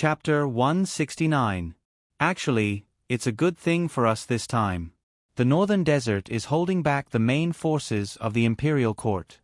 Chapter 169. Actually, it's a good thing for us this time. The northern desert is holding back the main forces of the imperial court.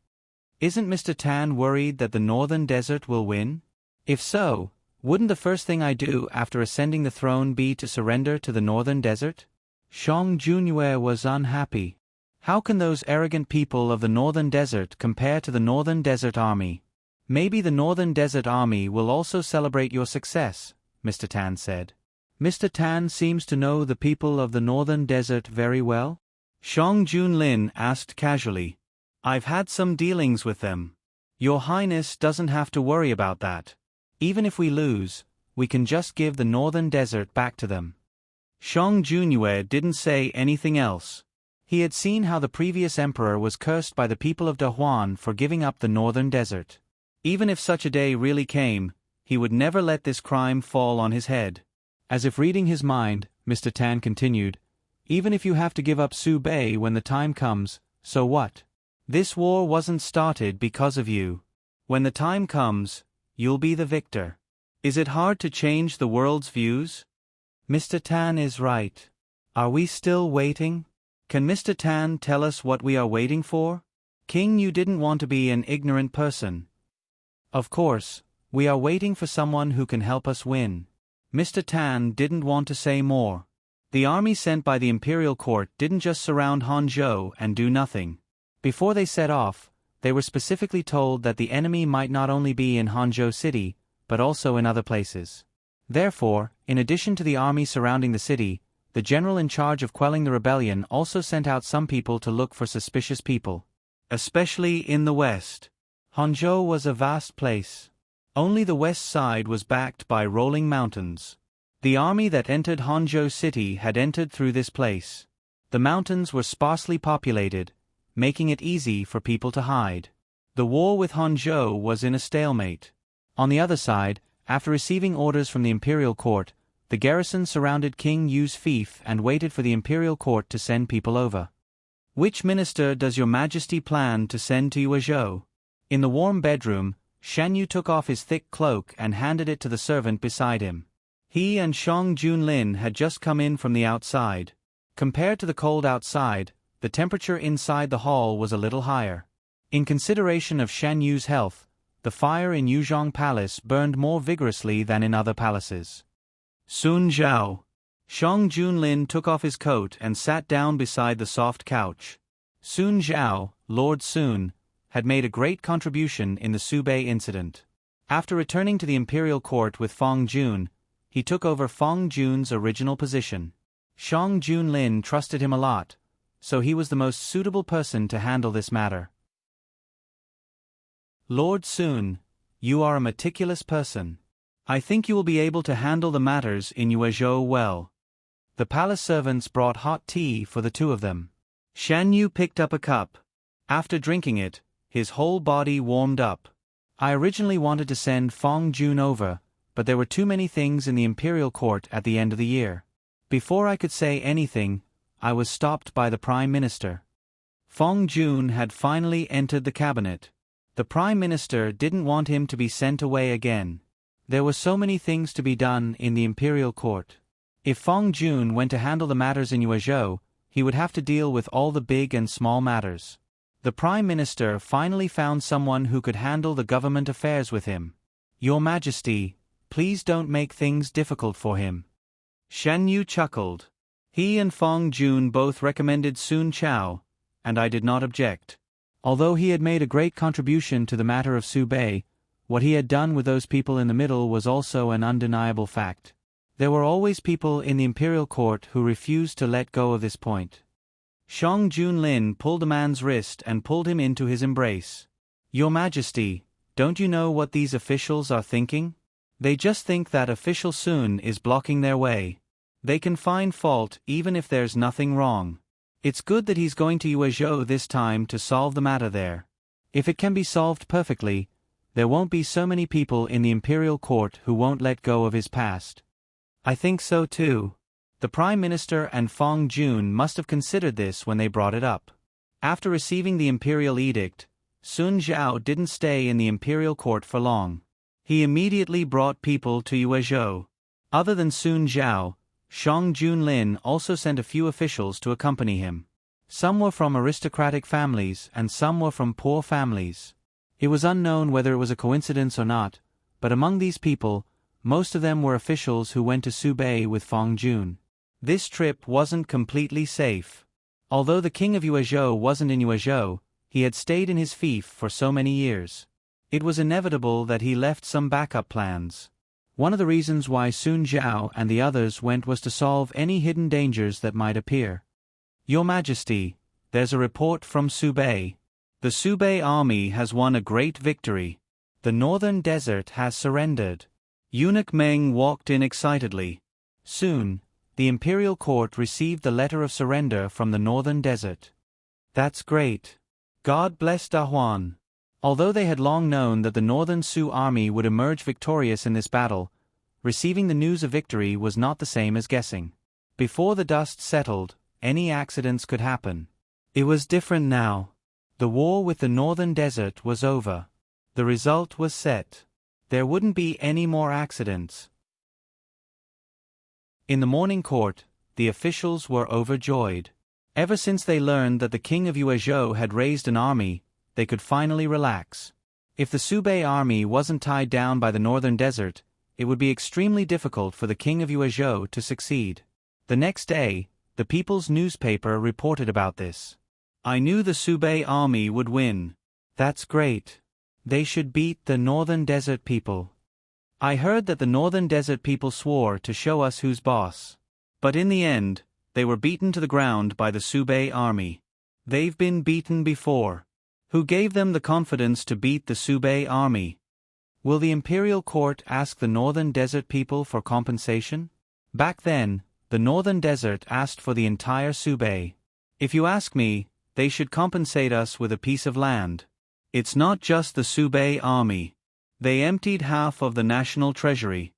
Isn't Mr. Tan worried that the northern desert will win? If so, wouldn't the first thing I do after ascending the throne be to surrender to the northern desert? Xiong Junyue was unhappy. How can those arrogant people of the northern desert compare to the northern desert army? Maybe the northern desert army will also celebrate your success, Mr. Tan said. Mr. Tan seems to know the people of the northern desert very well? Xiong Junlin asked casually. I've had some dealings with them. Your Highness doesn't have to worry about that. Even if we lose, we can just give the northern desert back to them. Xiong Junyue didn't say anything else. He had seen how the previous emperor was cursed by the people of Dahuan for giving up the northern desert. Even if such a day really came, he would never let this crime fall on his head. As if reading his mind, Mr. Tan continued, even if you have to give up Subei when the time comes, so what? This war wasn't started because of you. When the time comes, you'll be the victor. Is it hard to change the world's views? Mr. Tan is right. Are we still waiting? Can Mr. Tan tell us what we are waiting for? King, you didn't want to be an ignorant person. Of course, we are waiting for someone who can help us win. Mr. Tan didn't want to say more. The army sent by the imperial court didn't just surround Hangzhou and do nothing. Before they set off, they were specifically told that the enemy might not only be in Hangzhou city, but also in other places. Therefore, in addition to the army surrounding the city, the general in charge of quelling the rebellion also sent out some people to look for suspicious people. Especially in the west. Hangzhou was a vast place. Only the west side was backed by rolling mountains. The army that entered Hangzhou city had entered through this place. The mountains were sparsely populated, making it easy for people to hide. The war with Hangzhou was in a stalemate. On the other side, after receiving orders from the imperial court, the garrison surrounded King Yu's fief and waited for the imperial court to send people over. Which minister does your majesty plan to send to Yuezhou? In the warm bedroom, Shan Yu took off his thick cloak and handed it to the servant beside him. He and Xiong Junlin had just come in from the outside. Compared to the cold outside, the temperature inside the hall was a little higher. In consideration of Shan Yu's health, the fire in Yuzhong Palace burned more vigorously than in other palaces. Sun Zhao. Xiong Junlin took off his coat and sat down beside the soft couch. Sun Zhao, Lord Sun, had made a great contribution in the Subei incident. After returning to the imperial court with Feng Jun, he took over Feng Jun's original position. Xiong Junlin trusted him a lot, so he was the most suitable person to handle this matter. Lord Sun, you are a meticulous person. I think you will be able to handle the matters in Yuezhou well. The palace servants brought hot tea for the two of them. Shan Yu picked up a cup. After drinking it, his whole body warmed up. I originally wanted to send Feng Jun over, but there were too many things in the imperial court at the end of the year. Before I could say anything, I was stopped by the Prime Minister. Feng Jun had finally entered the cabinet. The Prime Minister didn't want him to be sent away again. There were so many things to be done in the imperial court. If Feng Jun went to handle the matters in Yuezhou, he would have to deal with all the big and small matters. The Prime Minister finally found someone who could handle the government affairs with him. Your Majesty, please don't make things difficult for him. Shan Yu chuckled. He and Feng Jun both recommended Sun Chao, and I did not object. Although he had made a great contribution to the matter of Subei, what he had done with those people in the middle was also an undeniable fact. There were always people in the imperial court who refused to let go of this point. Xiong Junlin pulled a man's wrist and pulled him into his embrace. Your Majesty, don't you know what these officials are thinking? They just think that official Sun is blocking their way. They can find fault even if there's nothing wrong. It's good that he's going to Yuezhou this time to solve the matter there. If it can be solved perfectly, there won't be so many people in the imperial court who won't let go of his past. I think so too. The Prime Minister and Feng Jun must have considered this when they brought it up. After receiving the imperial edict, Sun Zhao didn't stay in the imperial court for long. He immediately brought people to Yuezhou. Other than Sun Zhao, Shang Junlin also sent a few officials to accompany him. Some were from aristocratic families and some were from poor families. It was unknown whether it was a coincidence or not, but among these people, most of them were officials who went to Subei with Feng Jun. This trip wasn't completely safe. Although the king of Yuezhou wasn't in Yuezhou, he had stayed in his fief for so many years. It was inevitable that he left some backup plans. One of the reasons why Sun Zhao and the others went was to solve any hidden dangers that might appear. Your Majesty, there's a report from Subei. The Subei army has won a great victory. The northern desert has surrendered. Eunuch Meng walked in excitedly. Soon, the imperial court received the letter of surrender from the northern desert. That's great. God bless Dahuan. Although they had long known that the northern Su army would emerge victorious in this battle, receiving the news of victory was not the same as guessing. Before the dust settled, any accidents could happen. It was different now. The war with the northern desert was over. The result was set. There wouldn't be any more accidents. In the morning court, the officials were overjoyed. Ever since they learned that the king of Yuezhou had raised an army, they could finally relax. If the Subei army wasn't tied down by the northern desert, it would be extremely difficult for the king of Yuezhou to succeed. The next day, the People's newspaper reported about this. I knew the Subei army would win. That's great. They should beat the northern desert people. I heard that the northern desert people swore to show us who's boss. But in the end, they were beaten to the ground by the Subei army. They've been beaten before. Who gave them the confidence to beat the Subei army? Will the imperial court ask the northern desert people for compensation? Back then, the northern desert asked for the entire Subei. If you ask me, they should compensate us with a piece of land. It's not just the Subei army. They emptied half of the national treasury.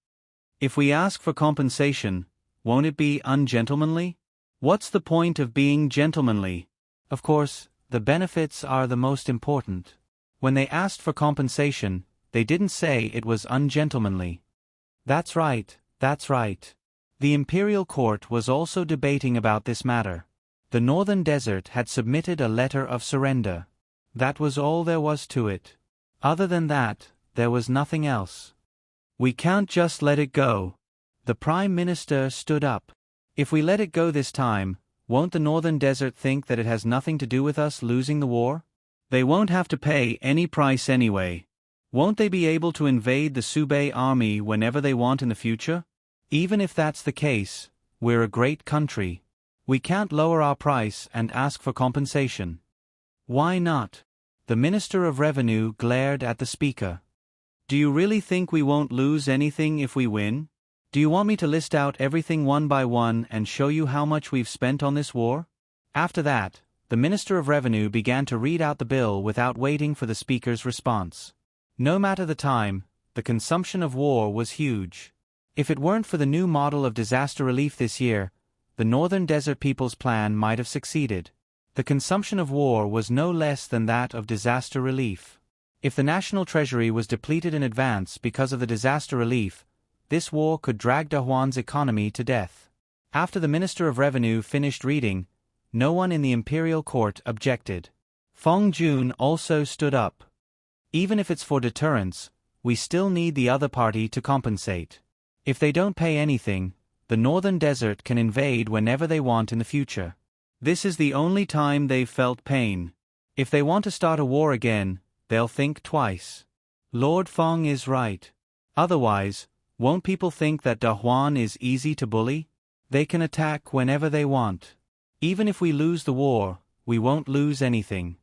If we ask for compensation, won't it be ungentlemanly? What's the point of being gentlemanly? Of course, the benefits are the most important. When they asked for compensation, they didn't say it was ungentlemanly. That's right, that's right. The imperial court was also debating about this matter. The northern desert had submitted a letter of surrender. That was all there was to it. Other than that, there was nothing else. We can't just let it go. The Prime Minister stood up. If we let it go this time, won't the northern desert think that it has nothing to do with us losing the war? They won't have to pay any price anyway. Won't they be able to invade the Subei army whenever they want in the future? Even if that's the case, we're a great country. We can't lower our price and ask for compensation. Why not? The Minister of Revenue glared at the speaker. Do you really think we won't lose anything if we win? Do you want me to list out everything one by one and show you how much we've spent on this war? After that, the Minister of Revenue began to read out the bill without waiting for the speaker's response. No matter the time, the consumption of war was huge. If it weren't for the new model of disaster relief this year, the northern desert people's plan might have succeeded. The consumption of war was no less than that of disaster relief. If the national treasury was depleted in advance because of the disaster relief, this war could drag Dahuan's economy to death. After the Minister of Revenue finished reading, no one in the imperial court objected. Feng Jun also stood up. Even if it's for deterrence, we still need the other party to compensate. If they don't pay anything, the northern desert can invade whenever they want in the future. This is the only time they've felt pain. If they want to start a war again, they'll think twice. Lord Feng is right. Otherwise, won't people think that Dahuan is easy to bully? They can attack whenever they want. Even if we lose the war, we won't lose anything.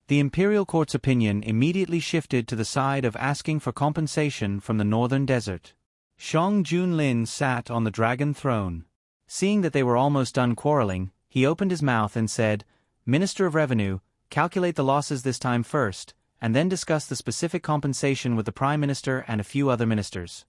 The imperial court's opinion immediately shifted to the side of asking for compensation from the northern desert. Shang Junlin sat on the dragon throne. Seeing that they were almost done quarreling, he opened his mouth and said, Minister of Revenue, calculate the losses this time first, and then discuss the specific compensation with the Prime Minister and a few other ministers.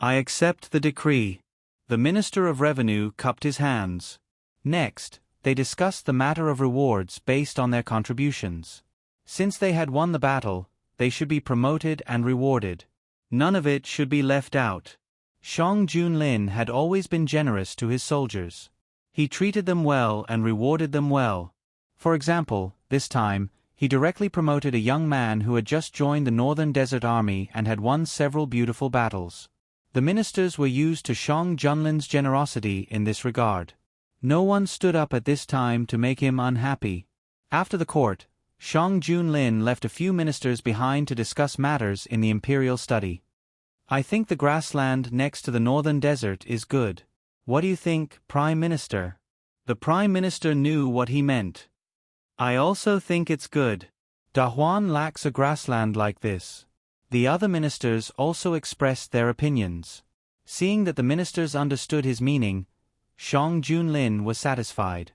I accept the decree. The Minister of Revenue cupped his hands. Next, they discussed the matter of rewards based on their contributions. Since they had won the battle, they should be promoted and rewarded. None of it should be left out. Shang Junlin had always been generous to his soldiers. He treated them well and rewarded them well. For example, this time, he directly promoted a young man who had just joined the Northern Desert Army and had won several beautiful battles. The ministers were used to Shang Junlin's generosity in this regard. No one stood up at this time to make him unhappy. After the court, Shang Junlin left a few ministers behind to discuss matters in the imperial study. I think the grassland next to the northern desert is good. What do you think, Prime Minister? The Prime Minister knew what he meant. I also think it's good. Dahuan lacks a grassland like this. The other ministers also expressed their opinions. Seeing that the ministers understood his meaning, Shang Junlin was satisfied.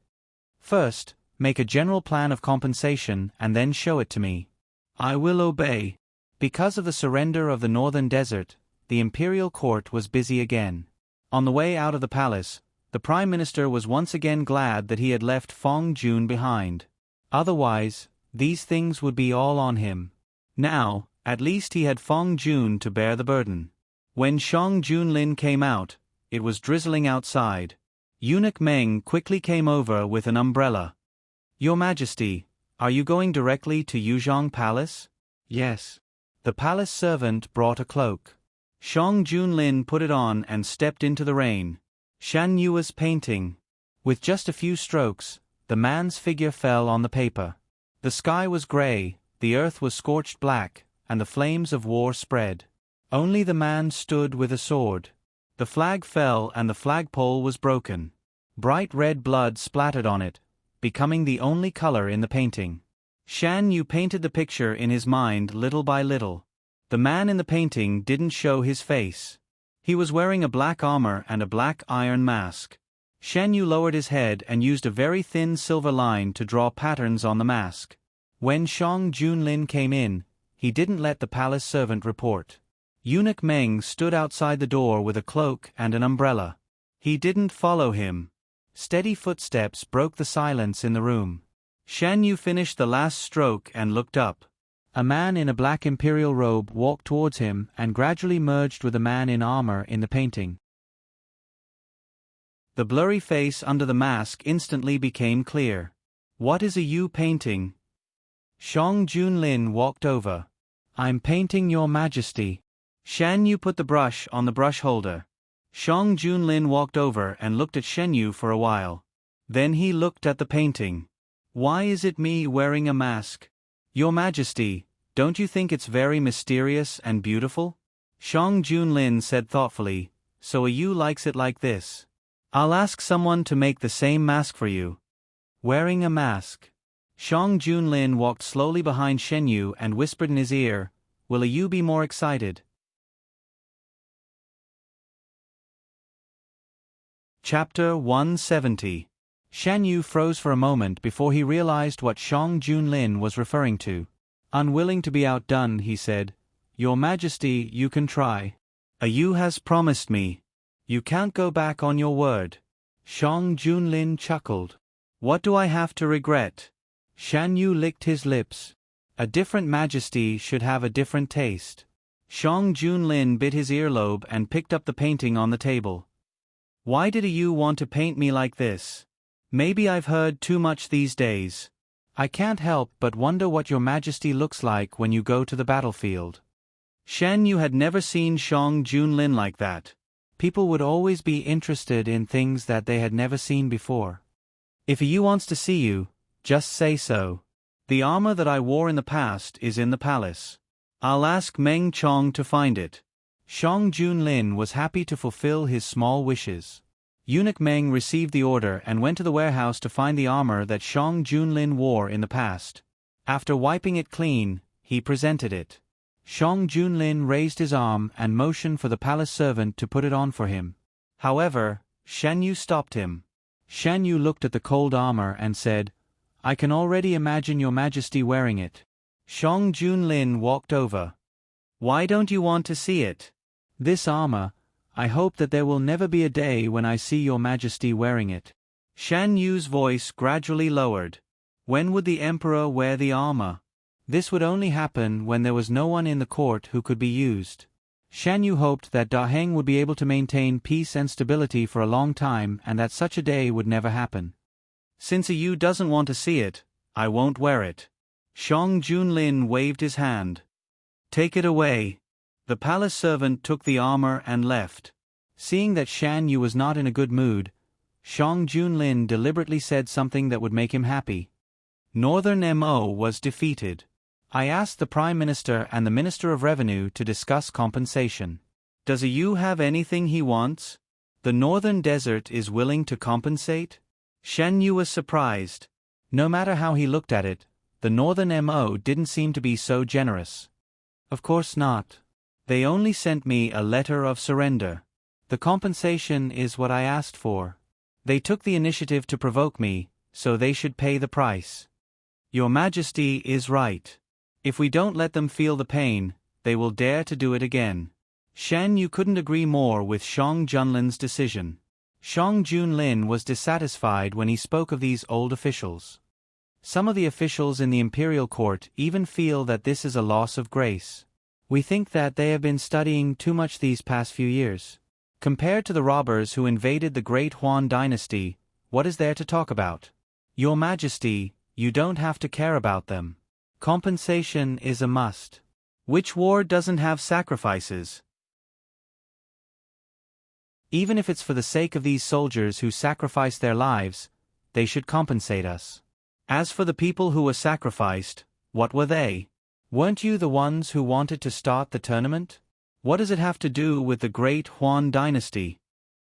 First, make a general plan of compensation and then show it to me. I will obey. Because of the surrender of the northern desert, the imperial court was busy again. On the way out of the palace, the Prime Minister was once again glad that he had left Feng Jun behind. Otherwise, these things would be all on him. Now, at least he had Feng Jun to bear the burden. When Shang Junlin came out, it was drizzling outside. Eunuch Meng quickly came over with an umbrella. Your Majesty, are you going directly to Yuzhong Palace? Yes. The palace servant brought a cloak. Shang Junlin put it on and stepped into the rain. Shan Yu was painting. With just a few strokes, the man's figure fell on the paper. The sky was gray, the earth was scorched black, and the flames of war spread. Only the man stood with a sword. The flag fell and the flagpole was broken. Bright red blood splattered on it, becoming the only color in the painting. Shan Yu painted the picture in his mind little by little. The man in the painting didn't show his face. He was wearing a black armor and a black iron mask. Shan Yu lowered his head and used a very thin silver line to draw patterns on the mask. When Shang Junlin came in, he didn't let the palace servant report. Eunuch Meng stood outside the door with a cloak and an umbrella. He didn't follow him. Steady footsteps broke the silence in the room. Shan Yu finished the last stroke and looked up. A man in a black imperial robe walked towards him and gradually merged with a man in armor in the painting. The blurry face under the mask instantly became clear. What is a Yu painting? Shang Junlin walked over. I'm painting your Majesty. Shan Yu put the brush on the brush holder. Shang Junlin walked over and looked at Shan Yu for a while. Then he looked at the painting. Why is it me wearing a mask? Your Majesty, don't you think it's very mysterious and beautiful? Shang Junlin said thoughtfully, so a Yu likes it like this. I'll ask someone to make the same mask for you. Wearing a mask. Shang Junlin walked slowly behind Shen Yu and whispered in his ear, will a Yu be more excited? Chapter 170. Shan Yu froze for a moment before he realized what Shang Junlin was referring to. Unwilling to be outdone, he said, Your Majesty, you can try. A Yu has promised me. You can't go back on your word. Shang Junlin chuckled. What do I have to regret? Shan Yu licked his lips. A different Majesty should have a different taste. Shang Junlin bit his earlobe and picked up the painting on the table. Why did a Yu want to paint me like this? Maybe I've heard too much these days. I can't help but wonder what your Majesty looks like when you go to the battlefield. Shan Yu had never seen Shang Junlin like that. People would always be interested in things that they had never seen before. If a Yu wants to see you, just say so. The armor that I wore in the past is in the palace. I'll ask Meng Chong to find it. Shang Junlin was happy to fulfill his small wishes. Eunuch Meng received the order and went to the warehouse to find the armor that Shang Junlin wore in the past. After wiping it clean, he presented it. Shang Junlin raised his arm and motioned for the palace servant to put it on for him. However, Shan Yu stopped him. Shan Yu looked at the cold armor and said, I can already imagine your Majesty wearing it. Shang Junlin walked over. Why don't you want to see it? This armor, I hope that there will never be a day when I see your Majesty wearing it. Shan Yu's voice gradually lowered. When would the Emperor wear the armor? This would only happen when there was no one in the court who could be used. Shan Yu hoped that Da Heng would be able to maintain peace and stability for a long time and that such a day would never happen. Since a Yu doesn't want to see it, I won't wear it. Shang Junlin waved his hand. Take it away. The palace servant took the armor and left. Seeing that Shan Yu was not in a good mood, Shang Junlin deliberately said something that would make him happy. Northern MO was defeated. I asked the Prime Minister and the Minister of Revenue to discuss compensation. Does a Yu have anything he wants? The Northern Desert is willing to compensate? Shan Yu was surprised. No matter how he looked at it, the Northern MO didn't seem to be so generous. Of course not. They only sent me a letter of surrender. The compensation is what I asked for. They took the initiative to provoke me, so they should pay the price. Your Majesty is right. If we don't let them feel the pain, they will dare to do it again. Shan Yu couldn't agree more with Shang Junlin's decision. Shang Junlin was dissatisfied when he spoke of these old officials. Some of the officials in the imperial court even feel that this is a loss of grace. We think that they have been studying too much these past few years. Compared to the robbers who invaded the Great Huan dynasty, what is there to talk about? Your Majesty, you don't have to care about them. Compensation is a must. Which war doesn't have sacrifices? Even if it's for the sake of these soldiers who sacrificed their lives, they should compensate us. As for the people who were sacrificed, what were they? Weren't you the ones who wanted to start the tournament? What does it have to do with the Great Huan dynasty?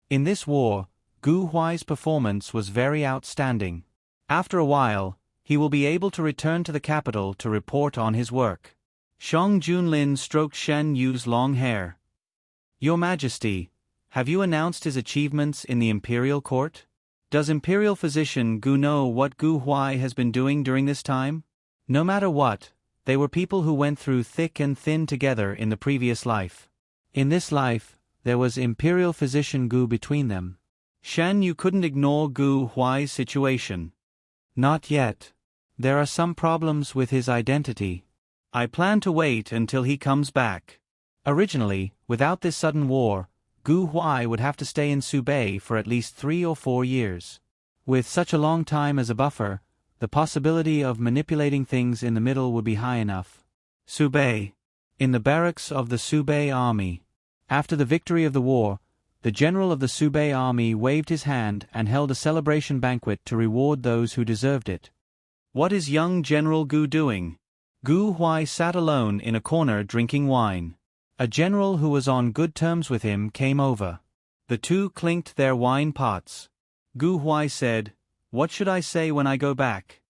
In this war, Gu Huai's performance was very outstanding. After a while, he will be able to return to the capital to report on his work. Shang Junlin stroked Shan Yu's long hair. Your Majesty, have you announced his achievements in the imperial court? Does Imperial Physician Gu know what Gu Huai has been doing during this time? No matter what, they were people who went through thick and thin together in the previous life. In this life, there was Imperial Physician Gu between them. Shan Yu couldn't ignore Gu Huai's situation. Not yet. There are some problems with his identity. I plan to wait until he comes back. Originally, without this sudden war, Gu Huai would have to stay in Subei for at least 3 or 4 years. With such a long time as a buffer, the possibility of manipulating things in the middle would be high enough. Subei. In the barracks of the Subei army. After the victory of the war, the general of the Subei army waved his hand and held a celebration banquet to reward those who deserved it. What is young General Gu doing? Gu Huai sat alone in a corner drinking wine. A general who was on good terms with him came over. The two clinked their wine pots. Gu Huai said, "What should I say when I go back?"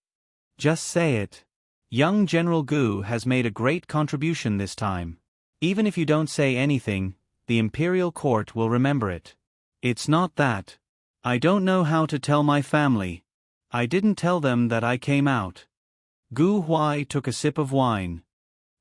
"Just say it. Young General Gu has made a great contribution this time. Even if you don't say anything, the imperial court will remember it." "It's not that. I don't know how to tell my family. I didn't tell them that I came out." Gu Huai took a sip of wine.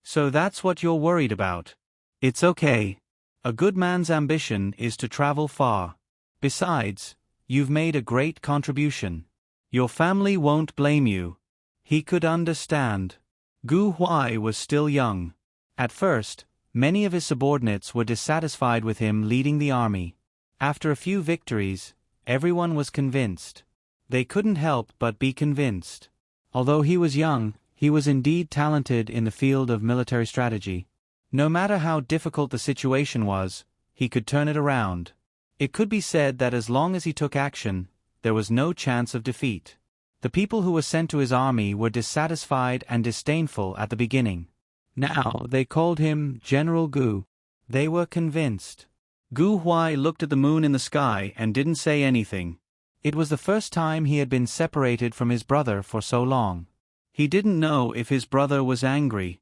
"So that's what you're worried about. It's okay. A good man's ambition is to travel far. Besides, you've made a great contribution. Your family won't blame you." He could understand. Gu Huai was still young. At first, many of his subordinates were dissatisfied with him leading the army. After a few victories, everyone was convinced. They couldn't help but be convinced. Although he was young, he was indeed talented in the field of military strategy. No matter how difficult the situation was, he could turn it around. It could be said that as long as he took action, there was no chance of defeat. The people who were sent to his army were dissatisfied and disdainful at the beginning. Now they called him General Gu. They were convinced. Gu Huai looked at the moon in the sky and didn't say anything. It was the first time he had been separated from his brother for so long. He didn't know if his brother was angry.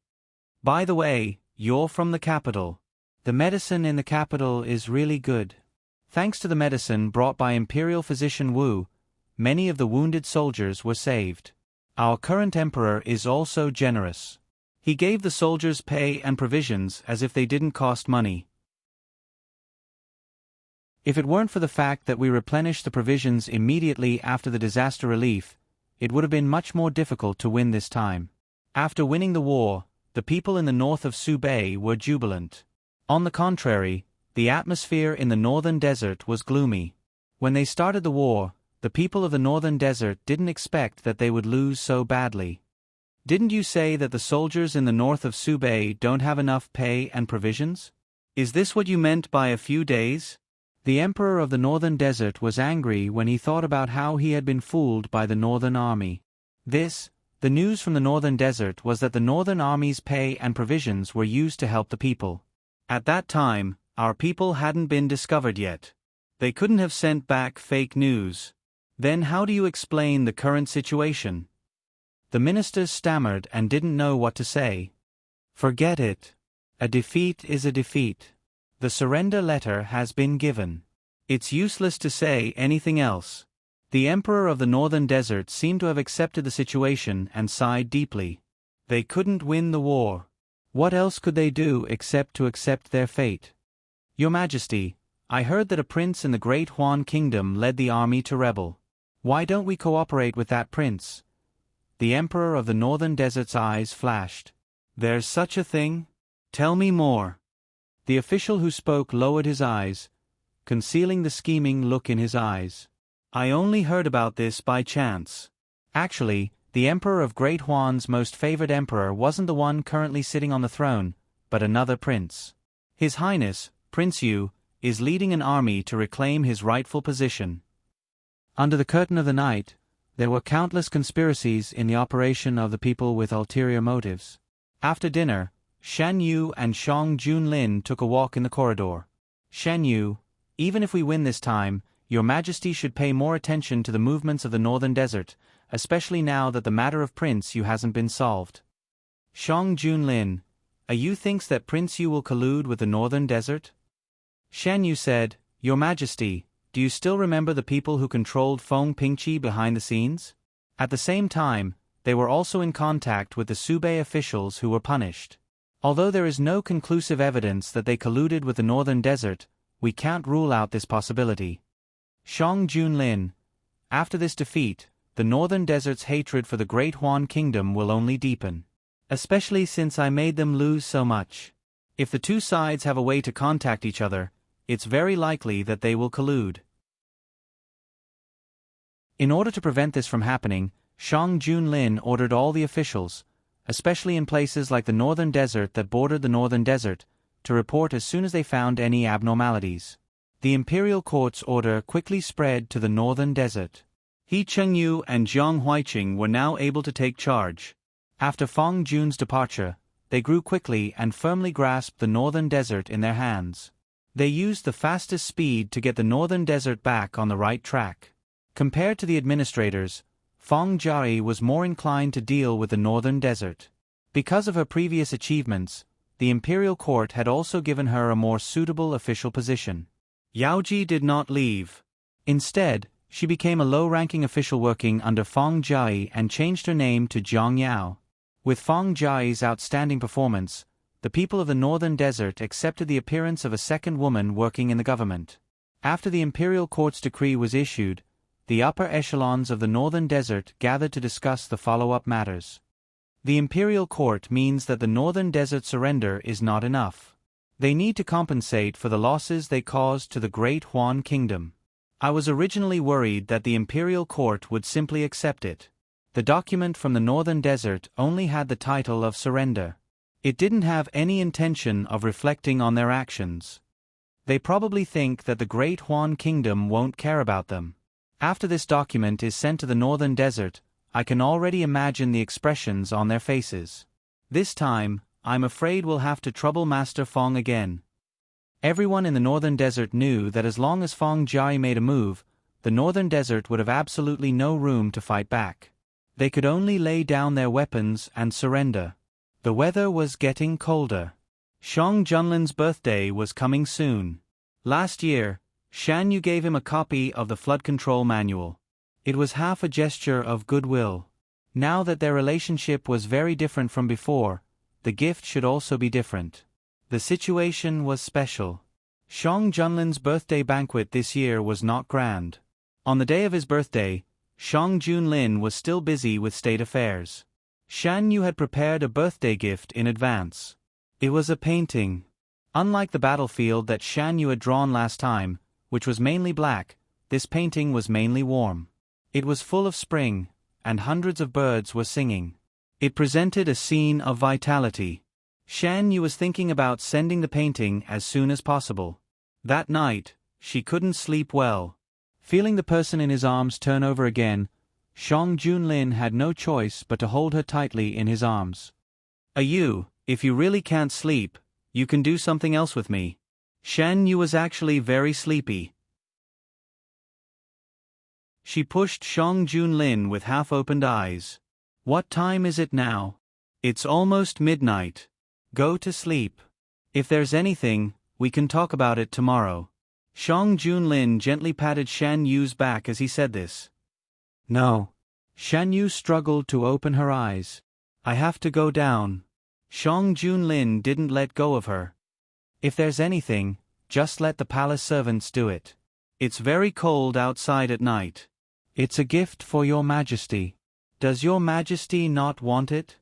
"By the way, you're from the capital. The medicine in the capital is really good. Thanks to the medicine brought by Imperial Physician Wu, many of the wounded soldiers were saved. Our current emperor is also generous. He gave the soldiers pay and provisions as if they didn't cost money. If it weren't for the fact that we replenished the provisions immediately after the disaster relief, it would have been much more difficult to win this time. After winning the war, the people in the north of Subei were jubilant. On the contrary, the atmosphere in the northern desert was gloomy. When they started the war, the people of the northern desert didn't expect that they would lose so badly. Didn't you say that the soldiers in the north of Subei don't have enough pay and provisions? Is this what you meant by a few days? The emperor of the northern desert was angry when he thought about how he had been fooled by the northern army. The news from the northern desert was that the northern army's pay and provisions were used to help the people. At that time, our people hadn't been discovered yet. They couldn't have sent back fake news. Then how do you explain the current situation? The ministers stammered and didn't know what to say. Forget it. A defeat is a defeat. The surrender letter has been given. It's useless to say anything else. The emperor of the northern desert seemed to have accepted the situation and sighed deeply. They couldn't win the war. What else could they do except to accept their fate? Your Majesty, I heard that a prince in the Great Huan Kingdom led the army to rebel. Why don't we cooperate with that prince? The emperor of the northern desert's eyes flashed. There's such a thing? Tell me more. The official who spoke lowered his eyes, concealing the scheming look in his eyes. I only heard about this by chance. Actually, the emperor of Great Huan's most favored emperor wasn't the one currently sitting on the throne, but another prince. His Highness, Prince Yu, is leading an army to reclaim his rightful position. Under the curtain of the night, there were countless conspiracies in the operation of the people with ulterior motives. After dinner, Shan Yu and Shang Junlin took a walk in the corridor. Shan Yu, even if we win this time, Your Majesty should pay more attention to the movements of the northern desert, especially now that the matter of Prince Yu hasn't been solved. Shang Junlin, Yu thinks that Prince Yu will collude with the northern desert? Shan Yu said, Your Majesty, do you still remember the people who controlled Feng Pingqi behind the scenes? At the same time, they were also in contact with the Subei officials who were punished. Although there is no conclusive evidence that they colluded with the northern desert, we can't rule out this possibility. Shang Junlin, after this defeat, the northern desert's hatred for the Great Huan Kingdom will only deepen. Especially since I made them lose so much. If the two sides have a way to contact each other, it's very likely that they will collude. In order to prevent this from happening, Shang Junlin ordered all the officials, especially in places like the northern desert that bordered the northern desert, to report as soon as they found any abnormalities. The imperial court's order quickly spread to the northern desert. He Chengyu and Jiang Huiqing were now able to take charge. After Feng Jun's departure, they grew quickly and firmly grasped the northern desert in their hands. They used the fastest speed to get the northern desert back on the right track. Compared to the administrators, Feng Jiai was more inclined to deal with the northern desert. Because of her previous achievements, the imperial court had also given her a more suitable official position. Yaoji did not leave. Instead, she became a low-ranking official working under Feng Jiai and changed her name to Jiang Yao. With Feng Jiai's outstanding performance, the people of the northern desert accepted the appearance of a second woman working in the government. After the imperial court's decree was issued, the upper echelons of the northern desert gathered to discuss the follow-up matters. The imperial court means that the northern desert surrender is not enough. They need to compensate for the losses they caused to the Great Huan Kingdom. I was originally worried that the imperial court would simply accept it. The document from the northern desert only had the title of surrender. It didn't have any intention of reflecting on their actions. They probably think that the Great Huan Kingdom won't care about them. After this document is sent to the northern desert, I can already imagine the expressions on their faces. This time, I'm afraid we'll have to trouble Master Feng again. Everyone in the northern desert knew that as long as Feng Jiai made a move, the northern desert would have absolutely no room to fight back. They could only lay down their weapons and surrender. The weather was getting colder. Shang Junlin's birthday was coming soon. Last year, Shan Yu gave him a copy of the flood control manual. It was half a gesture of goodwill. Now that their relationship was very different from before, the gift should also be different. The situation was special. Shang Junlin's birthday banquet this year was not grand. On the day of his birthday, Shang Junlin was still busy with state affairs. Shan Yu had prepared a birthday gift in advance. It was a painting. Unlike the battlefield that Shan Yu had drawn last time, which was mainly black, this painting was mainly warm. It was full of spring, and hundreds of birds were singing. It presented a scene of vitality. Shan Yu was thinking about sending the painting as soon as possible. That night, she couldn't sleep well. Feeling the person in his arms turn over again, Shang Junlin had no choice but to hold her tightly in his arms. If you really can't sleep, you can do something else with me. Shan Yu was actually very sleepy. She pushed Shang Junlin with half-opened eyes. What time is it now? It's almost midnight. Go to sleep. If there's anything, we can talk about it tomorrow. Shang Junlin gently patted Shan Yu's back as he said this. No. Shan Yu struggled to open her eyes. I have to go down. Shang Junlin didn't let go of her. If there's anything, just let the palace servants do it. It's very cold outside at night. It's a gift for your majesty. Does your majesty not want it?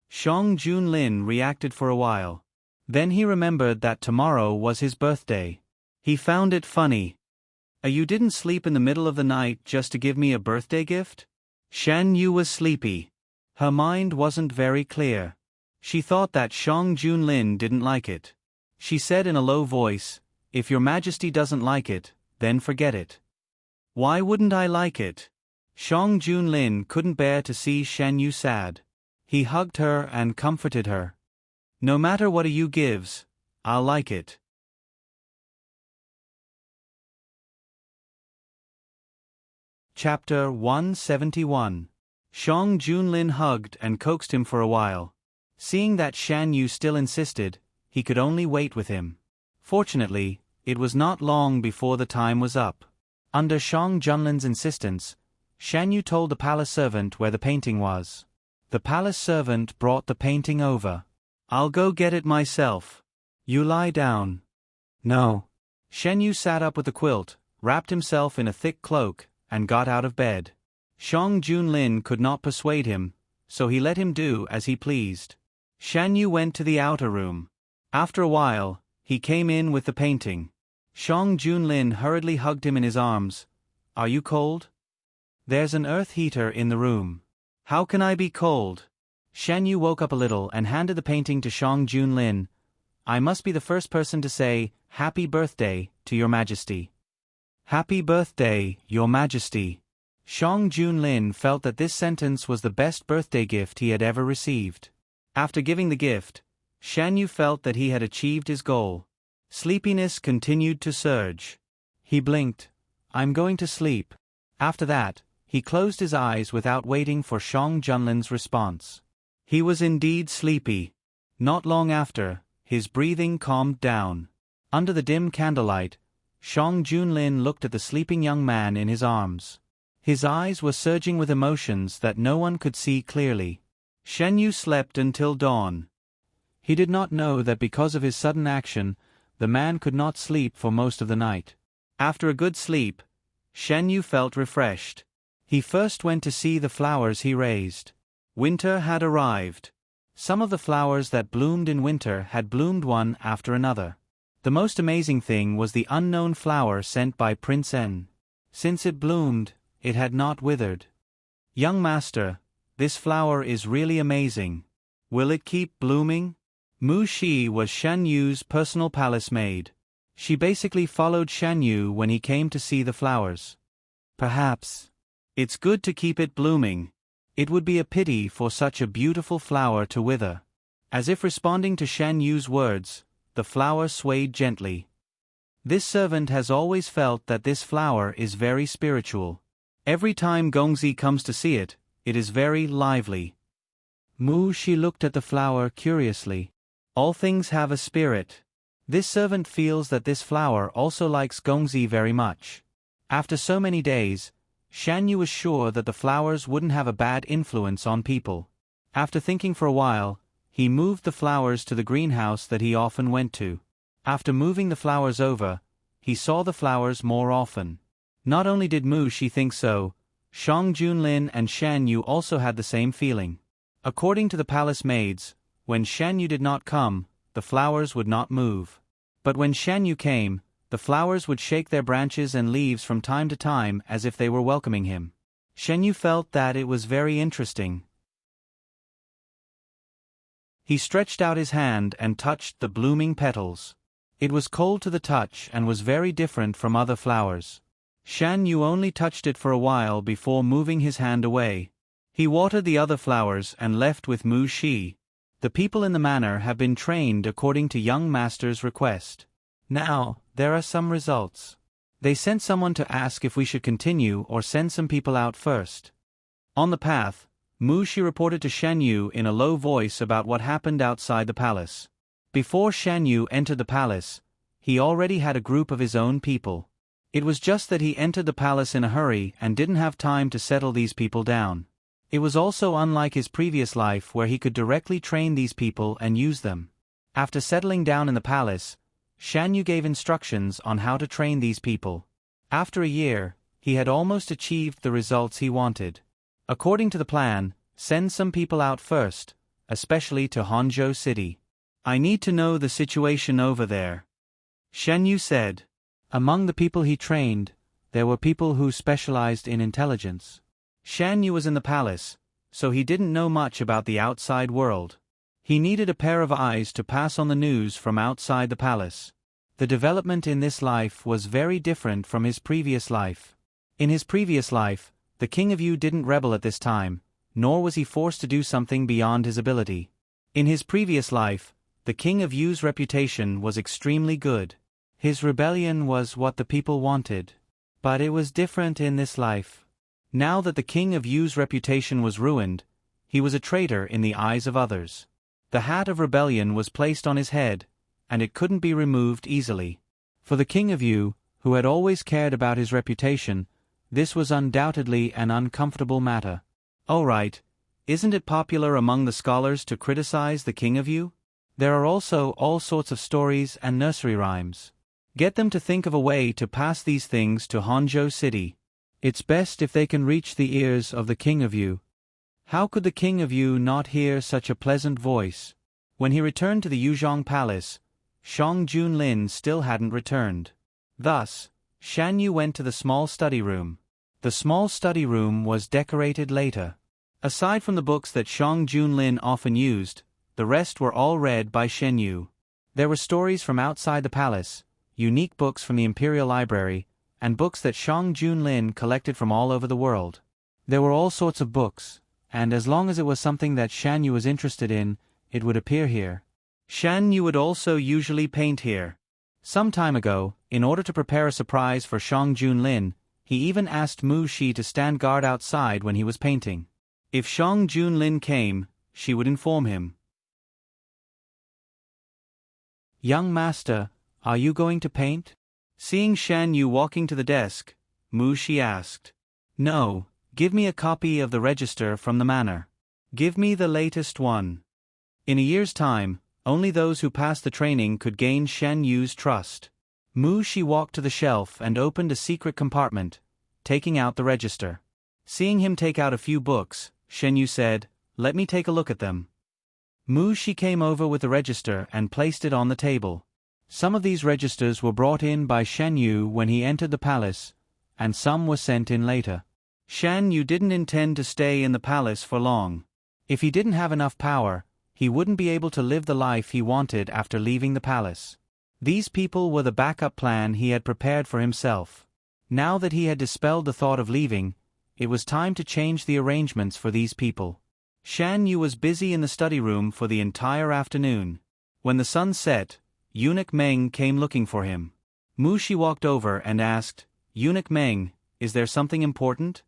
Shang Junlin reacted for a while. Then he remembered that tomorrow was his birthday. He found it funny. You didn't sleep in the middle of the night just to give me a birthday gift? Shan Yu was sleepy. Her mind wasn't very clear. She thought that Shang Junlin didn't like it. She said in a low voice, if your majesty doesn't like it, then forget it. Why wouldn't I like it? Shang Junlin couldn't bear to see Shan Yu sad. He hugged her and comforted her. No matter what you gives, I'll like it. Chapter 171. Shang Junlin hugged and coaxed him for a while. Seeing that Shan Yu still insisted, he could only wait with him. Fortunately, it was not long before the time was up. Under Shang Junlin's insistence, Shan Yu told the palace servant where the painting was. The palace servant brought the painting over. I'll go get it myself. You lie down. No. Shan Yu sat up with the quilt, wrapped himself in a thick cloak, and got out of bed. Shang Junlin could not persuade him, so he let him do as he pleased. Shan Yu went to the outer room. After a while, he came in with the painting. Shang Junlin hurriedly hugged him in his arms. Are you cold? There's an earth heater in the room. How can I be cold? Shan Yu woke up a little and handed the painting to Shang Junlin. I must be the first person to say, Happy Birthday, to Your Majesty. Happy Birthday, Your Majesty. Shang Junlin felt that this sentence was the best birthday gift he had ever received. After giving the gift, Shan Yu felt that he had achieved his goal. Sleepiness continued to surge. He blinked. I'm going to sleep. After that, he closed his eyes without waiting for Shang Junlin's response. He was indeed sleepy. Not long after, his breathing calmed down. Under the dim candlelight, Shang Junlin looked at the sleeping young man in his arms. His eyes were surging with emotions that no one could see clearly. Shan Yu slept until dawn. He did not know that because of his sudden action, the man could not sleep for most of the night. After a good sleep, Shan Yu felt refreshed. He first went to see the flowers he raised. Winter had arrived. Some of the flowers that bloomed in winter had bloomed one after another. The most amazing thing was the unknown flower sent by Prince N. Since it bloomed, it had not withered. Young master, this flower is really amazing. Will it keep blooming? Mu Shi was Shan Yu's personal palace maid. She basically followed Shan Yu when he came to see the flowers. Perhaps. It's good to keep it blooming. It would be a pity for such a beautiful flower to wither. As if responding to Shan Yu's words, the flower swayed gently. This servant has always felt that this flower is very spiritual. Every time Gongzi comes to see it, it is very lively. Mu Shi looked at the flower curiously. All things have a spirit. This servant feels that this flower also likes Gongzi very much. After so many days, Shan Yu was sure that the flowers wouldn't have a bad influence on people. After thinking for a while, he moved the flowers to the greenhouse that he often went to. After moving the flowers over, he saw the flowers more often. Not only did Mu Shi think so, Shang Junlin and Shan Yu also had the same feeling. According to the palace maids, when Shan Yu did not come, the flowers would not move. But when Shan Yu came, the flowers would shake their branches and leaves from time to time as if they were welcoming him. Shan Yu felt that it was very interesting. He stretched out his hand and touched the blooming petals. It was cold to the touch and was very different from other flowers. Shan Yu only touched it for a while before moving his hand away. He watered the other flowers and left with Mu Shi. The people in the manor have been trained according to young master's request. Now, there are some results. They sent someone to ask if we should continue or send some people out first. On the path, Mu Shi reported to Shan Yu in a low voice about what happened outside the palace. Before Shan Yu entered the palace, he already had a group of his own people. It was just that he entered the palace in a hurry and didn't have time to settle these people down. It was also unlike his previous life where he could directly train these people and use them. After settling down in the palace, Shan Yu gave instructions on how to train these people. After a year, he had almost achieved the results he wanted. According to the plan, send some people out first, especially to Hangzhou City. I need to know the situation over there, Shan Yu said. Among the people he trained, there were people who specialized in intelligence. Shan Yu was in the palace, so he didn't know much about the outside world. He needed a pair of eyes to pass on the news from outside the palace. The development in this life was very different from his previous life. In his previous life, the King of Yu didn't rebel at this time, nor was he forced to do something beyond his ability. In his previous life, the King of Yu's reputation was extremely good. His rebellion was what the people wanted. But it was different in this life. Now that the King of Yu's reputation was ruined, he was a traitor in the eyes of others. The hat of rebellion was placed on his head, and it couldn't be removed easily. For the King of Yu, who had always cared about his reputation, this was undoubtedly an uncomfortable matter. Oh right, isn't it popular among the scholars to criticize the King of Yu? There are also all sorts of stories and nursery rhymes. Get them to think of a way to pass these things to Hangzhou City. It's best if they can reach the ears of the King of Yu. How could the King of Yu not hear such a pleasant voice? When he returned to the Yuzhong Palace, Shang Junlin still hadn't returned. Thus, Shan Yu went to the small study room. The small study room was decorated later. Aside from the books that Shang Junlin often used, the rest were all read by Shan Yu. There were stories from outside the palace, unique books from the Imperial Library, and books that Shang Junlin collected from all over the world. There were all sorts of books, and as long as it was something that Shan Yu was interested in, it would appear here. Shan Yu would also usually paint here. Some time ago, in order to prepare a surprise for Shang Junlin, he even asked Mu Shi to stand guard outside when he was painting. If Shang Junlin came, she would inform him. Young master, are you going to paint? Seeing Shan Yu walking to the desk, Mu Shi asked. No, give me a copy of the register from the manor. Give me the latest one. In a year's time, only those who passed the training could gain Shan Yu's trust. Mu Shi walked to the shelf and opened a secret compartment, taking out the register. Seeing him take out a few books, Shan Yu said, "Let me take a look at them." Mu Shi came over with the register and placed it on the table. Some of these registers were brought in by Shan Yu when he entered the palace, and some were sent in later. Shan Yu didn't intend to stay in the palace for long. If he didn't have enough power, he wouldn't be able to live the life he wanted after leaving the palace. These people were the backup plan he had prepared for himself. Now that he had dispelled the thought of leaving, it was time to change the arrangements for these people. Shan Yu was busy in the study room for the entire afternoon. When the sun set, Eunuch Meng came looking for him. Mu Shi walked over and asked, "Eunuch Meng, is there something important?"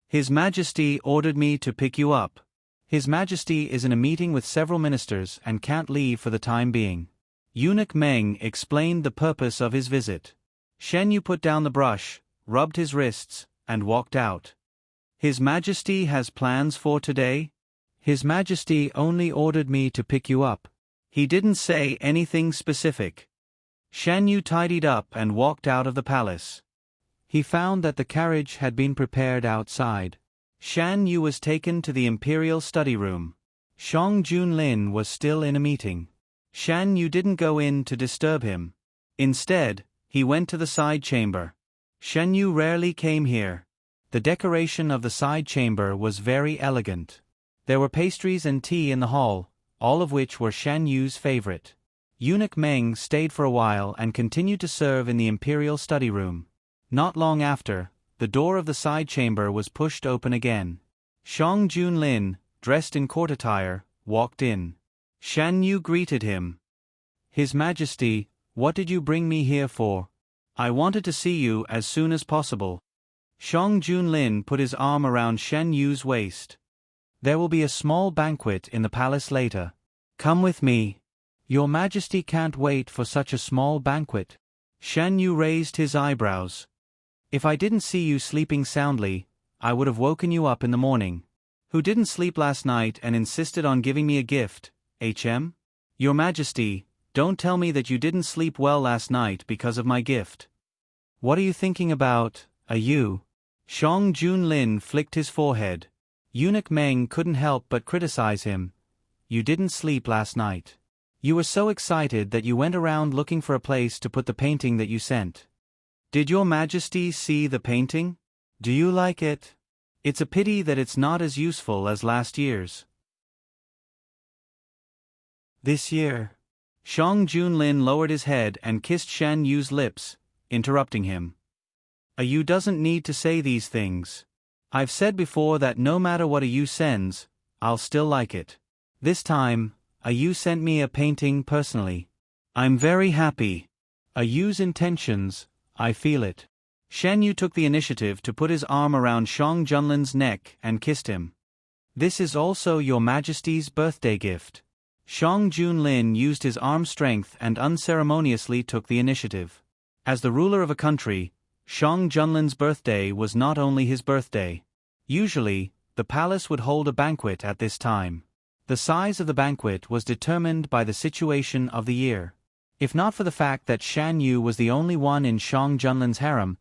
"His Majesty ordered me to pick you up. His Majesty is in a meeting with several ministers and can't leave for the time being." Eunuch Meng explained the purpose of his visit. Shan Yu put down the brush, rubbed his wrists, and walked out. "His Majesty has plans for today?" "His Majesty only ordered me to pick you up. He didn't say anything specific." Shan Yu tidied up and walked out of the palace. He found that the carriage had been prepared outside. Shan Yu was taken to the imperial study room. Shang Junlin was still in a meeting. Shan Yu didn't go in to disturb him. Instead, he went to the side chamber. Shan Yu rarely came here. The decoration of the side chamber was very elegant. There were pastries and tea in the hall, all of which were Shan Yu's favorite. Eunuch Meng stayed for a while and continued to serve in the imperial study room. Not long after, the door of the side chamber was pushed open again. Shang Junlin, dressed in court attire, walked in. Shan Yu greeted him. "His Majesty, what did you bring me here for? I wanted to see you as soon as possible." Shang Junlin put his arm around Shan Yu's waist. "There will be a small banquet in the palace later. Come with me." "Your Majesty can't wait for such a small banquet." Shan Yu raised his eyebrows. "If I didn't see you sleeping soundly, I would have woken you up in the morning. Who didn't sleep last night and insisted on giving me a gift, HM? Your Majesty, don't tell me that you didn't sleep well last night because of my gift. What are you thinking about, you?" Shang Junlin flicked his forehead. Eunuch Meng couldn't help but criticize him. "You didn't sleep last night. You were so excited that you went around looking for a place to put the painting that you sent. Did your Majesty see the painting? Do you like it? It's a pity that it's not as useful as last year's." "This year." Shang Junlin lowered his head and kissed Shan Yu's lips, interrupting him. "You doesn't need to say these things. I've said before that no matter what you sends, I'll still like it. This time, you sent me a painting personally. I'm very happy. Yu's intentions, I feel it." Shan Yu took the initiative to put his arm around Shang Junlin's neck and kissed him. "This is also your Majesty's birthday gift." Shang Junlin used his arm strength and unceremoniously took the initiative. As the ruler of a country, Shang Junlin's birthday was not only his birthday. Usually, the palace would hold a banquet at this time. The size of the banquet was determined by the situation of the year. If not for the fact that Shan Yu was the only one in Shang Junlin's harem,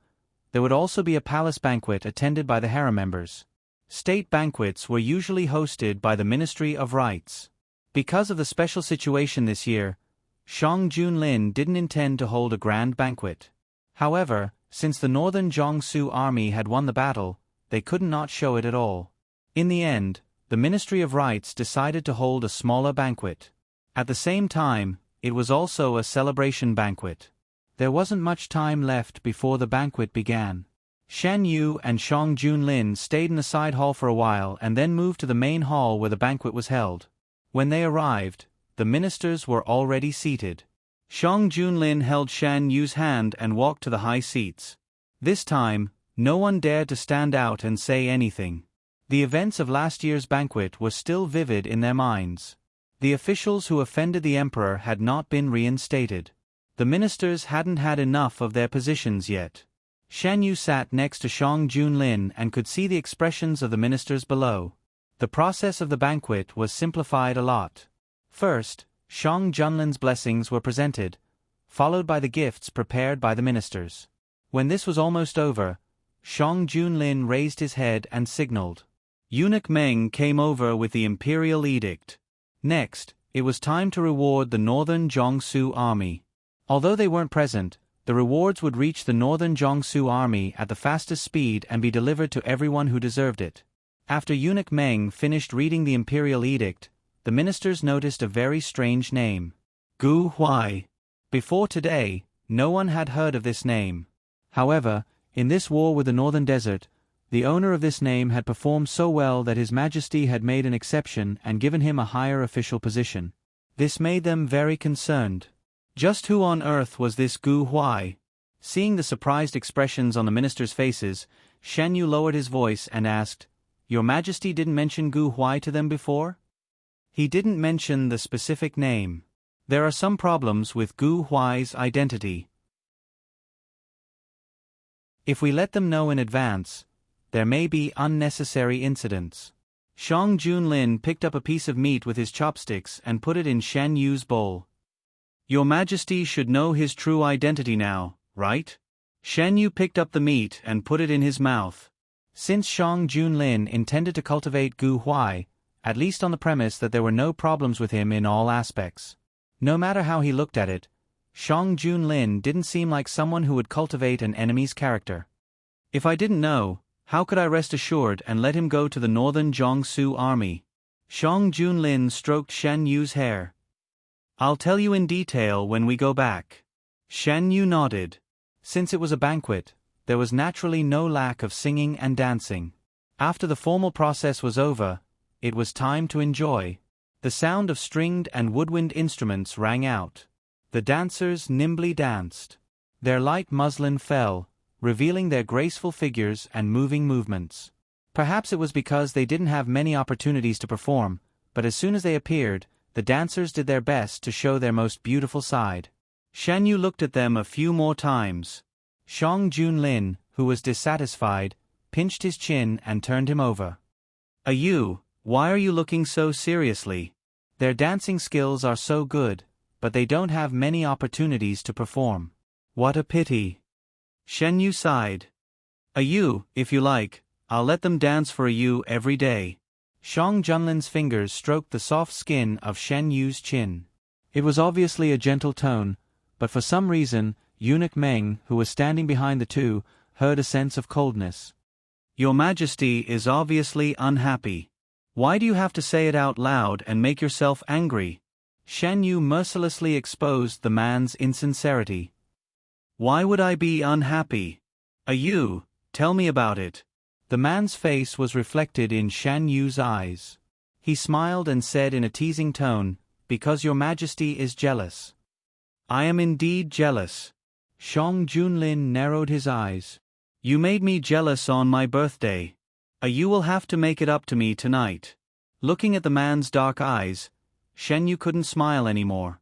there would also be a palace banquet attended by the harem members. State banquets were usually hosted by the Ministry of Rites. Because of the special situation this year, Shang Junlin didn't intend to hold a grand banquet. However, since the northern Jiangsu army had won the battle, they could not show it at all. In the end, the Ministry of Rites decided to hold a smaller banquet. At the same time, it was also a celebration banquet. There wasn't much time left before the banquet began. Shan Yu and Shang Junlin stayed in the side hall for a while and then moved to the main hall where the banquet was held. When they arrived, the ministers were already seated. Shang Junlin held Shan Yu's hand and walked to the high seats. This time, no one dared to stand out and say anything. The events of last year's banquet were still vivid in their minds. The officials who offended the emperor had not been reinstated. The ministers hadn't had enough of their positions yet. Shan Yu sat next to Shang Junlin and could see the expressions of the ministers below. The process of the banquet was simplified a lot. First, Shang Junlin's blessings were presented, followed by the gifts prepared by the ministers. When this was almost over, Shang Junlin raised his head and signaled. Eunuch Meng came over with the imperial edict. Next, it was time to reward the northern Jiangsu army. Although they weren't present, the rewards would reach the northern Jiangsu army at the fastest speed and be delivered to everyone who deserved it. After Eunuch Meng finished reading the imperial edict, the ministers noticed a very strange name. Gu Huai. Before today, no one had heard of this name. However, in this war with the northern desert, the owner of this name had performed so well that His Majesty had made an exception and given him a higher official position. This made them very concerned. Just who on earth was this Gu Huai? Seeing the surprised expressions on the ministers' faces, Shan Yu lowered his voice and asked, "Your Majesty didn't mention Gu Huai to them before?" He didn't mention the specific name. There are some problems with Gu Huai's identity. If we let them know in advance, there may be unnecessary incidents. Shang Junlin picked up a piece of meat with his chopsticks and put it in Shan Yu's bowl. "Your Majesty should know his true identity now, right?" Shan Yu picked up the meat and put it in his mouth. Since Shang Junlin intended to cultivate Gu Huai, at least on the premise that there were no problems with him in all aspects. No matter how he looked at it, Shang Junlin didn't seem like someone who would cultivate an enemy's character. If I didn't know, how could I rest assured and let him go to the northern Jiangsu army? Shang Junlin stroked Shan Yu's hair. I'll tell you in detail when we go back. Shan Yu nodded. Since it was a banquet, there was naturally no lack of singing and dancing. After the formal process was over, it was time to enjoy. The sound of stringed and woodwind instruments rang out. The dancers nimbly danced. Their light muslin fell, revealing their graceful figures and moving movements. Perhaps it was because they didn't have many opportunities to perform, but as soon as they appeared, the dancers did their best to show their most beautiful side. Shan Yu looked at them a few more times. Shang Junlin, who was dissatisfied, pinched his chin and turned him over. You, why are you looking so seriously? Their dancing skills are so good, but they don't have many opportunities to perform. What a pity. Shen Yu sighed. You, if you like, I'll let them dance for you every day. Shang Junlin's fingers stroked the soft skin of Shen Yu's chin. It was obviously a gentle tone, but for some reason, Eunuch Meng, who was standing behind the two, heard a sense of coldness. Your Majesty is obviously unhappy. Why do you have to say it out loud and make yourself angry? Shen Yu mercilessly exposed the man's insincerity. Why would I be unhappy? You, tell me about it. The man's face was reflected in Shan Yu's eyes. He smiled and said in a teasing tone, because your Majesty is jealous. I am indeed jealous. Shang Junlin narrowed his eyes. You made me jealous on my birthday. You will have to make it up to me tonight. Looking at the man's dark eyes, Shen Yu couldn't smile anymore.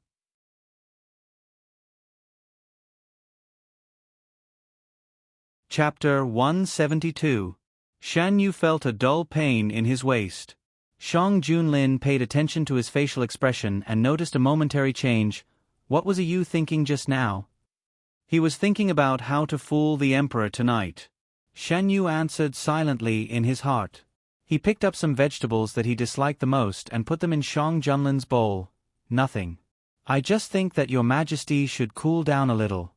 Chapter 172. Shan Yu felt a dull pain in his waist. Shang Junlin paid attention to his facial expression and noticed a momentary change. What was Yu thinking just now? He was thinking about how to fool the emperor tonight. Shan Yu answered silently in his heart. He picked up some vegetables that he disliked the most and put them in Shang Junlin's bowl. Nothing. I just think that your Majesty should cool down a little.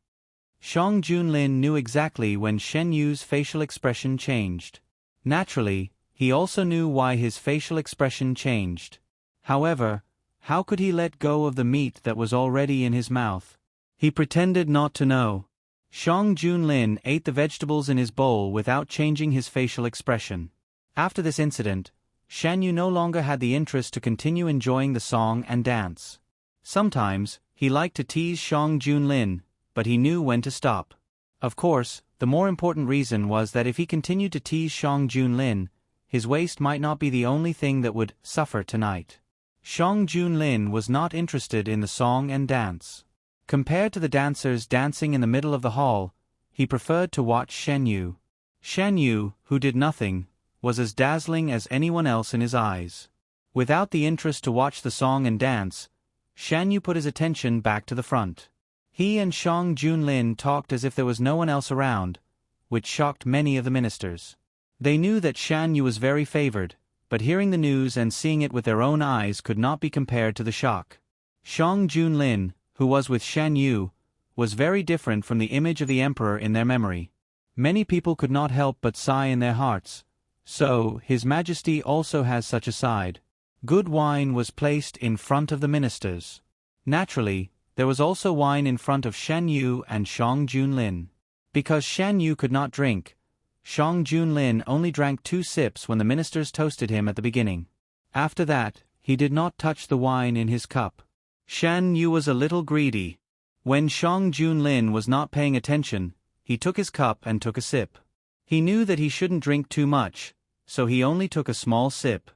Shang Junlin knew exactly when Shen Yu's facial expression changed. Naturally, he also knew why his facial expression changed. However, how could he let go of the meat that was already in his mouth? He pretended not to know. Shang Junlin ate the vegetables in his bowl without changing his facial expression. After this incident, Shan Yu no longer had the interest to continue enjoying the song and dance. Sometimes, he liked to tease Shang Junlin, but he knew when to stop. Of course, the more important reason was that if he continued to tease Shang Junlin, his waist might not be the only thing that would suffer tonight. Shang Junlin was not interested in the song and dance. Compared to the dancers dancing in the middle of the hall, he preferred to watch Shen Yu. Shen Yu, who did nothing, was as dazzling as anyone else in his eyes. Without the interest to watch the song and dance, Shen Yu put his attention back to the front. He and Shang Junlin talked as if there was no one else around, which shocked many of the ministers. They knew that Shan Yu was very favored, but hearing the news and seeing it with their own eyes could not be compared to the shock. Shang Junlin, who was with Shan Yu, was very different from the image of the emperor in their memory. Many people could not help but sigh in their hearts. So, His Majesty also has such a side. Good wine was placed in front of the ministers. Naturally, there was also wine in front of Shan Yu and Shang Junlin. Because Shan Yu could not drink, Shang Junlin only drank 2 sips when the ministers toasted him at the beginning. After that, he did not touch the wine in his cup. Shan Yu was a little greedy. When Shang Junlin was not paying attention, he took his cup and took a sip. He knew that he shouldn't drink too much, so he only took a small sip.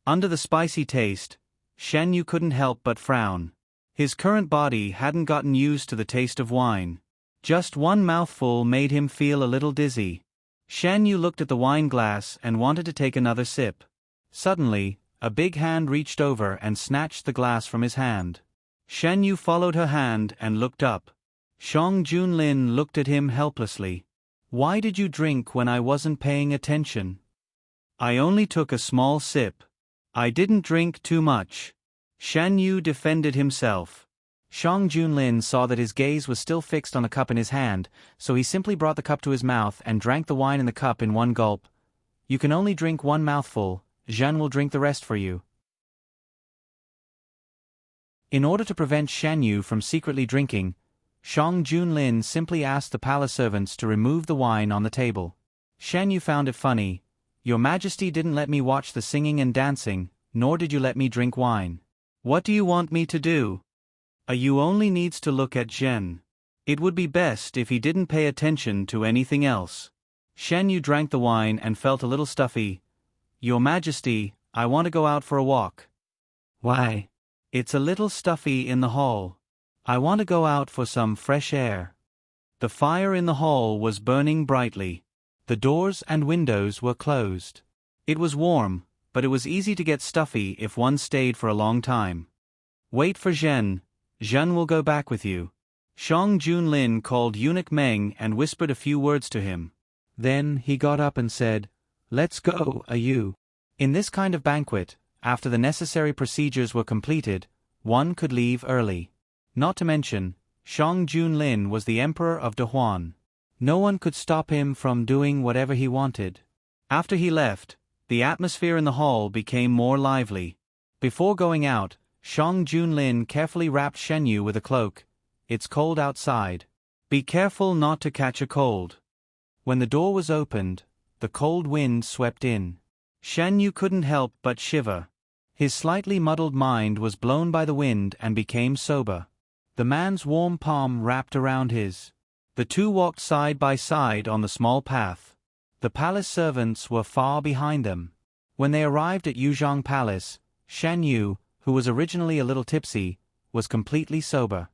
Under the spicy taste, Shan Yu couldn't help but frown. His current body hadn't gotten used to the taste of wine. Just one mouthful made him feel a little dizzy. Shan Yu looked at the wine glass and wanted to take another sip. Suddenly, a big hand reached over and snatched the glass from his hand. Shan Yu followed her hand and looked up. Shang Junlin looked at him helplessly. Why did you drink when I wasn't paying attention? I only took a small sip. I didn't drink too much. Shan Yu defended himself. Shang Junlin saw that his gaze was still fixed on the cup in his hand, so he simply brought the cup to his mouth and drank the wine in the cup in one gulp. You can only drink one mouthful, Zhan will drink the rest for you. In order to prevent Shan Yu from secretly drinking, Shang Junlin simply asked the palace servants to remove the wine on the table. Shan Yu found it funny. Your Majesty didn't let me watch the singing and dancing, nor did you let me drink wine. What do you want me to do? You only needs to look at Zhen. It would be best if he didn't pay attention to anything else. Shan Yu drank the wine and felt a little stuffy. Your Majesty, I want to go out for a walk. Why? It's a little stuffy in the hall. I want to go out for some fresh air. The fire in the hall was burning brightly. The doors and windows were closed. It was warm, but it was easy to get stuffy if one stayed for a long time. Wait for Zhen. Zhen will go back with you. Shang Junlin called Eunuch Meng and whispered a few words to him. Then he got up and said, Let's go, you. In this kind of banquet, after the necessary procedures were completed, one could leave early. Not to mention, Shang Junlin was the emperor of Dehuan. No one could stop him from doing whatever he wanted. After he left, the atmosphere in the hall became more lively. Before going out, Shang Junlin carefully wrapped Shen Yu with a cloak. It's cold outside. Be careful not to catch a cold. When the door was opened, the cold wind swept in. Shen Yu couldn't help but shiver. His slightly muddled mind was blown by the wind and became sober. The man's warm palm wrapped around his. The two walked side by side on the small path. The palace servants were far behind them. When they arrived at Yuzhang Palace, Shan Yu, who was originally a little tipsy, was completely sober.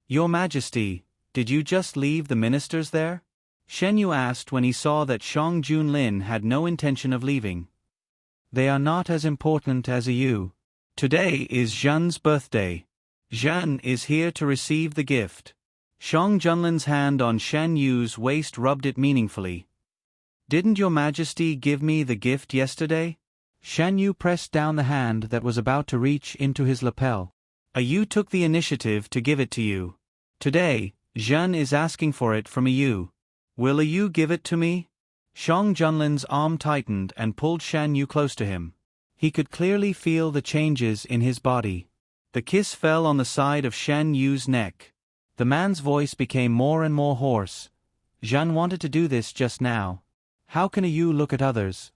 Your Majesty, did you just leave the ministers there? Shen Yu asked when he saw that Shang Junlin had no intention of leaving. They are not as important as you. Today is Zhen's birthday. Zhen is here to receive the gift. Shang Junlin's hand on Shan Yu's waist rubbed it meaningfully. Didn't your Majesty give me the gift yesterday? Shan Yu pressed down the hand that was about to reach into his lapel. You took the initiative to give it to you. Today, Zhen is asking for it from you. Will you give it to me? Shang Junlin's arm tightened and pulled Shan Yu close to him. He could clearly feel the changes in his body. The kiss fell on the side of Shan Yu's neck. The man's voice became more and more hoarse. Zhen wanted to do this just now. How can you look at others?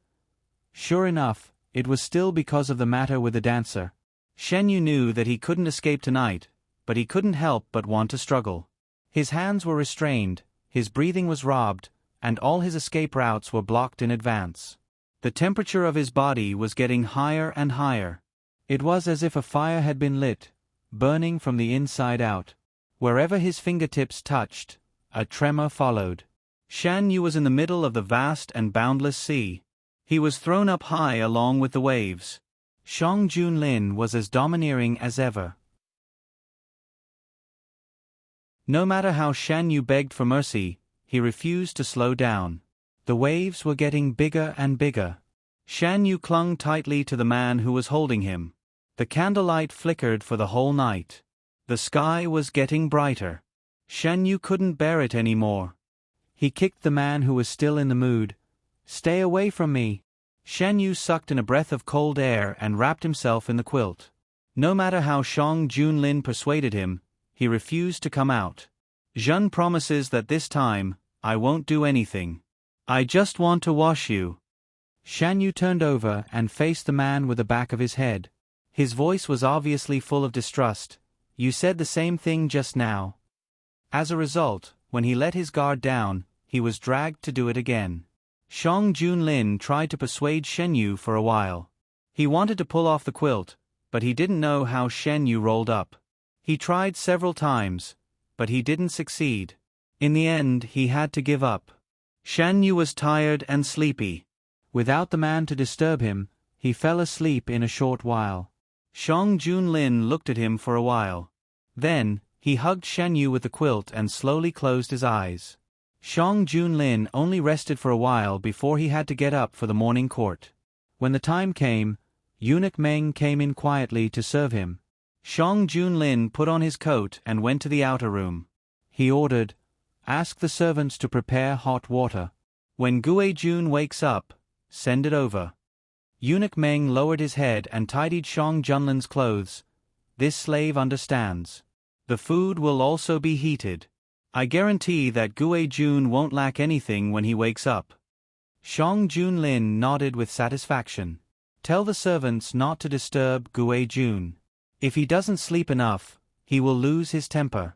Sure enough, it was still because of the matter with the dancer. Shen Yu knew that he couldn't escape tonight, but he couldn't help but want to struggle. His hands were restrained, his breathing was robbed, and all his escape routes were blocked in advance. The temperature of his body was getting higher and higher. It was as if a fire had been lit, burning from the inside out. Wherever his fingertips touched, a tremor followed. Shan Yu was in the middle of the vast and boundless sea. He was thrown up high along with the waves. Shang Junlin was as domineering as ever. No matter how Shan Yu begged for mercy, he refused to slow down. The waves were getting bigger and bigger. Shan Yu clung tightly to the man who was holding him. The candlelight flickered for the whole night. The sky was getting brighter. Shan Yu couldn't bear it anymore. He kicked the man who was still in the mood. Stay away from me. Shan Yu sucked in a breath of cold air and wrapped himself in the quilt. No matter how Shang Junlin persuaded him, he refused to come out. Zhen promises that this time, I won't do anything. I just want to wash you. Shan Yu turned over and faced the man with the back of his head. His voice was obviously full of distrust. You said the same thing just now. As a result, when he let his guard down, he was dragged to do it again. Shang Junlin tried to persuade Shen Yu for a while. He wanted to pull off the quilt, but he didn't know how Shen Yu rolled up. He tried several times, but he didn't succeed. In the end, he had to give up. Shen Yu was tired and sleepy. Without the man to disturb him, he fell asleep in a short while. Shang Junlin looked at him for a while. Then, he hugged Shen Yu with the quilt and slowly closed his eyes. Shang Junlin only rested for a while before he had to get up for the morning court. When the time came, Eunuch Meng came in quietly to serve him. Shang Junlin put on his coat and went to the outer room. He ordered, "Ask the servants to prepare hot water. When Gue Jun wakes up, send it over." Eunuch Meng lowered his head and tidied Shang Junlin's clothes. "This slave understands. The food will also be heated. I guarantee that Gue Jun won't lack anything when he wakes up." Shang Junlin nodded with satisfaction. "Tell the servants not to disturb Gue Jun. If he doesn't sleep enough, he will lose his temper."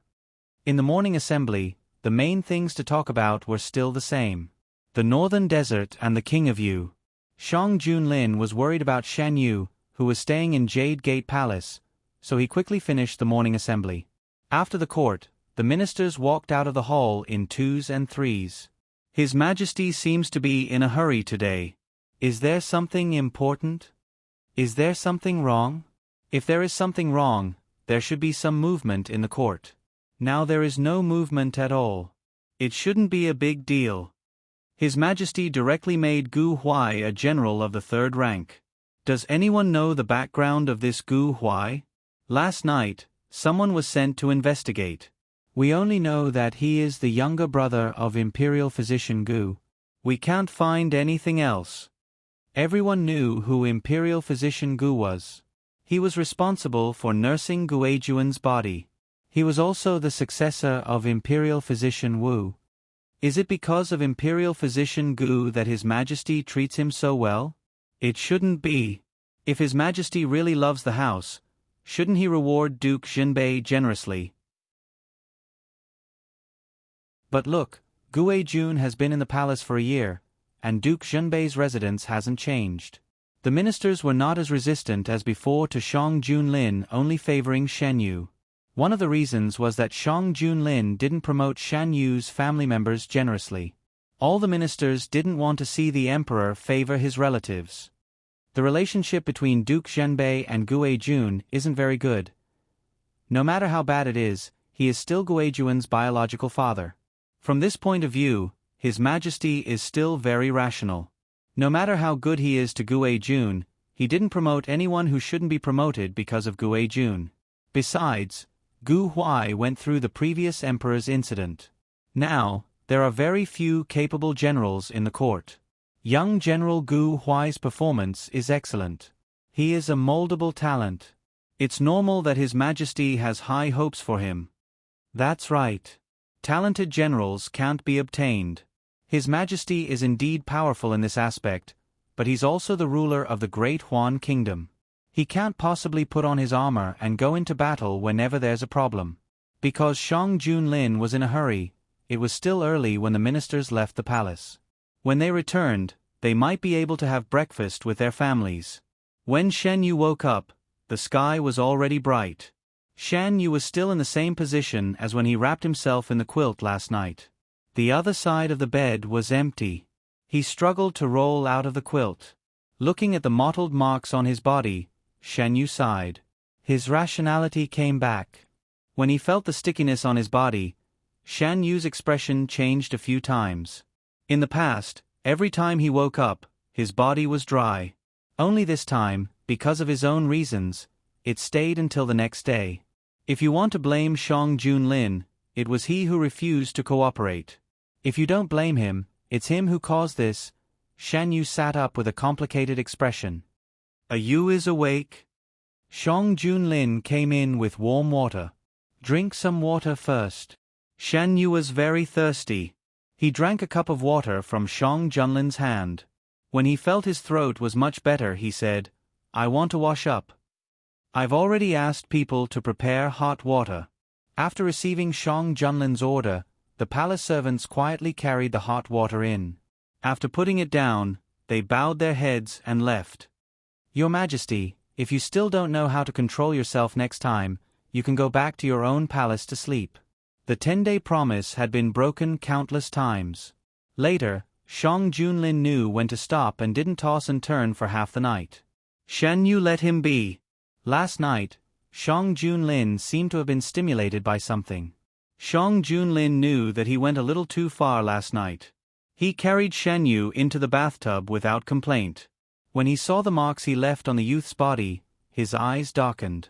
In the morning assembly, the main things to talk about were still the same: the northern desert and the King of Yu. Shang Junlin was worried about Shan Yu, who was staying in Jade Gate Palace, so he quickly finished the morning assembly. After the court, the ministers walked out of the hall in twos and threes. "His Majesty seems to be in a hurry today. Is there something important? Is there something wrong? If there is something wrong, there should be some movement in the court. Now there is no movement at all. It shouldn't be a big deal. His Majesty directly made Gu Huai a general of the 3rd rank. Does anyone know the background of this Gu Huai? Last night, someone was sent to investigate. We only know that he is the younger brother of Imperial Physician Gu. We can't find anything else." Everyone knew who Imperial Physician Gu was. He was responsible for nursing Guejuan's body. He was also the successor of Imperial Physician Wu. Is it because of Imperial Physician Gu that His Majesty treats him so well? It shouldn't be. If His Majesty really loves the house, shouldn't he reward Duke Jinbei generously? But look, Gue Jun has been in the palace for a year, and Duke Jinbei's residence hasn't changed. The ministers were not as resistant as before to Shang Junlin only favoring Shan Yu. One of the reasons was that Shang Junlin didn't promote Shan Yu's family members generously. All the ministers didn't want to see the emperor favor his relatives. The relationship between Duke Jinbei and Gue Jun isn't very good. No matter how bad it is, he is still Guejuan's biological father. From this point of view, His Majesty is still very rational. No matter how good he is to Gue Jun, he didn't promote anyone who shouldn't be promoted because of Gue Jun. Besides, Gu Huai went through the previous emperor's incident. Now, there are very few capable generals in the court. Young General Gu Huai's performance is excellent. He is a moldable talent. It's normal that His Majesty has high hopes for him. That's right. Talented generals can't be obtained. His Majesty is indeed powerful in this aspect, but he's also the ruler of the Great Huan Kingdom. He can't possibly put on his armor and go into battle whenever there's a problem. Because Shang Junlin was in a hurry, it was still early when the ministers left the palace. When they returned, they might be able to have breakfast with their families. When Shan Yu woke up, the sky was already bright. Shan Yu was still in the same position as when he wrapped himself in the quilt last night. The other side of the bed was empty. He struggled to roll out of the quilt. Looking at the mottled marks on his body, Shan Yu sighed. His rationality came back. When he felt the stickiness on his body, Shan Yu's expression changed a few times. In the past, every time he woke up, his body was dry. Only this time, because of his own reasons, it stayed until the next day. If you want to blame Shang Junlin, it was he who refused to cooperate. If you don't blame him, it's him who caused this. Shan Yu sat up with a complicated expression. "You is awake?" Shang Junlin came in with warm water. "Drink some water first." Shan Yu was very thirsty. He drank a cup of water from Shang Junlin's hand. When he felt his throat was much better, he said, "I want to wash up." "I've already asked people to prepare hot water." After receiving Shang Junlin's order, the palace servants quietly carried the hot water in. After putting it down, they bowed their heads and left. "Your Majesty, if you still don't know how to control yourself next time, you can go back to your own palace to sleep." The 10-day promise had been broken countless times. Later, Shang Junlin knew when to stop and didn't toss and turn for half the night. Shan Yu let him be. Last night, Shang Junlin seemed to have been stimulated by something. Shang Junlin knew that he went a little too far last night. He carried Shan Yu into the bathtub without complaint. When he saw the marks he left on the youth's body, his eyes darkened.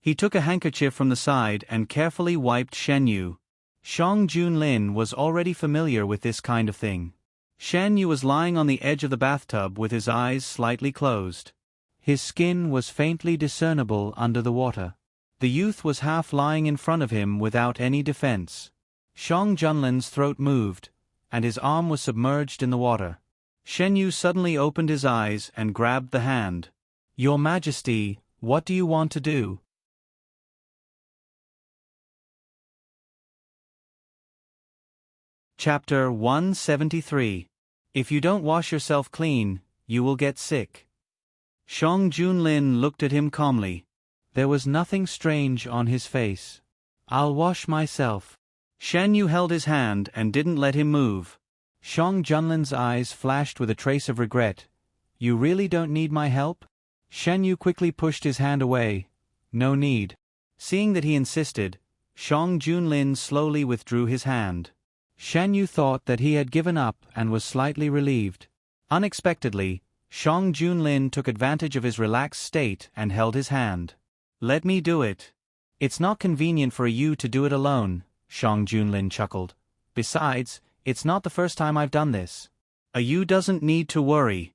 He took a handkerchief from the side and carefully wiped Shen Yu. Shang Junlin was already familiar with this kind of thing. Shen Yu was lying on the edge of the bathtub with his eyes slightly closed. His skin was faintly discernible under the water. The youth was half lying in front of him without any defense. Shang Junlin's throat moved, and his arm was submerged in the water. Shen Yu suddenly opened his eyes and grabbed the hand. "Your Majesty, what do you want to do?" Chapter 173. If you don't wash yourself clean, you will get sick. Shang Junlin looked at him calmly. There was nothing strange on his face. "I'll wash myself." Shen Yu held his hand and didn't let him move. Shang Junlin's eyes flashed with a trace of regret. "You really don't need my help?" Shen Yu quickly pushed his hand away. "No need." Seeing that he insisted, Shang Junlin slowly withdrew his hand. Shen Yu thought that he had given up and was slightly relieved. Unexpectedly, Shang Junlin took advantage of his relaxed state and held his hand. "Let me do it." "It's not convenient for you to do it alone," Shang Junlin chuckled. "Besides, it's not the first time I've done this. You doesn't need to worry."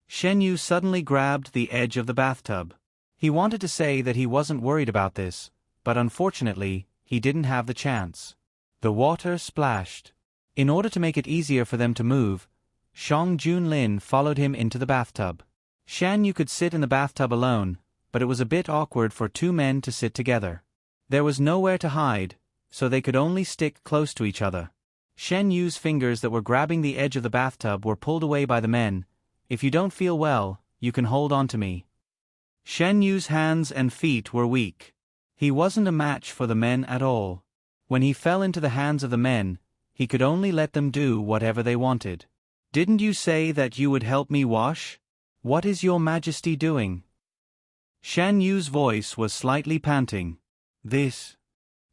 Shen Yu suddenly grabbed the edge of the bathtub. He wanted to say that he wasn't worried about this, but unfortunately, he didn't have the chance. The water splashed. In order to make it easier for them to move, Shang Junlin followed him into the bathtub. Shen Yu could sit in the bathtub alone, but it was a bit awkward for two men to sit together. There was nowhere to hide, so they could only stick close to each other. Shen Yu's fingers that were grabbing the edge of the bathtub were pulled away by the men. "If you don't feel well, you can hold on to me." Shen Yu's hands and feet were weak. He wasn't a match for the men at all. When he fell into the hands of the men, he could only let them do whatever they wanted. "Didn't you say that you would help me wash? What is your Majesty doing?" Shen Yu's voice was slightly panting. "This."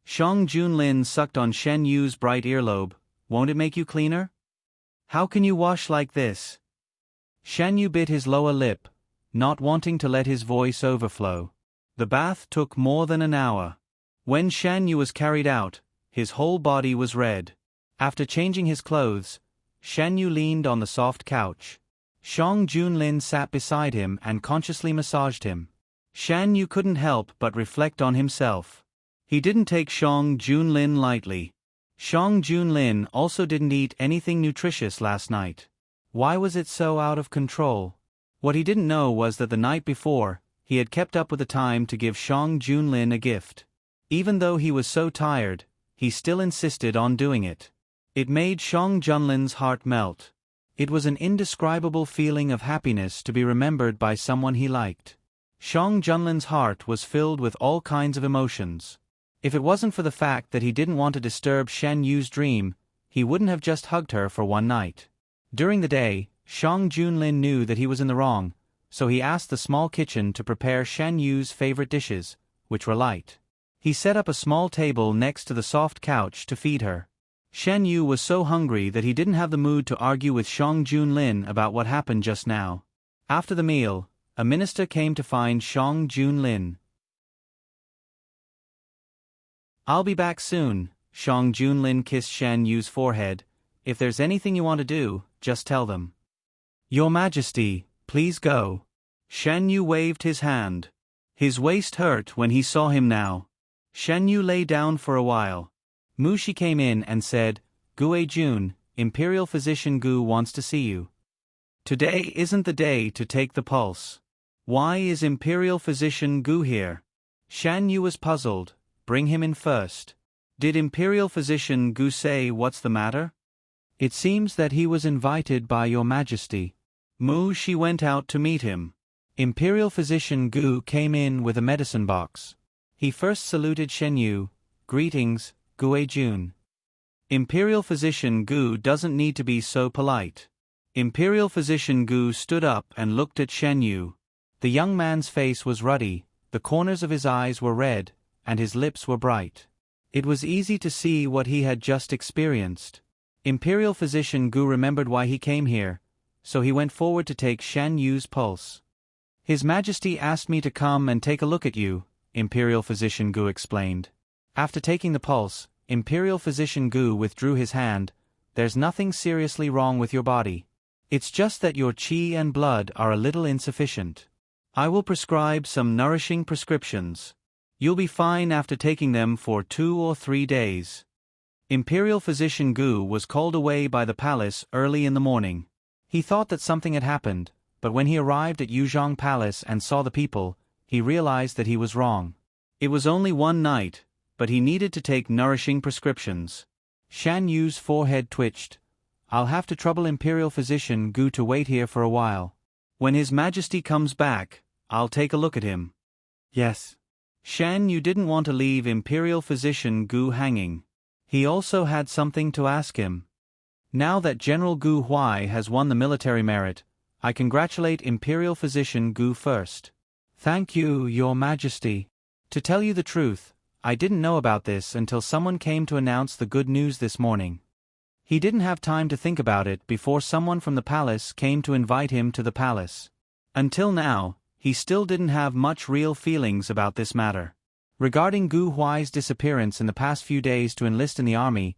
Shang Junlin sucked on Shen Yu's bright earlobe. "Won't it make you cleaner? How can you wash like this?" Shen Yu bit his lower lip, not wanting to let his voice overflow. The bath took more than an hour. When Shen Yu was carried out, his whole body was red. After changing his clothes, Shen Yu leaned on the soft couch. Shang Junlin sat beside him and consciously massaged him. Shen Yu couldn't help but reflect on himself. He didn't take Shang Junlin lightly. Shang Junlin also didn't eat anything nutritious last night. Why was it so out of control? What he didn't know was that the night before, he had kept up with the time to give Shang Junlin a gift. Even though he was so tired, he still insisted on doing it. It made Shang Junlin's heart melt. It was an indescribable feeling of happiness to be remembered by someone he liked. Shang Junlin's heart was filled with all kinds of emotions. If it wasn't for the fact that he didn't want to disturb Shen Yu's dream, he wouldn't have just hugged her for one night. During the day, Shang Junlin knew that he was in the wrong, so he asked the small kitchen to prepare Shen Yu's favorite dishes, which were light. He set up a small table next to the soft couch to feed her. Shen Yu was so hungry that he didn't have the mood to argue with Shang Junlin about what happened just now. After the meal, a minister came to find Shang Junlin. "I'll be back soon," Shang Junlin kissed Shen Yu's forehead. "If there's anything you want to do, just tell them." "Your Majesty, please go." Shen Yu waved his hand. His waist hurt when he saw him now. Shen Yu lay down for a while. Mu Shi came in and said, "Gue Jun, Imperial Physician Gu wants to see you." "Today isn't the day to take the pulse. Why is Imperial Physician Gu here?" Shen Yu was puzzled. "Bring him in first." "Did Imperial Physician Gu say what's the matter?" "It seems that he was invited by your Majesty." Mu Shi went out to meet him. Imperial Physician Gu came in with a medicine box. He first saluted Shen Yu. "Greetings, Gue Jun." Imperial Physician Gu doesn't need to be so polite. Imperial Physician Gu stood up and looked at Shen Yu. The young man's face was ruddy, the corners of his eyes were red, and his lips were bright. It was easy to see what he had just experienced. Imperial Physician Gu remembered why he came here, so he went forward to take Shan Yu's pulse. His Majesty asked me to come and take a look at you, Imperial Physician Gu explained. After taking the pulse, Imperial Physician Gu withdrew his hand. There's nothing seriously wrong with your body. It's just that your qi and blood are a little insufficient. I will prescribe some nourishing prescriptions. You'll be fine after taking them for 2 or 3 days. Imperial Physician Gu was called away by the palace early in the morning. He thought that something had happened, but when he arrived at Yuzhong Palace and saw the people, he realized that he was wrong. It was only one night, but he needed to take nourishing prescriptions. Shan Yu's forehead twitched. I'll have to trouble Imperial Physician Gu to wait here for a while. When His Majesty comes back, I'll take a look at him. Yes. Shan Yu didn't want to leave Imperial Physician Gu hanging. He also had something to ask him. Now that General Gu Huai has won the military merit, I congratulate Imperial Physician Gu first. Thank you, Your Majesty. To tell you the truth, I didn't know about this until someone came to announce the good news this morning. He didn't have time to think about it before someone from the palace came to invite him to the palace. Until now, he still didn't have much real feelings about this matter. Regarding Gu Huai's disappearance in the past few days to enlist in the army,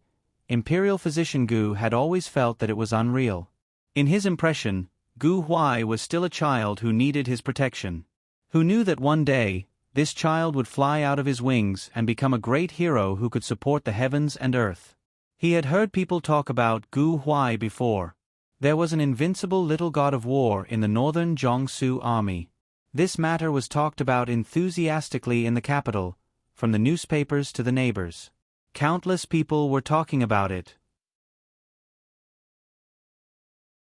Imperial Physician Gu had always felt that it was unreal. In his impression, Gu Huai was still a child who needed his protection. Who knew that one day, this child would fly out of his wings and become a great hero who could support the heavens and earth. He had heard people talk about Gu Huai before. There was an invincible little god of war in the northern Jiangsu army. This matter was talked about enthusiastically in the capital, from the newspapers to the neighbors. Countless people were talking about it.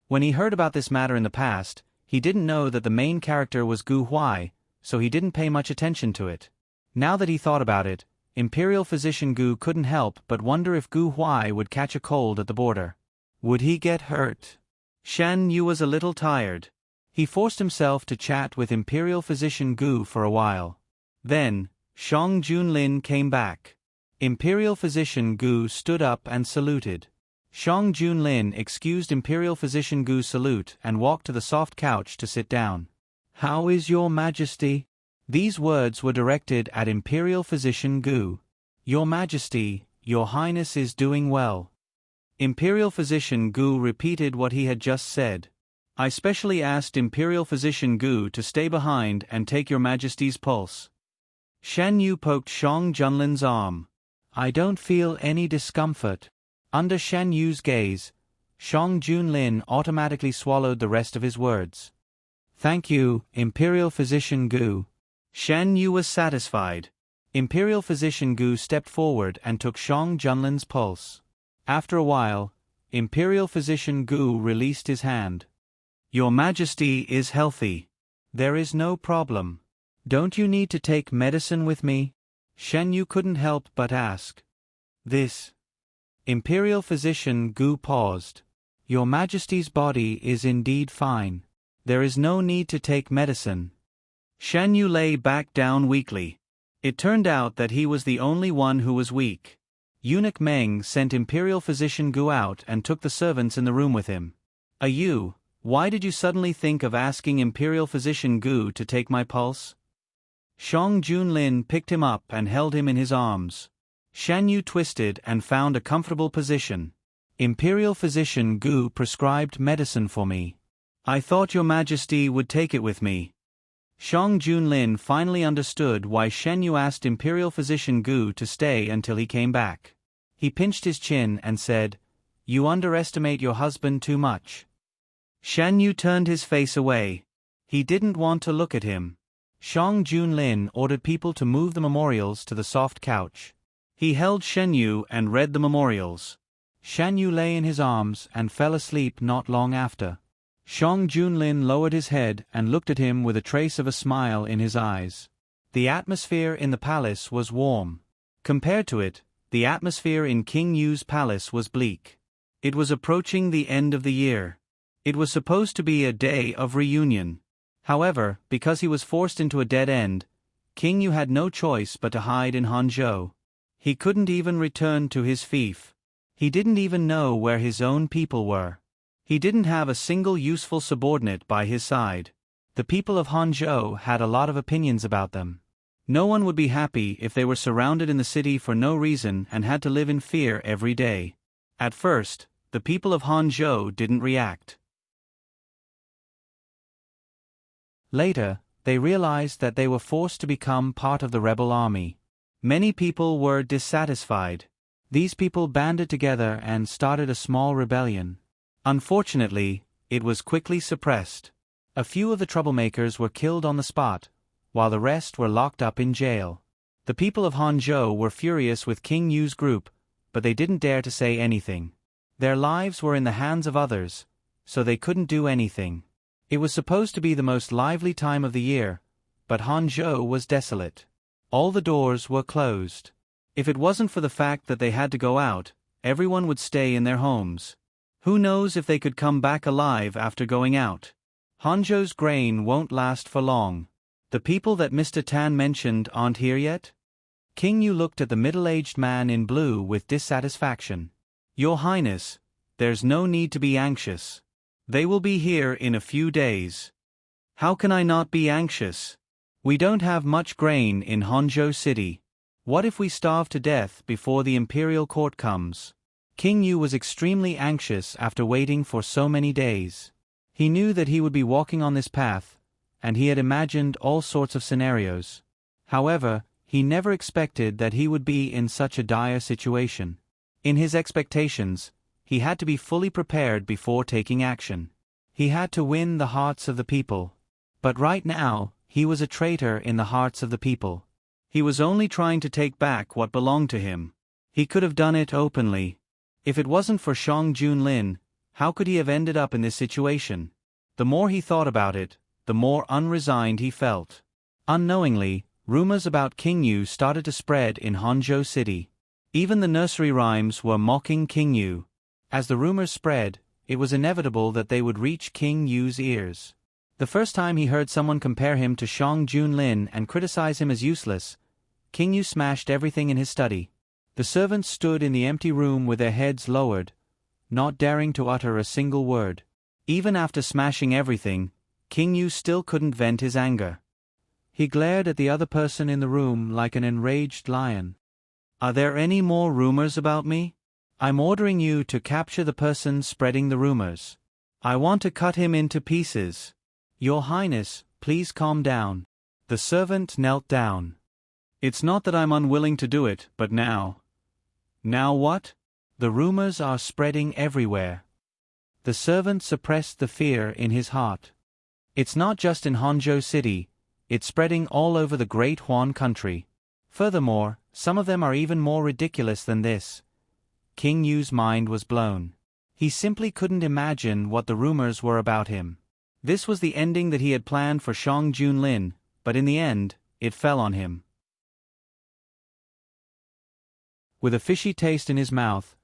When he heard about this matter in the past, he didn't know that the main character was Gu Huai, so he didn't pay much attention to it. Now that he thought about it, Imperial Physician Gu couldn't help but wonder if Gu Huai would catch a cold at the border. Would he get hurt? Shan Yu was a little tired. He forced himself to chat with Imperial Physician Gu for a while. Then, Shang Junlin came back. Imperial Physician Gu stood up and saluted. Shang Junlin excused Imperial Physician Gu's salute and walked to the soft couch to sit down. How is Your Majesty? These words were directed at Imperial Physician Gu. Your Majesty, Your Highness is doing well. Imperial Physician Gu repeated what he had just said. I specially asked Imperial Physician Gu to stay behind and take Your Majesty's pulse. Shan Yu poked Shang Junlin's arm. I don't feel any discomfort. Under Shan Yu's gaze, Shang Junlin automatically swallowed the rest of his words. Thank you, Imperial Physician Gu. Shan Yu was satisfied. Imperial Physician Gu stepped forward and took Shang Junlin's pulse. After a while, Imperial Physician Gu released his hand. Your Majesty is healthy. There is no problem. Don't you need to take medicine with me? Shan Yu couldn't help but ask. This. Imperial Physician Gu paused. Your Majesty's body is indeed fine. There is no need to take medicine. Shan Yu lay back down weakly. It turned out that he was the only one who was weak. Eunuch Meng sent Imperial Physician Gu out and took the servants in the room with him. Yu, why did you suddenly think of asking Imperial Physician Gu to take my pulse? Shang Junlin picked him up and held him in his arms. Shan Yu twisted and found a comfortable position. Imperial Physician Gu prescribed medicine for me. I thought Your Majesty would take it with me. Shang Junlin finally understood why Shan Yu asked Imperial Physician Gu to stay until he came back. He pinched his chin and said, You underestimate your husband too much. Shan Yu turned his face away. He didn't want to look at him. Shang Junlin ordered people to move the memorials to the soft couch. He held Shan Yu and read the memorials. Shan Yu lay in his arms and fell asleep not long after. Shang Junlin lowered his head and looked at him with a trace of a smile in his eyes. The atmosphere in the palace was warm. Compared to it, the atmosphere in King Yu's palace was bleak. It was approaching the end of the year. It was supposed to be a day of reunion. However, because he was forced into a dead end, King Yu had no choice but to hide in Hangzhou. He couldn't even return to his fief. He didn't even know where his own people were. He didn't have a single useful subordinate by his side. The people of Hangzhou had a lot of opinions about them. No one would be happy if they were surrounded in the city for no reason and had to live in fear every day. At first, the people of Hangzhou didn't react. Later, they realized that they were forced to become part of the rebel army. Many people were dissatisfied. These people banded together and started a small rebellion. Unfortunately, it was quickly suppressed. A few of the troublemakers were killed on the spot, while the rest were locked up in jail. The people of Hangzhou were furious with King Yu's group, but they didn't dare to say anything. Their lives were in the hands of others, so they couldn't do anything. It was supposed to be the most lively time of the year, but Hangzhou was desolate. All the doors were closed. If it wasn't for the fact that they had to go out, everyone would stay in their homes. Who knows if they could come back alive after going out? Hangzhou's grain won't last for long. The people that Mr. Tan mentioned aren't here yet? King Yu looked at the middle-aged man in blue with dissatisfaction. Your Highness, there's no need to be anxious. They will be here in a few days. How can I not be anxious? We don't have much grain in Hangzhou City. What if we starve to death before the imperial court comes? King Yu was extremely anxious after waiting for so many days. He knew that he would be walking on this path, and he had imagined all sorts of scenarios. However, he never expected that he would be in such a dire situation. In his expectations, he had to be fully prepared before taking action. He had to win the hearts of the people. But right now, he was a traitor in the hearts of the people. He was only trying to take back what belonged to him. He could have done it openly. If it wasn't for Shang Junlin, how could he have ended up in this situation? The more he thought about it, the more unresigned he felt. Unknowingly, rumors about King Yu started to spread in Hangzhou City. Even the nursery rhymes were mocking King Yu. As the rumors spread, it was inevitable that they would reach King Yu's ears. The first time he heard someone compare him to Shang Junlin and criticize him as useless, King Yu smashed everything in his study. The servants stood in the empty room with their heads lowered, not daring to utter a single word. Even after smashing everything, King Yu still couldn't vent his anger. He glared at the other person in the room like an enraged lion. Are there any more rumors about me? I'm ordering you to capture the person spreading the rumors. I want to cut him into pieces. Your Highness, please calm down. The servant knelt down. It's not that I'm unwilling to do it, but now. Now what? The rumors are spreading everywhere. The servant suppressed the fear in his heart. It's not just in Hangzhou City, it's spreading all over the Great Huan country. Furthermore, some of them are even more ridiculous than this. King Yu's mind was blown. He simply couldn't imagine what the rumors were about him. This was the ending that he had planned for Shang Junlin, but in the end, it fell on him. With a fishy taste in his mouth,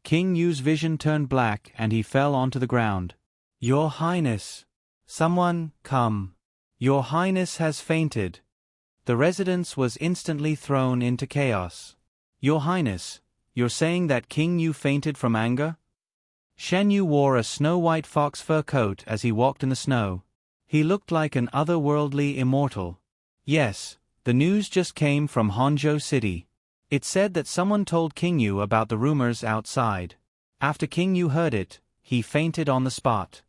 King Yu's vision turned black and he fell onto the ground. Your Highness! Someone, come! Your Highness has fainted. The residence was instantly thrown into chaos. Your Highness, you're saying that King Yu fainted from anger? Shen Yu wore a snow-white fox fur coat as he walked in the snow. He looked like an otherworldly immortal. Yes, the news just came from Hangzhou City. It said that someone told King Yu about the rumors outside. After King Yu heard it, he fainted on the spot.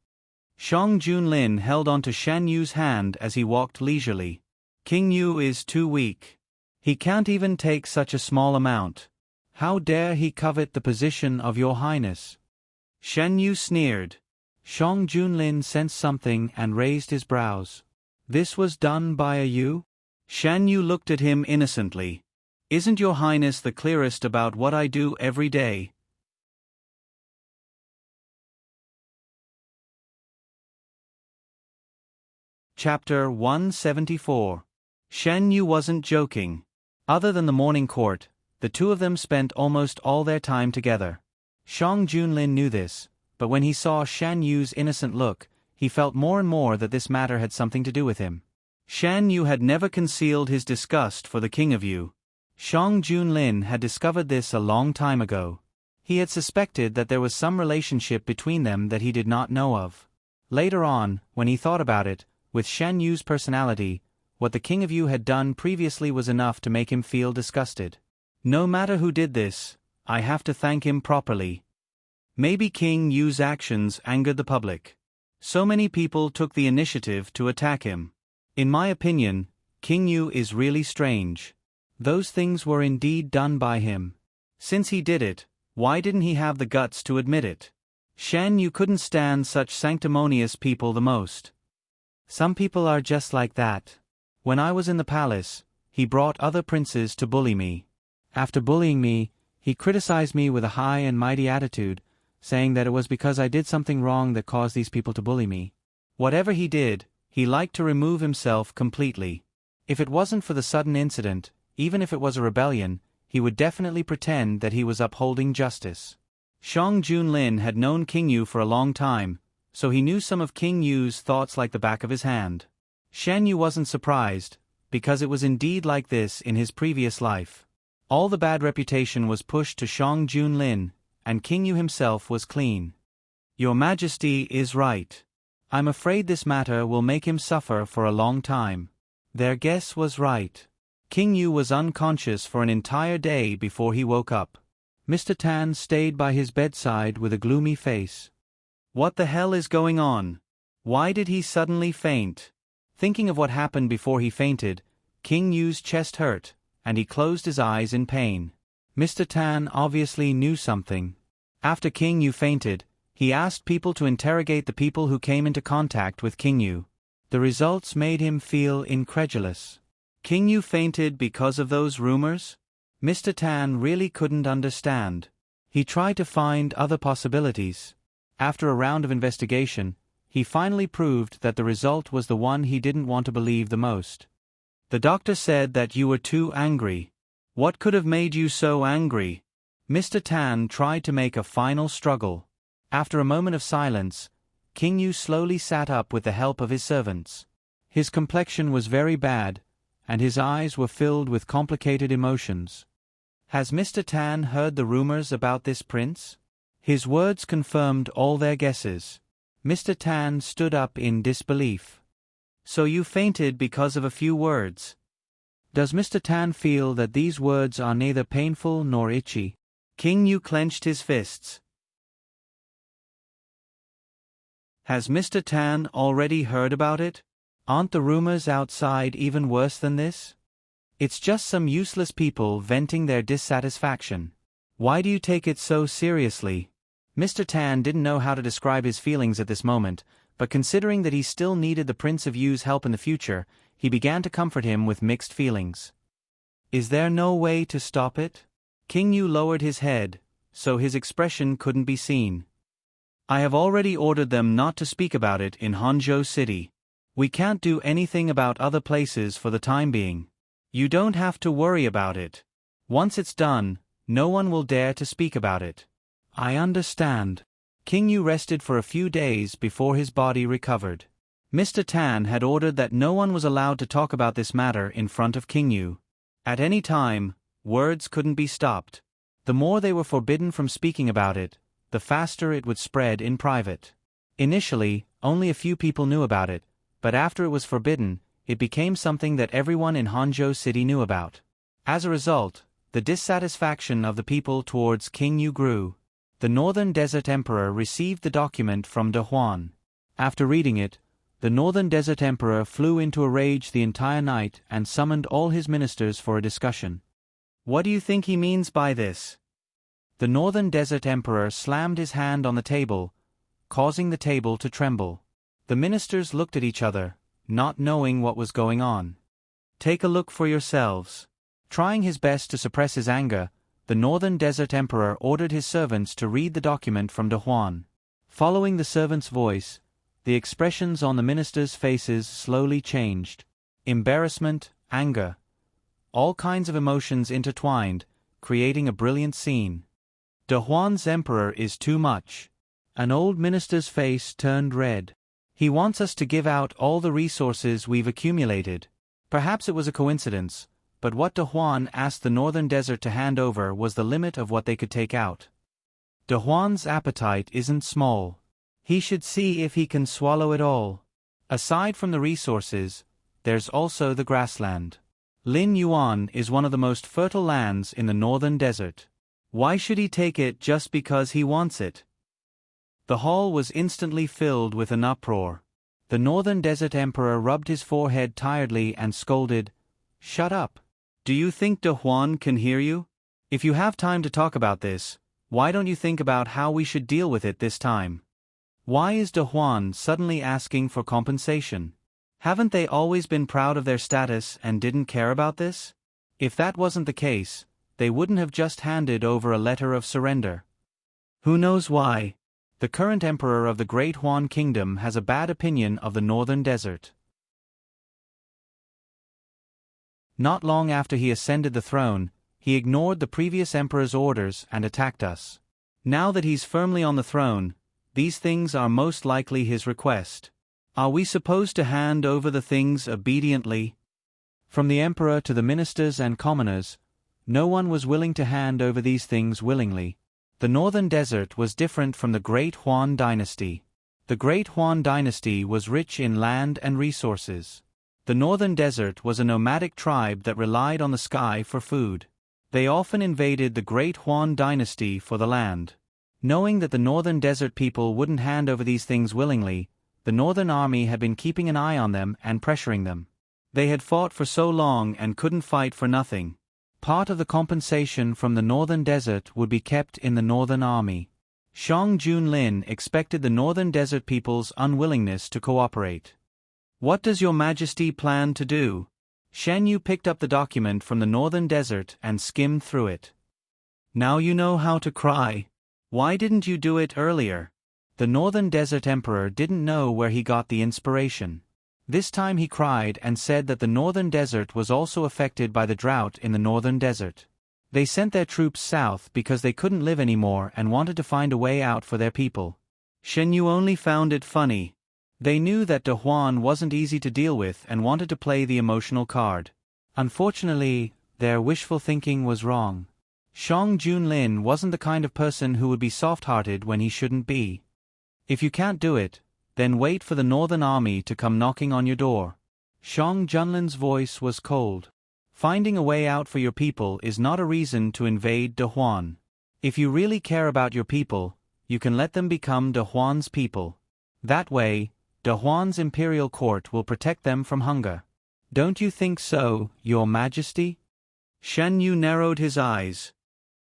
Shang Junlin held onto Shen Yu's hand as he walked leisurely. King Yu is too weak. He can't even take such a small amount. How dare he covet the position of your Highness? Shen Yu sneered. Shang Junlin sensed something and raised his brows. This was done by a Yu? Shen Yu looked at him innocently. Isn't your Highness the clearest about what I do every day? Chapter 174. Shen Yu wasn't joking. Other than the morning court, the two of them spent almost all their time together. Shang Junlin knew this, but when he saw Shen Yu's innocent look, he felt more and more that this matter had something to do with him. Shen Yu had never concealed his disgust for the King of Yu. Shang Junlin had discovered this a long time ago. He had suspected that there was some relationship between them that he did not know of. Later on, when he thought about it, with Shen Yu's personality, what the King of Yu had done previously was enough to make him feel disgusted. No matter who did this, I have to thank him properly. Maybe King Yu's actions angered the public. So many people took the initiative to attack him. In my opinion, King Yu is really strange. Those things were indeed done by him. Since he did it, why didn't he have the guts to admit it? Shen Yu couldn't stand such sanctimonious people the most. Some people are just like that. When I was in the palace, he brought other princes to bully me. After bullying me, he criticized me with a high and mighty attitude, saying that it was because I did something wrong that caused these people to bully me. Whatever he did, he liked to remove himself completely. If it wasn't for the sudden incident, even if it was a rebellion, he would definitely pretend that he was upholding justice. Shang Junlin had known King Yu for a long time, so he knew some of King Yu's thoughts like the back of his hand. Shen Yu wasn't surprised, because it was indeed like this in his previous life. All the bad reputation was pushed to Shang Junlin, and King Yu himself was clean. Your Majesty is right. I'm afraid this matter will make him suffer for a long time. Their guess was right. King Yu was unconscious for an entire day before he woke up. Mr. Tan stayed by his bedside with a gloomy face. What the hell is going on? Why did he suddenly faint? Thinking of what happened before he fainted, King Yu's chest hurt, and he closed his eyes in pain. Mr. Tan obviously knew something. After King Yu fainted, he asked people to interrogate the people who came into contact with King Yu. The results made him feel incredulous. King Yu fainted because of those rumors? Mr. Tan really couldn't understand. He tried to find other possibilities. After a round of investigation, he finally proved that the result was the one he didn't want to believe the most. The doctor said that you were too angry. What could have made you so angry? Mr. Tan tried to make a final struggle. After a moment of silence, King Yu slowly sat up with the help of his servants. His complexion was very bad, and his eyes were filled with complicated emotions. Has Mr. Tan heard the rumors about this prince? His words confirmed all their guesses. Mr. Tan stood up in disbelief. So you fainted because of a few words. Does Mr. Tan feel that these words are neither painful nor itchy? King Yu clenched his fists. Has Mr. Tan already heard about it? Aren't the rumors outside even worse than this? It's just some useless people venting their dissatisfaction. Why do you take it so seriously? Mr. Tan didn't know how to describe his feelings at this moment, but considering that he still needed the Prince of Yu's help in the future, he began to comfort him with mixed feelings. Is there no way to stop it? King Yu lowered his head, so his expression couldn't be seen. I have already ordered them not to speak about it in Hangzhou City. We can't do anything about other places for the time being. You don't have to worry about it. Once it's done, no one will dare to speak about it. I understand. King Yu rested for a few days before his body recovered. Mr. Tan had ordered that no one was allowed to talk about this matter in front of King Yu. At any time, words couldn't be stopped. The more they were forbidden from speaking about it, the faster it would spread in private. Initially, only a few people knew about it, but after it was forbidden, it became something that everyone in Hangzhou City knew about. As a result, the dissatisfaction of the people towards King Yu grew. The Northern Desert Emperor received the document from De Huan. After reading it, the Northern Desert Emperor flew into a rage the entire night and summoned all his ministers for a discussion. What do you think he means by this? The Northern Desert Emperor slammed his hand on the table, causing the table to tremble. The ministers looked at each other, not knowing what was going on. Take a look for yourselves. Trying his best to suppress his anger, the Northern Desert Emperor ordered his servants to read the document from De Huan. Following the servant's voice, the expressions on the ministers' faces slowly changed. Embarrassment, anger. All kinds of emotions intertwined, creating a brilliant scene. De Huan's emperor is too much. An old minister's face turned red. He wants us to give out all the resources we've accumulated. Perhaps it was a coincidence, but what De Huan asked the Northern Desert to hand over was the limit of what they could take out. De Huan's appetite isn't small. He should see if he can swallow it all. Aside from the resources, there's also the grassland. Lin Yuan is one of the most fertile lands in the northern desert. Why should he take it just because he wants it? The hall was instantly filled with an uproar. The northern desert emperor rubbed his forehead tiredly and scolded, "Shut up. Do you think De Huan can hear you? If you have time to talk about this, why don't you think about how we should deal with it this time? Why is De Huan suddenly asking for compensation? Haven't they always been proud of their status and didn't care about this? If that wasn't the case, they wouldn't have just handed over a letter of surrender. Who knows why? The current emperor of the Great Huan Kingdom has a bad opinion of the northern desert." Not long after he ascended the throne, he ignored the previous emperor's orders and attacked us. Now that he's firmly on the throne, these things are most likely his request. Are we supposed to hand over the things obediently? From the emperor to the ministers and commoners, no one was willing to hand over these things willingly. The northern desert was different from the Great Huan dynasty. The Great Huan dynasty was rich in land and resources. The northern desert was a nomadic tribe that relied on the sky for food. They often invaded the Great Huan dynasty for the land. Knowing that the northern desert people wouldn't hand over these things willingly, the northern army had been keeping an eye on them and pressuring them. They had fought for so long and couldn't fight for nothing. Part of the compensation from the northern desert would be kept in the northern army. Shang Junlin expected the northern desert people's unwillingness to cooperate. "What does your majesty plan to do?" Shen Yu picked up the document from the northern desert and skimmed through it. "Now you know how to cry. Why didn't you do it earlier?" The northern desert emperor didn't know where he got the inspiration. This time he cried and said that the northern desert was also affected by the drought in the northern desert. They sent their troops south because they couldn't live anymore and wanted to find a way out for their people. Shen Yu only found it funny. They knew that De Huan wasn't easy to deal with and wanted to play the emotional card. Unfortunately, their wishful thinking was wrong. Shang Junlin wasn't the kind of person who would be soft-hearted when he shouldn't be. If you can't do it, then wait for the northern army to come knocking on your door. Shang Junlin's voice was cold. Finding a way out for your people is not a reason to invade De Huan. If you really care about your people, you can let them become De Huan's people. That way, De Huan's imperial court will protect them from hunger. Don't you think so, Your Majesty? Shen Yu narrowed his eyes.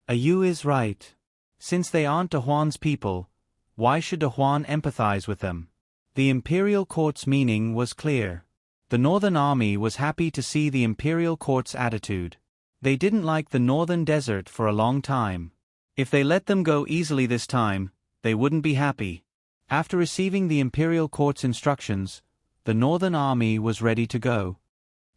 You is right. Since they aren't De Huan's people, why should De Huan empathize with them? The imperial court's meaning was clear. The northern army was happy to see the imperial court's attitude. They didn't like the northern desert for a long time. If they let them go easily this time, they wouldn't be happy. After receiving the imperial court's instructions, the northern army was ready to go.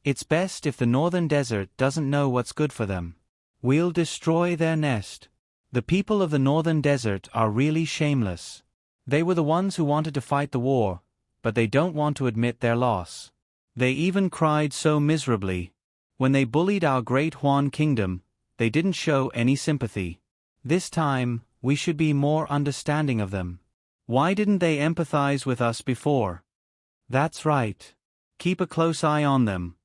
It's best if the northern desert doesn't know what's good for them. We'll destroy their nest. The people of the northern desert are really shameless. They were the ones who wanted to fight the war, but they don't want to admit their loss. They even cried so miserably. When they bullied our Great Huan Kingdom, they didn't show any sympathy. This time, we should be more understanding of them. Why didn't they empathize with us before? That's right. Keep a close eye on them.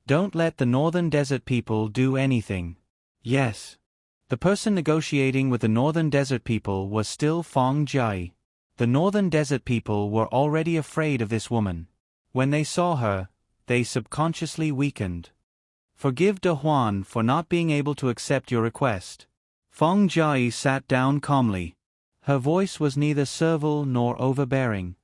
Don't let the northern desert people do anything. Yes. The person negotiating with the northern desert people was still Feng Jai. The northern desert people were already afraid of this woman. When they saw her, they subconsciously weakened. Forgive De Huan for not being able to accept your request. Feng Jai sat down calmly. Her voice was neither servile nor overbearing.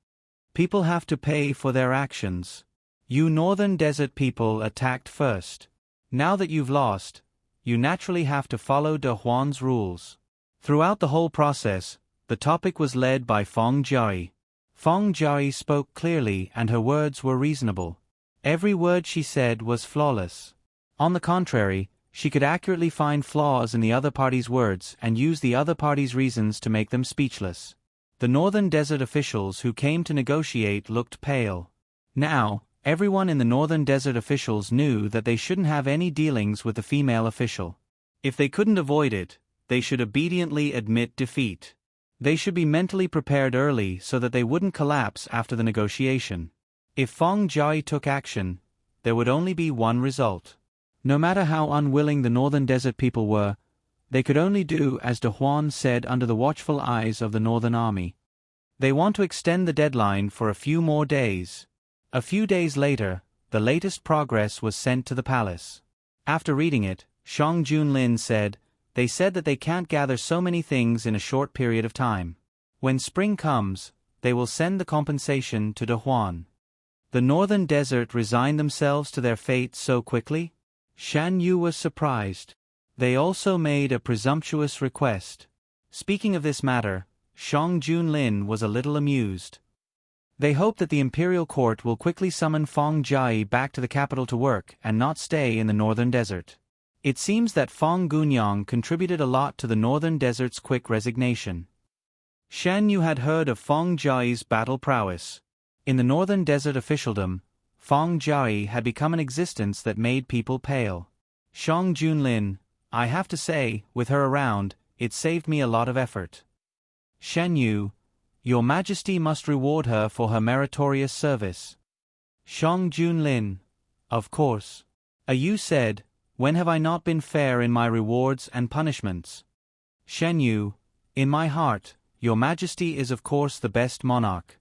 People have to pay for their actions. You northern desert people attacked first. Now that you've lost, you naturally have to follow De Huan's rules. Throughout the whole process, the topic was led by Feng Jai. Feng Jai spoke clearly and her words were reasonable. Every word she said was flawless. On the contrary, she could accurately find flaws in the other party's words and use the other party's reasons to make them speechless. The northern desert officials who came to negotiate looked pale. Now, everyone in the northern desert officials knew that they shouldn't have any dealings with the female official. If they couldn't avoid it, they should obediently admit defeat. They should be mentally prepared early so that they wouldn't collapse after the negotiation. If Feng Jiayi took action, there would only be one result. No matter how unwilling the Northern Desert people were, they could only do as De Huan said under the watchful eyes of the Northern Army. They want to extend the deadline for a few more days. A few days later, the latest progress was sent to the palace. After reading it, Shang Junlin said, "They said that they can't gather so many things in a short period of time. When spring comes, they will send the compensation to De Huan." The Northern Desert resigned themselves to their fate so quickly? Shan Yu was surprised. They also made a presumptuous request. Speaking of this matter, Shang Junlin was a little amused. They hope that the imperial court will quickly summon Feng Jiayi back to the capital to work and not stay in the Northern Desert. It seems that Feng Gunyang contributed a lot to the Northern Desert's quick resignation. Shan Yu had heard of Feng Jiayi's battle prowess. In the Northern Desert officialdom, Feng Jiayi had become an existence that made people pale. Shang Junlin, I have to say, with her around, it saved me a lot of effort. Shan Yu, Your Majesty must reward her for her meritorious service. Shang Junlin, Of course. Yu said, When have I not been fair in my rewards and punishments? Shan Yu, In my heart, Your Majesty is of course the best monarch.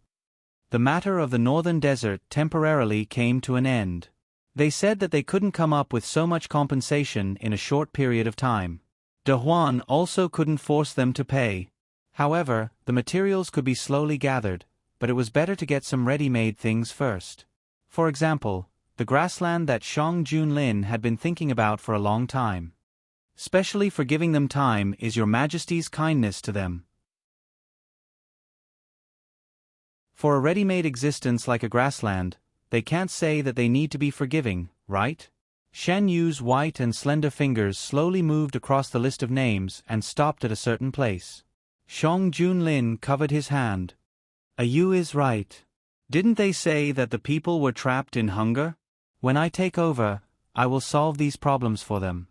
The matter of the Northern Desert temporarily came to an end. They said that they couldn't come up with so much compensation in a short period of time. De Huan also couldn't force them to pay. However, the materials could be slowly gathered, but it was better to get some ready-made things first. For example, the grassland that Shang Junlin had been thinking about for a long time. Specially for giving them time is Your Majesty's kindness to them. For a ready-made existence like a grassland, they can't say that they need to be forgiving, right? Shan Yu's white and slender fingers slowly moved across the list of names and stopped at a certain place. Shang Junlin covered his hand. Yu is right. Didn't they say that the people were trapped in hunger? When I take over, I will solve these problems for them.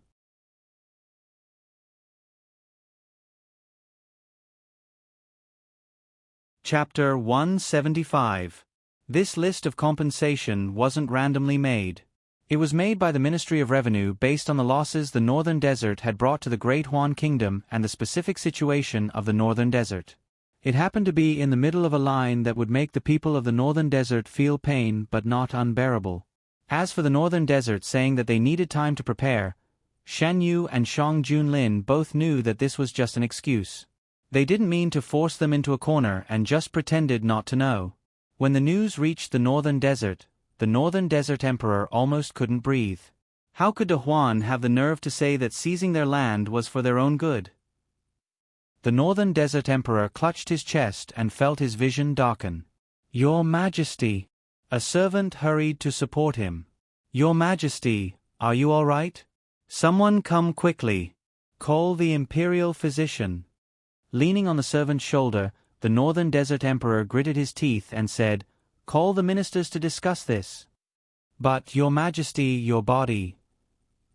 Chapter 175. This list of compensation wasn't randomly made. It was made by the Ministry of Revenue based on the losses the Northern Desert had brought to the Great Huan Kingdom and the specific situation of the Northern Desert. It happened to be in the middle of a line that would make the people of the Northern Desert feel pain but not unbearable. As for the Northern Desert saying that they needed time to prepare, Shan Yu and Shang Junlin both knew that this was just an excuse. They didn't mean to force them into a corner and just pretended not to know. When the news reached the Northern Desert Emperor almost couldn't breathe. How could De Huan have the nerve to say that seizing their land was for their own good? The Northern Desert Emperor clutched his chest and felt his vision darken. Your Majesty! A servant hurried to support him. Your Majesty, are you all right? Someone come quickly. Call the imperial physician. Leaning on the servant's shoulder, the Northern Desert Emperor gritted his teeth and said, Call the ministers to discuss this. But, Your Majesty, your body.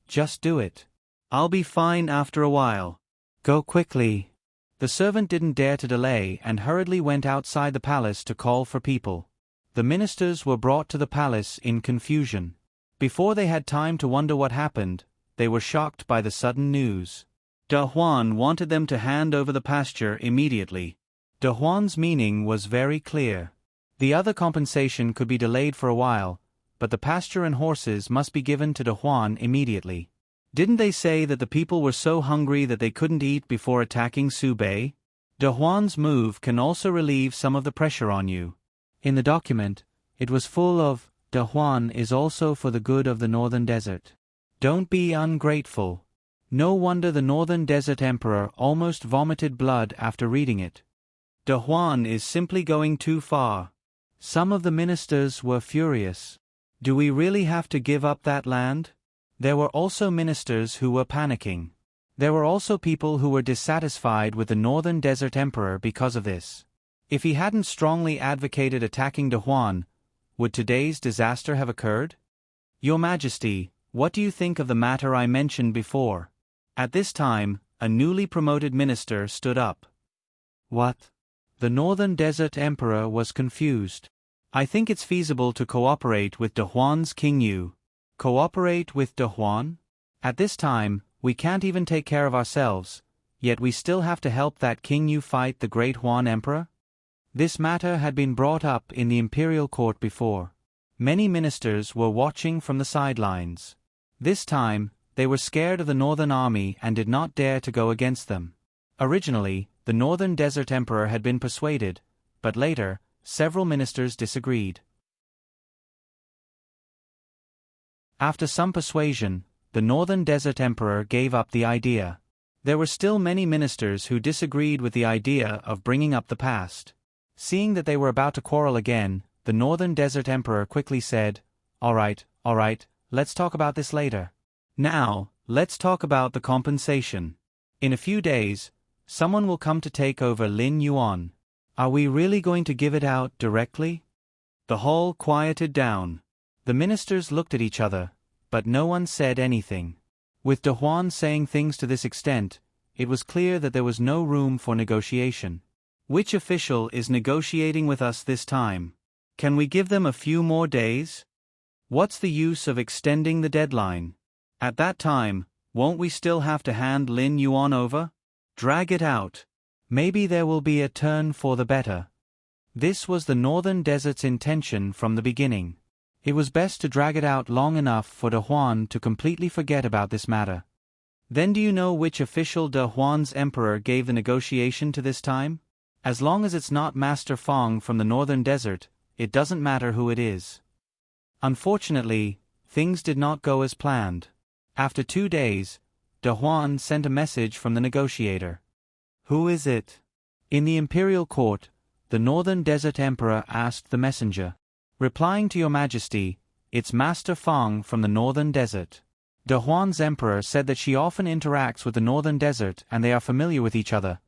Just do it. I'll be fine after a while. Go quickly. The servant didn't dare to delay and hurriedly went outside the palace to call for people. The ministers were brought to the palace in confusion. Before they had time to wonder what happened, they were shocked by the sudden news. De Huan wanted them to hand over the pasture immediately. De Huan's meaning was very clear. The other compensation could be delayed for a while, but the pasture and horses must be given to De Huan immediately. Didn't they say that the people were so hungry that they couldn't eat before attacking Subei? De Huan's move can also relieve some of the pressure on you. In the document, it was full of, De Huan is also for the good of the Northern Desert. Don't be ungrateful. No wonder the Northern Desert Emperor almost vomited blood after reading it. De Huan is simply going too far. Some of the ministers were furious. Do we really have to give up that land? There were also ministers who were panicking. There were also people who were dissatisfied with the Northern Desert Emperor because of this. If he hadn't strongly advocated attacking De Huan, would today's disaster have occurred? Your Majesty, what do you think of the matter I mentioned before? At this time, a newly promoted minister stood up. What? The Northern Desert Emperor was confused. I think it's feasible to cooperate with De Huan's King Yu. Cooperate with De Huan? At this time, we can't even take care of ourselves, yet we still have to help that King Yu fight the Great Huan Emperor? This matter had been brought up in the imperial court before. Many ministers were watching from the sidelines. This time, they were scared of the Northern Army and did not dare to go against them. Originally, the Northern Desert Emperor had been persuaded, but later, several ministers disagreed. After some persuasion, the Northern Desert Emperor gave up the idea. There were still many ministers who disagreed with the idea of bringing up the past. Seeing that they were about to quarrel again, the Northern Desert Emperor quickly said, all right, let's talk about this later. Now, let's talk about the compensation. In a few days, someone will come to take over Lin Yuan. Are we really going to give it out directly? The hall quieted down. The ministers looked at each other, but no one said anything. With De Huan saying things to this extent, it was clear that there was no room for negotiation. Which official is negotiating with us this time? Can we give them a few more days? What's the use of extending the deadline? At that time, won't we still have to hand Lin Yuan over? Drag it out. Maybe there will be a turn for the better. This was the Northern Desert's intention from the beginning. It was best to drag it out long enough for De Huan to completely forget about this matter. Then do you know which official De Huan's emperor gave the negotiation to this time? As long as it's not Master Fong from the Northern Desert, it doesn't matter who it is. Unfortunately, things did not go as planned. After 2 days, De Huan sent a message from the negotiator. Who is it? In the imperial court, the Northern Desert Emperor asked the messenger. Replying to your majesty, it's Master Fong from the Northern Desert. De Huan's emperor said that she often interacts with the Northern Desert and they are familiar with each other.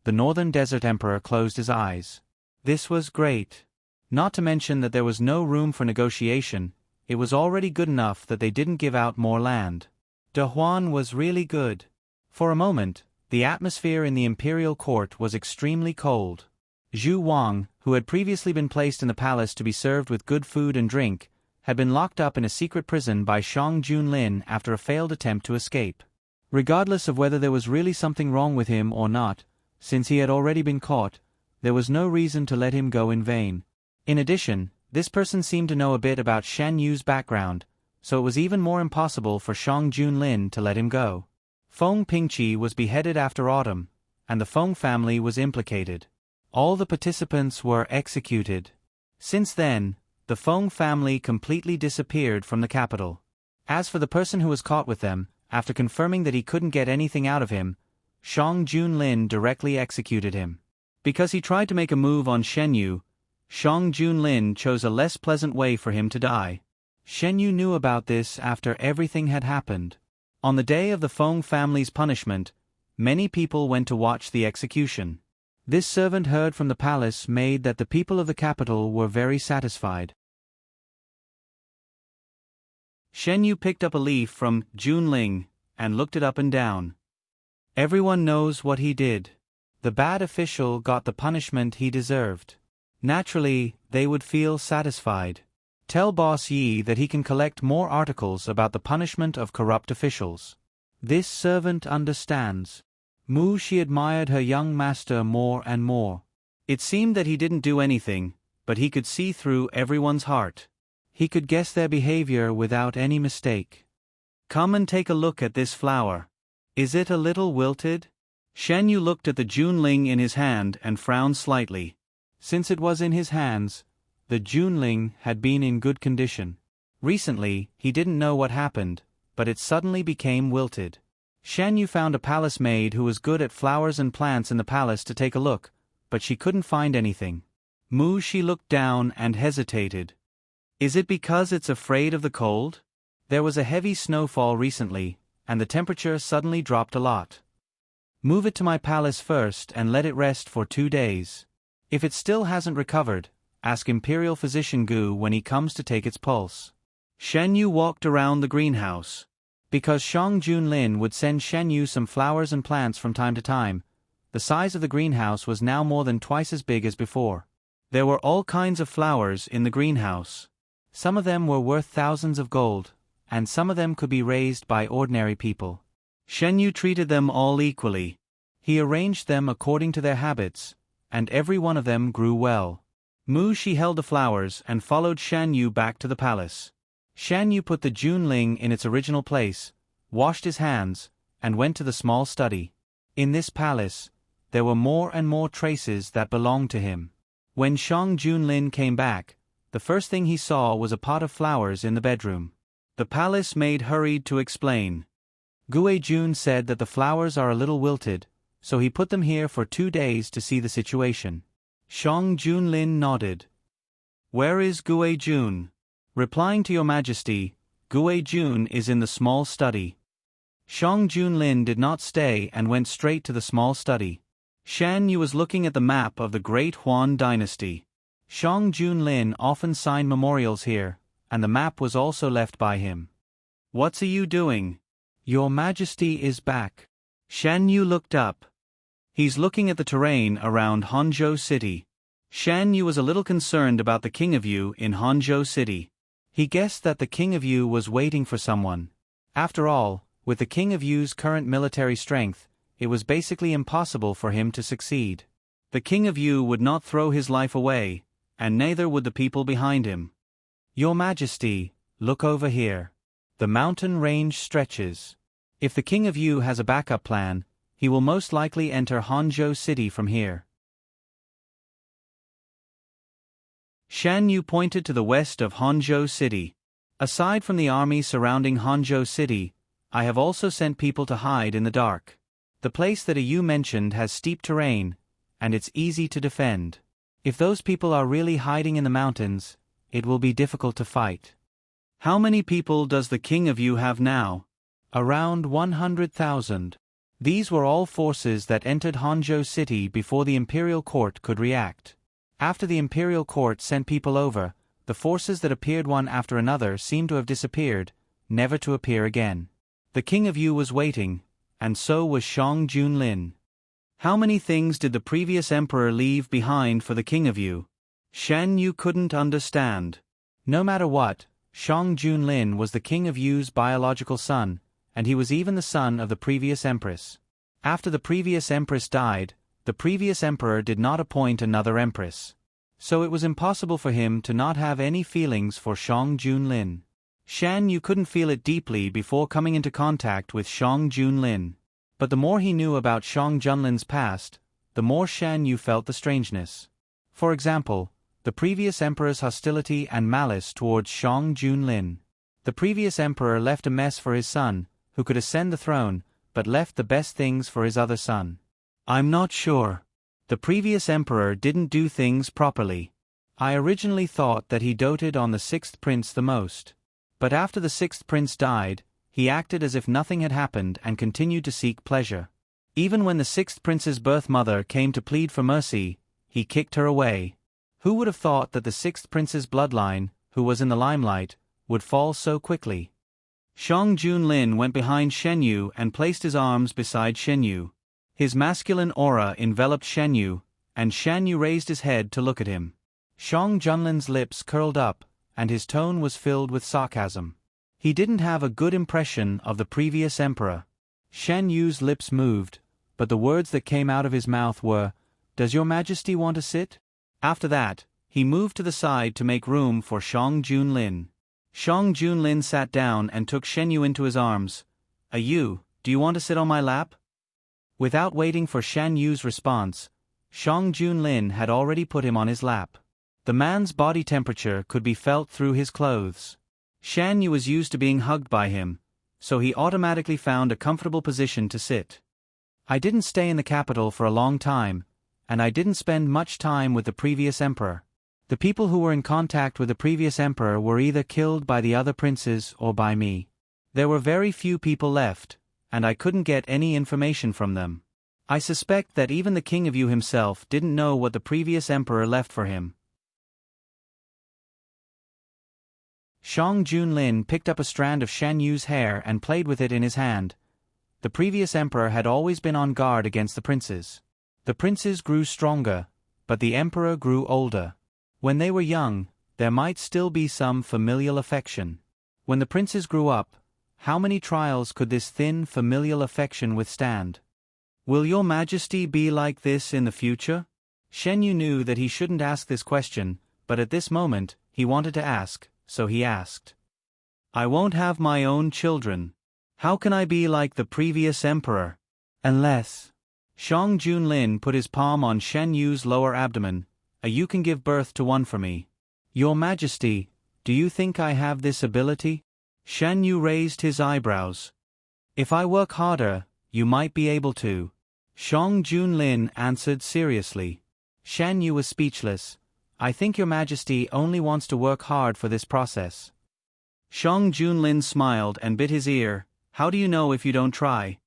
The Northern Desert Emperor closed his eyes. This was great. Not to mention that there was no room for negotiation, it was already good enough that they didn't give out more land. De Huan was really good. For a moment, the atmosphere in the imperial court was extremely cold. Zhu Wang, who had previously been placed in the palace to be served with good food and drink, had been locked up in a secret prison by Shang Junlin after a failed attempt to escape. Regardless of whether there was really something wrong with him or not, since he had already been caught, there was no reason to let him go in vain. In addition, this person seemed to know a bit about Shen Yu's background, so it was even more impossible for Shang Junlin to let him go. Feng Pingqi was beheaded after autumn, and the Feng family was implicated. All the participants were executed. Since then, the Feng family completely disappeared from the capital. As for the person who was caught with them, after confirming that he couldn't get anything out of him, Shang Junlin directly executed him. Because he tried to make a move on Shen Yu, Shang Junlin chose a less pleasant way for him to die. Shen Yu knew about this after everything had happened. On the day of the Feng family's punishment, many people went to watch the execution. This servant heard from the palace made that the people of the capital were very satisfied. Shen Yu picked up a leaf from Junling and looked it up and down. Everyone knows what he did. The bad official got the punishment he deserved. Naturally, they would feel satisfied. Tell Boss Yi that he can collect more articles about the punishment of corrupt officials. This servant understands. Mu Shi admired her young master more and more. It seemed that he didn't do anything, but he could see through everyone's heart. He could guess their behavior without any mistake. Come and take a look at this flower. Is it a little wilted? Shen Yu looked at the Junling in his hand and frowned slightly. Since it was in his hands, the Junling had been in good condition. Recently, he didn't know what happened, but it suddenly became wilted. Shen Yu found a palace maid who was good at flowers and plants in the palace to take a look, but she couldn't find anything. Mu Shi looked down and hesitated. Is it because it's afraid of the cold? There was a heavy snowfall recently, and the temperature suddenly dropped a lot. Move it to my palace first and let it rest for 2 days. If it still hasn't recovered, ask Imperial Physician Gu when he comes to take its pulse. Shen Yu walked around the greenhouse. Because Shang Junlin would send Shen Yu some flowers and plants from time to time, the size of the greenhouse was now more than twice as big as before. There were all kinds of flowers in the greenhouse. Some of them were worth thousands of gold, and some of them could be raised by ordinary people. Shen Yu treated them all equally. He arranged them according to their habits, and every one of them grew well. Mu Shi held the flowers and followed Shan Yu back to the palace. Shan Yu put the Junling in its original place, washed his hands, and went to the small study. In this palace, there were more and more traces that belonged to him. When Shang Junlin came back, the first thing he saw was a pot of flowers in the bedroom. The palace maid hurried to explain. Gue Jun said that the flowers are a little wilted, so he put them here for 2 days to see the situation. Shang Junlin nodded. Where is Gue Jun? Replying to your majesty, Gue Jun is in the small study. Shang Junlin did not stay and went straight to the small study. Shan Yu was looking at the map of the Great Huan dynasty. Shang Junlin often signed memorials here, and the map was also left by him. What's you doing? Your majesty is back. Shan Yu looked up. He's looking at the terrain around Hangzhou City. Shan Yu was a little concerned about the King of Yu in Hangzhou City. He guessed that the King of Yu was waiting for someone. After all, with the King of Yu's current military strength, it was basically impossible for him to succeed. The King of Yu would not throw his life away, and neither would the people behind him. Your Majesty, look over here. The mountain range stretches. If the King of Yu has a backup plan, he will most likely enter Hangzhou City from here. Shan Yu pointed to the west of Hangzhou City. Aside from the army surrounding Hangzhou City, I have also sent people to hide in the dark. The place that you mentioned has steep terrain, and it's easy to defend. If those people are really hiding in the mountains, it will be difficult to fight. How many people does the King of Yu have now? Around 100,000. These were all forces that entered Hangzhou City before the imperial court could react. After the imperial court sent people over, the forces that appeared one after another seemed to have disappeared, never to appear again. The King of Yu was waiting, and so was Shang Junlin. How many things did the previous emperor leave behind for the King of Yu? Shan Yu couldn't understand. No matter what, Shang Junlin was the King of Yu's biological son, and he was even the son of the previous empress. After the previous empress died, the previous emperor did not appoint another empress. So it was impossible for him to not have any feelings for Shang Junlin. Shan Yu couldn't feel it deeply before coming into contact with Shang Junlin. But the more he knew about Shang Junlin's past, the more Shan Yu felt the strangeness. For example, the previous emperor's hostility and malice towards Shang Junlin. The previous emperor left a mess for his son, who could ascend the throne, but left the best things for his other son. I'm not sure. The previous emperor didn't do things properly. I originally thought that he doted on the sixth prince the most. But after the sixth prince died, he acted as if nothing had happened and continued to seek pleasure. Even when the sixth prince's birth mother came to plead for mercy, he kicked her away. Who would have thought that the sixth prince's bloodline, who was in the limelight, would fall so quickly? Shang Junlin went behind Shen Yu and placed his arms beside Shen Yu. His masculine aura enveloped Shen Yu, and Shen Yu raised his head to look at him. Shang Junlin's lips curled up, and his tone was filled with sarcasm. He didn't have a good impression of the previous emperor. Shen Yu's lips moved, but the words that came out of his mouth were, "Does your majesty want to sit?" After that, he moved to the side to make room for Shang Junlin. Shang Junlin sat down and took Shen Yu into his arms. Do you want to sit on my lap?" Without waiting for Shen Yu's response, Shang Junlin had already put him on his lap. The man's body temperature could be felt through his clothes. Shan Yu was used to being hugged by him, so he automatically found a comfortable position to sit. I didn't stay in the capital for a long time, and I didn't spend much time with the previous emperor. The people who were in contact with the previous emperor were either killed by the other princes or by me. There were very few people left, and I couldn't get any information from them. I suspect that even the King of Yu himself didn't know what the previous emperor left for him. Shang Junlin picked up a strand of Shan Yu's hair and played with it in his hand. The previous emperor had always been on guard against the princes. The princes grew stronger, but the emperor grew older. When they were young, there might still be some familial affection. When the princes grew up, how many trials could this thin familial affection withstand? Will your majesty be like this in the future? Shen Yu knew that he shouldn't ask this question, but at this moment, he wanted to ask, so he asked. I won't have my own children. How can I be like the previous emperor? Unless... Shang Junlin put his palm on Shen Yu's lower abdomen. You can give birth to one for me. Your Majesty, do you think I have this ability? Shen Yu raised his eyebrows. If I work harder, you might be able to. Shang Junlin answered seriously. Shen Yu was speechless. I think your Majesty only wants to work hard for this process. Shang Junlin smiled and bit his ear. How do you know if you don't try?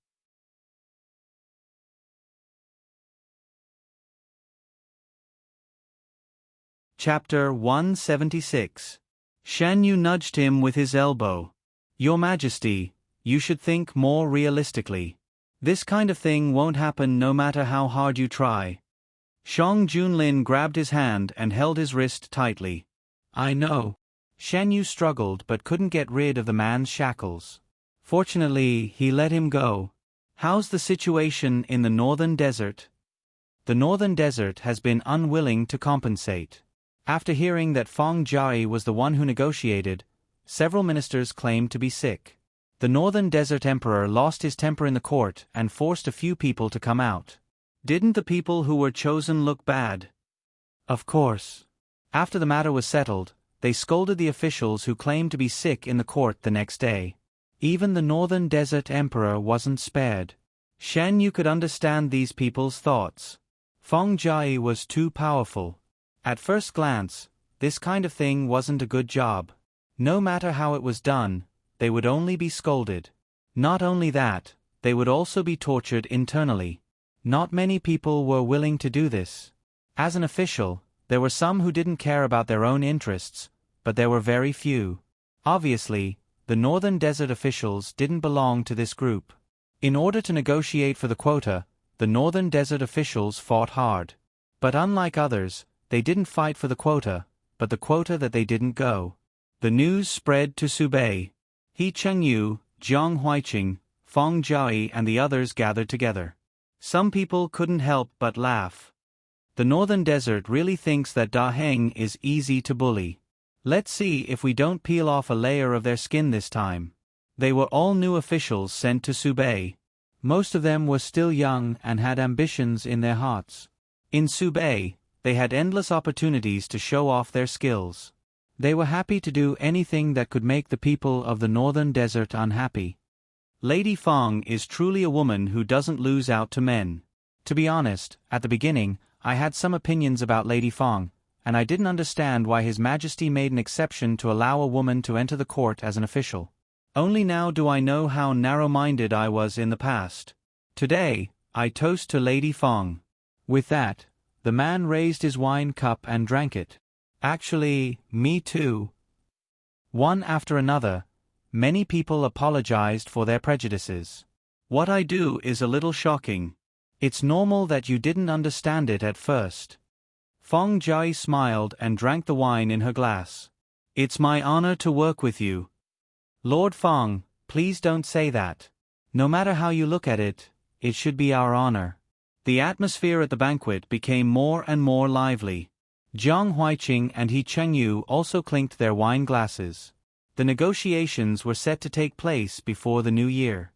Chapter 176. Shan Yu nudged him with his elbow. Your Majesty, you should think more realistically. This kind of thing won't happen no matter how hard you try. Shang Junlin grabbed his hand and held his wrist tightly. I know. Shan Yu struggled but couldn't get rid of the man's shackles. Fortunately, he let him go. How's the situation in the northern desert? The northern desert has been unwilling to compensate. After hearing that Feng Jiai was the one who negotiated, several ministers claimed to be sick. The northern desert emperor lost his temper in the court and forced a few people to come out. Didn't the people who were chosen look bad? Of course. After the matter was settled, they scolded the officials who claimed to be sick in the court the next day. Even the northern desert emperor wasn't spared. Shen Yu could understand these people's thoughts. Feng Jiai was too powerful. At first glance, this kind of thing wasn't a good job. No matter how it was done, they would only be scolded. Not only that, they would also be tortured internally. Not many people were willing to do this. As an official, there were some who didn't care about their own interests, but there were very few. Obviously, the northern desert officials didn't belong to this group. In order to negotiate for the quota, the northern desert officials fought hard. But unlike others, they didn't fight for the quota, but the quota that they didn't go. The news spread to Subei. He Chengyu, Jiang Huiqing, Feng Jiai and the others gathered together. Some people couldn't help but laugh. The northern desert really thinks that Da Heng is easy to bully. Let's see if we don't peel off a layer of their skin this time. They were all new officials sent to Subei. Most of them were still young and had ambitions in their hearts. In Subei, they had endless opportunities to show off their skills. They were happy to do anything that could make the people of the northern desert unhappy. Lady Feng is truly a woman who doesn't lose out to men. To be honest, at the beginning, I had some opinions about Lady Feng, and I didn't understand why His Majesty made an exception to allow a woman to enter the court as an official. Only now do I know how narrow-minded I was in the past. Today, I toast to Lady Feng. With that, the man raised his wine cup and drank it. Actually, me too. One after another, many people apologized for their prejudices. What I do is a little shocking. It's normal that you didn't understand it at first. Feng Jiai smiled and drank the wine in her glass. It's my honor to work with you. Lord Feng, please don't say that. No matter how you look at it, it should be our honor. The atmosphere at the banquet became more and more lively. Jiang Huiqing and He Chengyu also clinked their wine glasses. The negotiations were set to take place before the new year.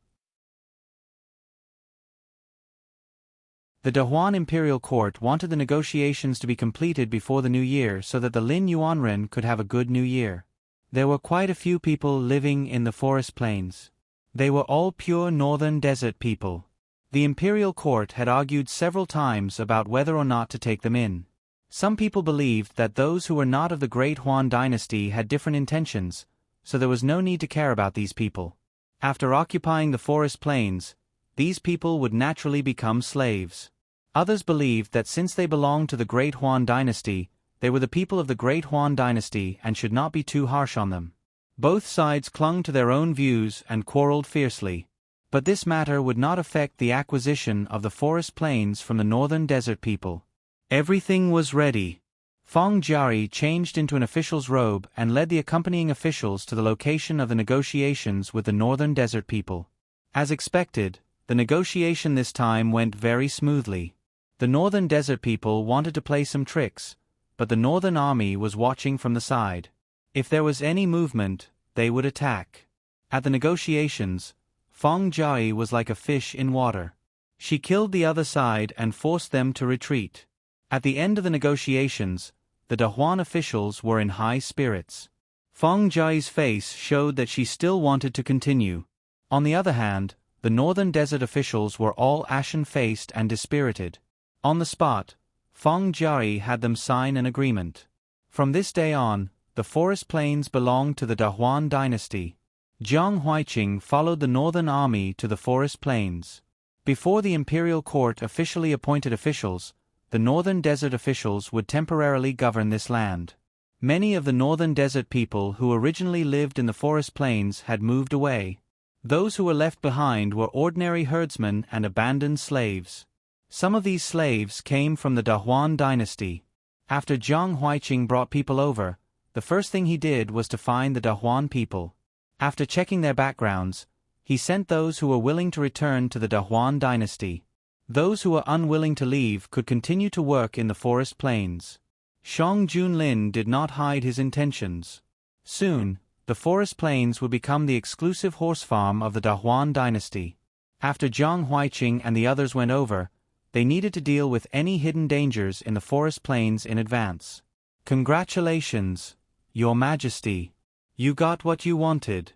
The Dahuan Imperial Court wanted the negotiations to be completed before the new year so that the Lin Yuanren could have a good new year. There were quite a few people living in the forest plains. They were all pure northern desert people. The Imperial Court had argued several times about whether or not to take them in. Some people believed that those who were not of the Great Huan dynasty had different intentions, so there was no need to care about these people. After occupying the forest plains, these people would naturally become slaves. Others believed that since they belonged to the Great Huan dynasty, they were the people of the Great Huan dynasty and should not be too harsh on them. Both sides clung to their own views and quarreled fiercely. But this matter would not affect the acquisition of the forest plains from the northern desert people. Everything was ready. Fong Jiari changed into an official's robe and led the accompanying officials to the location of the negotiations with the northern desert people. As expected, the negotiation this time went very smoothly. The northern desert people wanted to play some tricks, but the northern army was watching from the side. If there was any movement, they would attack. At the negotiations, Fong Jiari was like a fish in water. She killed the other side and forced them to retreat. At the end of the negotiations, the Dahuan officials were in high spirits. Fong Jiari's face showed that she still wanted to continue. On the other hand, the northern desert officials were all ashen-faced and dispirited. On the spot, Fong Jiari had them sign an agreement. From this day on, the forest plains belonged to the Dahuan dynasty. Jiang Huiqing followed the northern army to the forest plains. Before the imperial court officially appointed officials, the northern desert officials would temporarily govern this land. Many of the northern desert people who originally lived in the forest plains had moved away. Those who were left behind were ordinary herdsmen and abandoned slaves. Some of these slaves came from the Dahuan dynasty. After Jiang Huiqing brought people over, the first thing he did was to find the Dahuan people. After checking their backgrounds, he sent those who were willing to return to the Dahuan dynasty. Those who were unwilling to leave could continue to work in the forest plains. Shang Junlin did not hide his intentions. Soon, the forest plains would become the exclusive horse farm of the Dahuan dynasty. After Jiang Huiqing and the others went over, they needed to deal with any hidden dangers in the forest plains in advance. Congratulations, Your Majesty. You got what you wanted.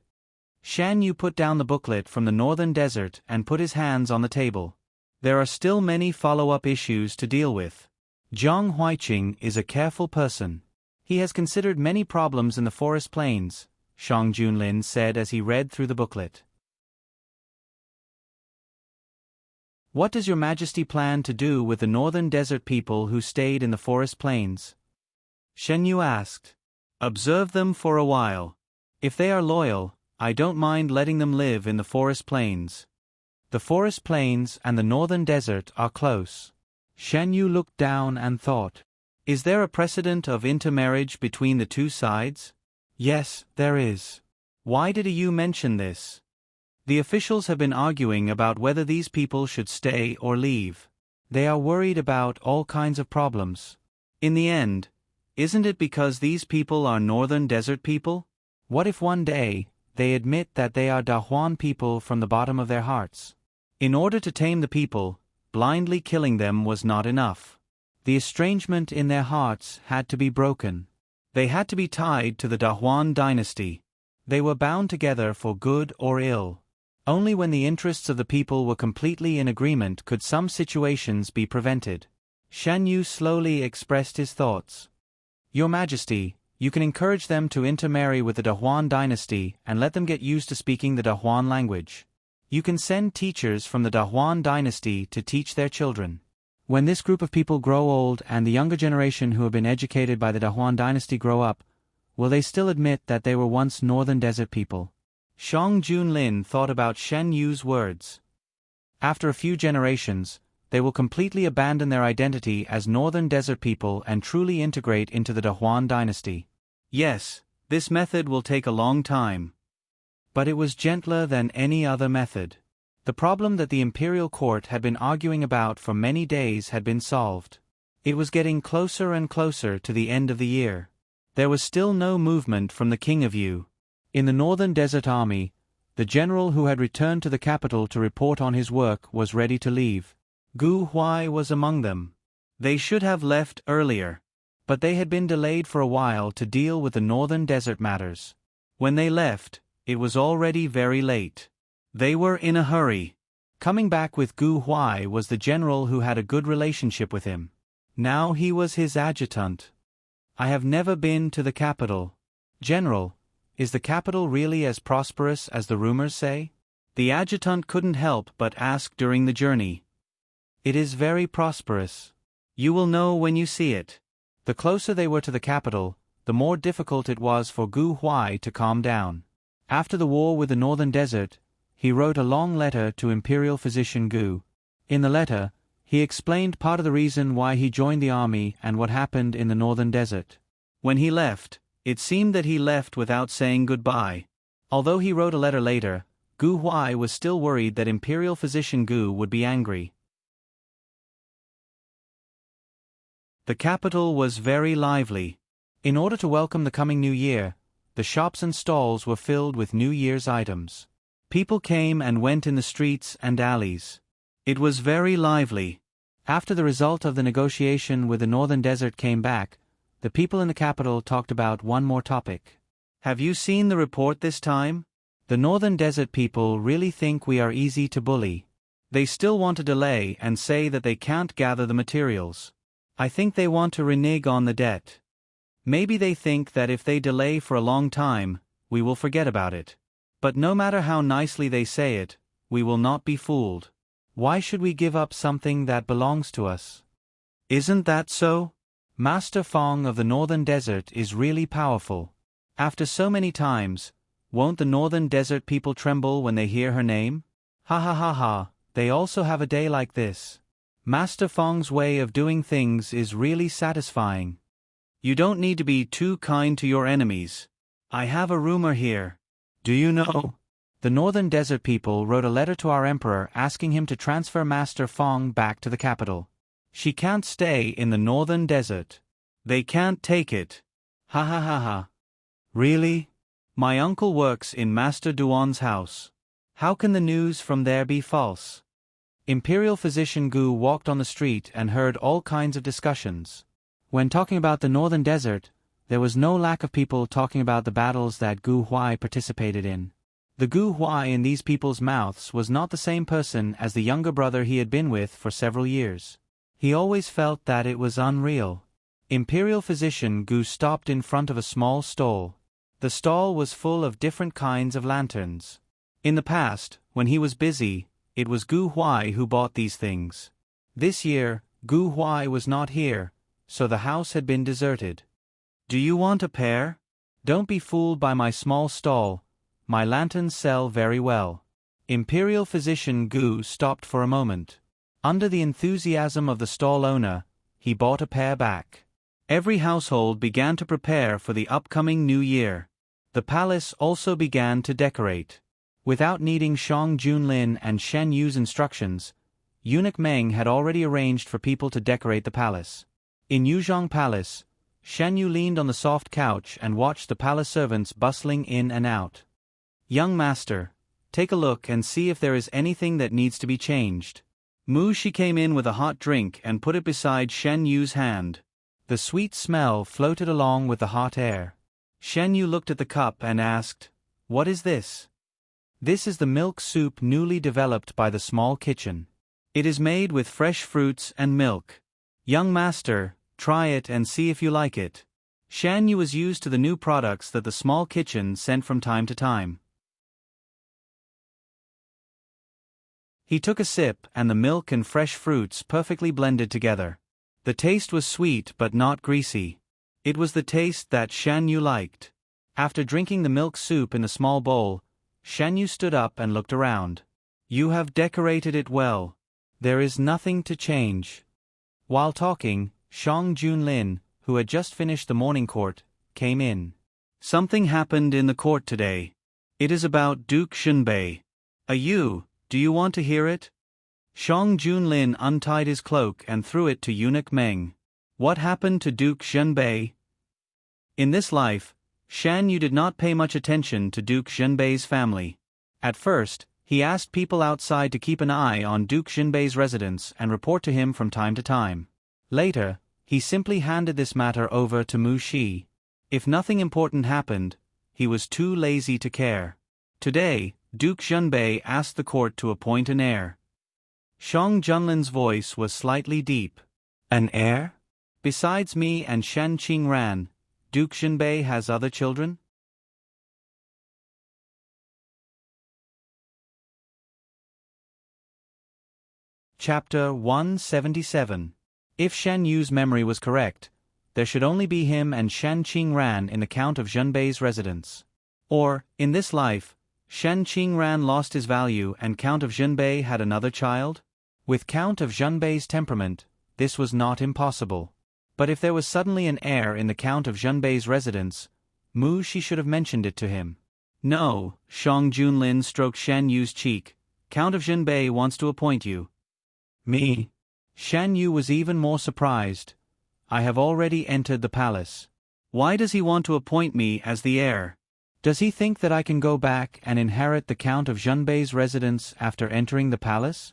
Shan Yu put down the booklet from the northern desert and put his hands on the table. There are still many follow-up issues to deal with. Jiang Huiqing is a careful person. He has considered many problems in the forest plains, Shang Junlin said as he read through the booklet. What does Your Majesty plan to do with the northern desert people who stayed in the forest plains? Shen Yu asked. Observe them for a while. If they are loyal, I don't mind letting them live in the forest plains. The forest plains and the northern desert are close. Shen Yu looked down and thought. Is there a precedent of intermarriage between the two sides? Yes, there is. Why did you mention this? The officials have been arguing about whether these people should stay or leave. They are worried about all kinds of problems. In the end, isn't it because these people are northern desert people? What if one day, they admit that they are Dahuan people from the bottom of their hearts? In order to tame the people, blindly killing them was not enough. The estrangement in their hearts had to be broken. They had to be tied to the Dahuan dynasty. They were bound together for good or ill. Only when the interests of the people were completely in agreement could some situations be prevented. Shan Yu slowly expressed his thoughts. Your Majesty, you can encourage them to intermarry with the Dahuan dynasty and let them get used to speaking the Dahuan language. You can send teachers from the Dahuan dynasty to teach their children. When this group of people grow old and the younger generation who have been educated by the Dahuan dynasty grow up, will they still admit that they were once northern desert people? Shang Junlin thought about Shen Yu's words. After a few generations, they will completely abandon their identity as northern desert people and truly integrate into the Dahuan dynasty. Yes, this method will take a long time. But it was gentler than any other method. The problem that the imperial court had been arguing about for many days had been solved. It was getting closer and closer to the end of the year. There was still no movement from the King of Yu. In the northern desert army, the general who had returned to the capital to report on his work was ready to leave. Gu Huai was among them. They should have left earlier, but they had been delayed for a while to deal with the northern desert matters. When they left, it was already very late. They were in a hurry. Coming back with Gu Huai was the general who had a good relationship with him. Now he was his adjutant. I have never been to the capital. General, is the capital really as prosperous as the rumors say? The adjutant couldn't help but ask during the journey. It is very prosperous. You will know when you see it. The closer they were to the capital, the more difficult it was for Gu Huai to calm down. After the war with the Northern Desert, he wrote a long letter to Imperial Physician Gu. In the letter, he explained part of the reason why he joined the army and what happened in the Northern Desert. When he left, it seemed that he left without saying goodbye. Although he wrote a letter later, Gu Huai was still worried that Imperial Physician Gu would be angry. The capital was very lively. In order to welcome the coming New Year, the shops and stalls were filled with New Year's items. People came and went in the streets and alleys. It was very lively. After the result of the negotiation with the Northern Desert came back, the people in the capital talked about one more topic. Have you seen the report this time? The Northern Desert people really think we are easy to bully. They still want to delay and say that they can't gather the materials. I think they want to renege on the debt. Maybe they think that if they delay for a long time, we will forget about it. But no matter how nicely they say it, we will not be fooled. Why should we give up something that belongs to us? Isn't that so? Master Fong of the Northern Desert is really powerful. After so many times, won't the Northern Desert people tremble when they hear her name? Ha ha ha ha, they also have a day like this. Master Fong's way of doing things is really satisfying. You don't need to be too kind to your enemies. I have a rumor here. Do you know? The Northern Desert people wrote a letter to our emperor asking him to transfer Master Fong back to the capital. She can't stay in the Northern Desert. They can't take it. Ha ha ha ha. Really? My uncle works in Master Duan's house. How can the news from there be false? Imperial Physician Gu walked on the street and heard all kinds of discussions. When talking about the Northern Desert, there was no lack of people talking about the battles that Gu Huai participated in. The Gu Huai in these people's mouths was not the same person as the younger brother he had been with for several years. He always felt that it was unreal. Imperial Physician Gu stopped in front of a small stall. The stall was full of different kinds of lanterns. In the past, when he was busy, it was Gu Huai who bought these things. This year, Gu Huai was not here, so the house had been deserted. Do you want a pair? Don't be fooled by my small stall. My lanterns sell very well. Imperial Physician Gu stopped for a moment. Under the enthusiasm of the stall owner, he bought a pair back. Every household began to prepare for the upcoming New Year. The palace also began to decorate. Without needing Shang Junlin and Shen Yu's instructions, Eunuch Meng had already arranged for people to decorate the palace. In Yuzhong Palace, Shen Yu leaned on the soft couch and watched the palace servants bustling in and out. Young master, take a look and see if there is anything that needs to be changed. Mu Shi came in with a hot drink and put it beside Shen Yu's hand. The sweet smell floated along with the hot air. Shen Yu looked at the cup and asked, "What is this?" This is the milk soup newly developed by the small kitchen. It is made with fresh fruits and milk. Young master, try it and see if you like it. Shan Yu was used to the new products that the small kitchen sent from time to time. He took a sip and the milk and fresh fruits perfectly blended together. The taste was sweet but not greasy. It was the taste that Shan Yu liked. After drinking the milk soup in the small bowl, Shan Yu stood up and looked around. You have decorated it well. There is nothing to change. While talking, Shang Junlin, who had just finished the morning court, came in. Something happened in the court today. It is about Duke Shunbei. Do you want to hear it? Shang Junlin untied his cloak and threw it to Eunuch Meng. What happened to Duke Shunbei? In this life, Shan Yu did not pay much attention to Duke Shunbei's family. At first, he asked people outside to keep an eye on Duke Shunbei's residence and report to him from time to time. Later, he simply handed this matter over to Mu Shi. If nothing important happened, he was too lazy to care. Today, Duke Shunbei asked the court to appoint an heir. Shang Junlin's voice was slightly deep. An heir? Besides me and Shen Qingran, Duke Shunbei has other children? Chapter 177. If Shen Yu's memory was correct, there should only be him and Shan Qingran in the Count of Zhenbei's residence. Or, in this life, Shan Qingran lost his value and Count of Zhenbei had another child? With Count of Zhenbei's temperament, this was not impossible. But if there was suddenly an heir in the Count of Zhenbei's residence, she should have mentioned it to him. No, Shang Junlin stroked Shan Yu's cheek. Count of Zhenbei wants to appoint you. Me? Shan Yu was even more surprised. I have already entered the palace. Why does he want to appoint me as the heir? Does he think that I can go back and inherit the Count of Zhenbei's residence after entering the palace?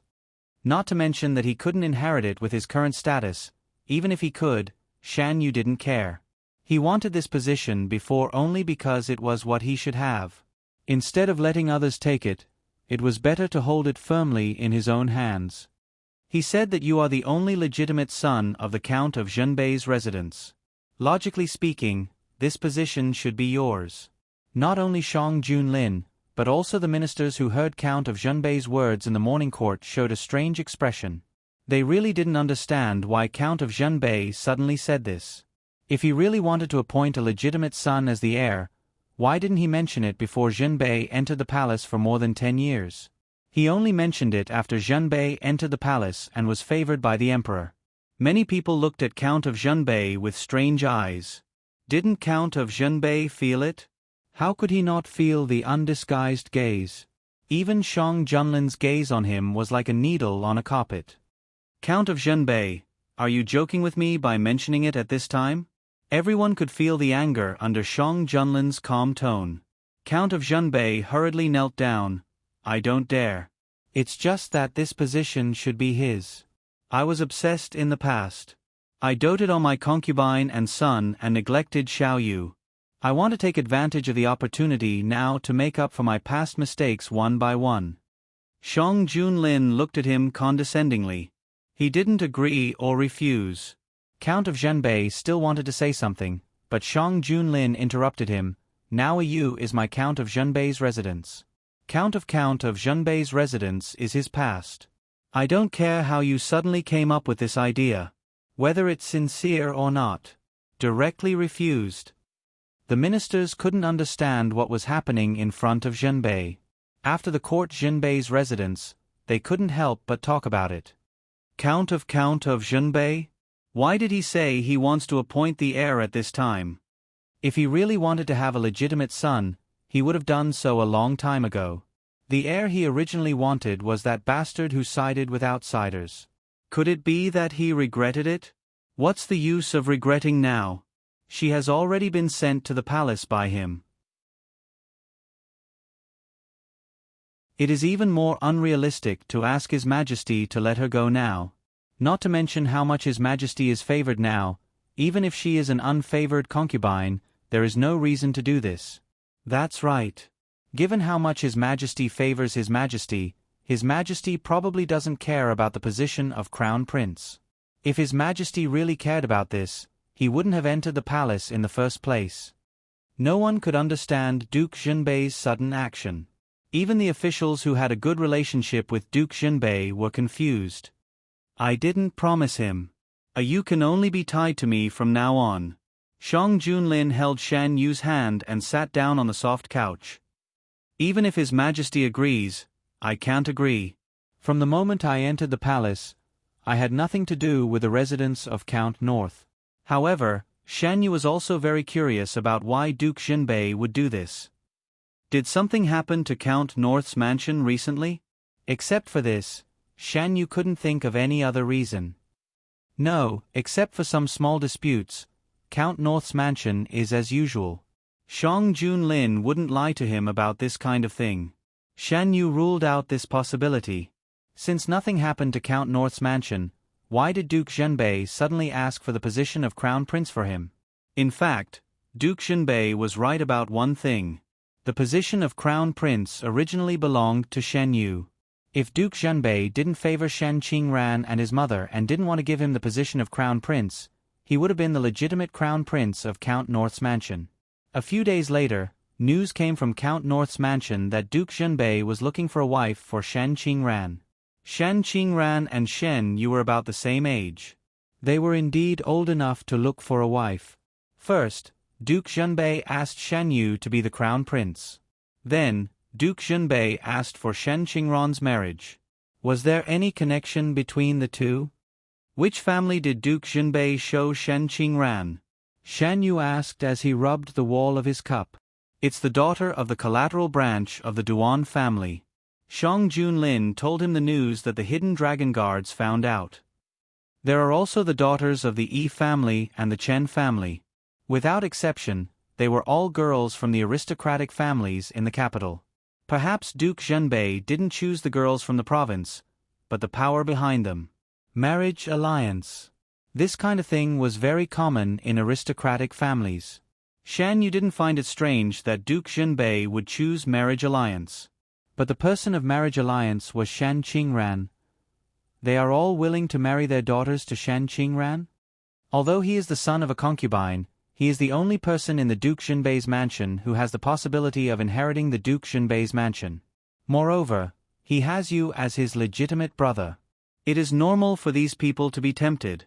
Not to mention that he couldn't inherit it with his current status. Even if he could, Shan Yu didn't care. He wanted this position before only because it was what he should have. Instead of letting others take it, it was better to hold it firmly in his own hands. He said that you are the only legitimate son of the Count of Zhenbei's residence. Logically speaking, this position should be yours. Not only Shang Junlin, but also the ministers who heard Count of Zhenbei's words in the morning court showed a strange expression. They really didn't understand why Count of Zhenbei suddenly said this. If he really wanted to appoint a legitimate son as the heir, why didn't he mention it before Zhenbei entered the palace for more than 10 years? He only mentioned it after Zhenbei entered the palace and was favored by the emperor. Many people looked at Count of Zhenbei with strange eyes. Didn't Count of Zhenbei feel it? How could he not feel the undisguised gaze? Even Shang Junlin's gaze on him was like a needle on a carpet. Count of Zhenbei, are you joking with me by mentioning it at this time? Everyone could feel the anger under Shang Junlin's calm tone. Count of Zhenbei hurriedly knelt down. I don't dare. It's just that this position should be his. I was obsessed in the past. I doted on my concubine and son and neglected Xiao Yu. I want to take advantage of the opportunity now to make up for my past mistakes one by one. Shang Junlin looked at him condescendingly. He didn't agree or refuse. Count of Zhenbei still wanted to say something, but Shang Junlin interrupted him. Now Yu is my Count of Zhenbei's residence. Count of Zhenbei's residence is his past. I don't care how you suddenly came up with this idea. Whether it's sincere or not. Directly refused. The ministers couldn't understand what was happening in front of Zhenbei. After the court Zhenbei's residence, they couldn't help but talk about it. Count of Zhenbei? Why did he say he wants to appoint the heir at this time? If he really wanted to have a legitimate son, he would have done so a long time ago. The heir he originally wanted was that bastard who sided with outsiders. Could it be that he regretted it? What's the use of regretting now? She has already been sent to the palace by him. It is even more unrealistic to ask His Majesty to let her go now. Not to mention how much His Majesty is favored now. Even if she is an unfavored concubine, there is no reason to do this. That's right. Given how much His Majesty favors His Majesty probably doesn't care about the position of Crown Prince. If His Majesty really cared about this, he wouldn't have entered the palace in the first place. No one could understand Duke Zhenbei's sudden action. Even the officials who had a good relationship with Duke Zhenbei were confused. I didn't promise him. You can only be tied to me from now on. Shang Junlin held Shan Yu's hand and sat down on the soft couch. Even if His Majesty agrees, I can't agree. From the moment I entered the palace, I had nothing to do with the residence of Count North. However, Shan Yu was also very curious about why Duke Zhenbei would do this. Did something happen to Count North's mansion recently? Except for this, Shan Yu couldn't think of any other reason. No, except for some small disputes, Count North's mansion is as usual. Shang Junlin wouldn't lie to him about this kind of thing. Shan Yu ruled out this possibility. Since nothing happened to Count North's mansion, why did Duke Zhenbei suddenly ask for the position of Crown Prince for him? In fact, Duke Zhenbei was right about one thing. The position of Crown Prince originally belonged to Shan Yu. If Duke Zhenbei didn't favor Shan Qingran and his mother and didn't want to give him the position of Crown Prince, he would have been the legitimate Crown Prince of Count North's mansion. A few days later, news came from Count North's mansion that Duke Zhenbei was looking for a wife for Shan Qingran. Shan Qingran and Shen Yu were about the same age. They were indeed old enough to look for a wife. First, Duke Zhenbei asked Shan Yu to be the crown prince. Then, Duke Zhenbei asked for Shen Qingran's marriage. Was there any connection between the two? Which family did Duke Zhenbei show Shen Qingran? Shan Yu asked as he rubbed the wall of his cup. It's the daughter of the collateral branch of the Duan family. Shang Junlin told him the news that the hidden dragon guards found out. There are also the daughters of the Yi family and the Chen family. Without exception, they were all girls from the aristocratic families in the capital. Perhaps Duke Zhenbei didn't choose the girls from the province, but the power behind them. Marriage alliance. This kind of thing was very common in aristocratic families. Shan Yu didn't find it strange that Duke Zhenbei would choose marriage alliance. But the person of marriage alliance was Shan Qingran. They are all willing to marry their daughters to Shan Qingran? Although he is the son of a concubine, he is the only person in the Duke Zhenbei's mansion who has the possibility of inheriting the Duke Zhenbei's mansion. Moreover, he has you as his legitimate brother. It is normal for these people to be tempted.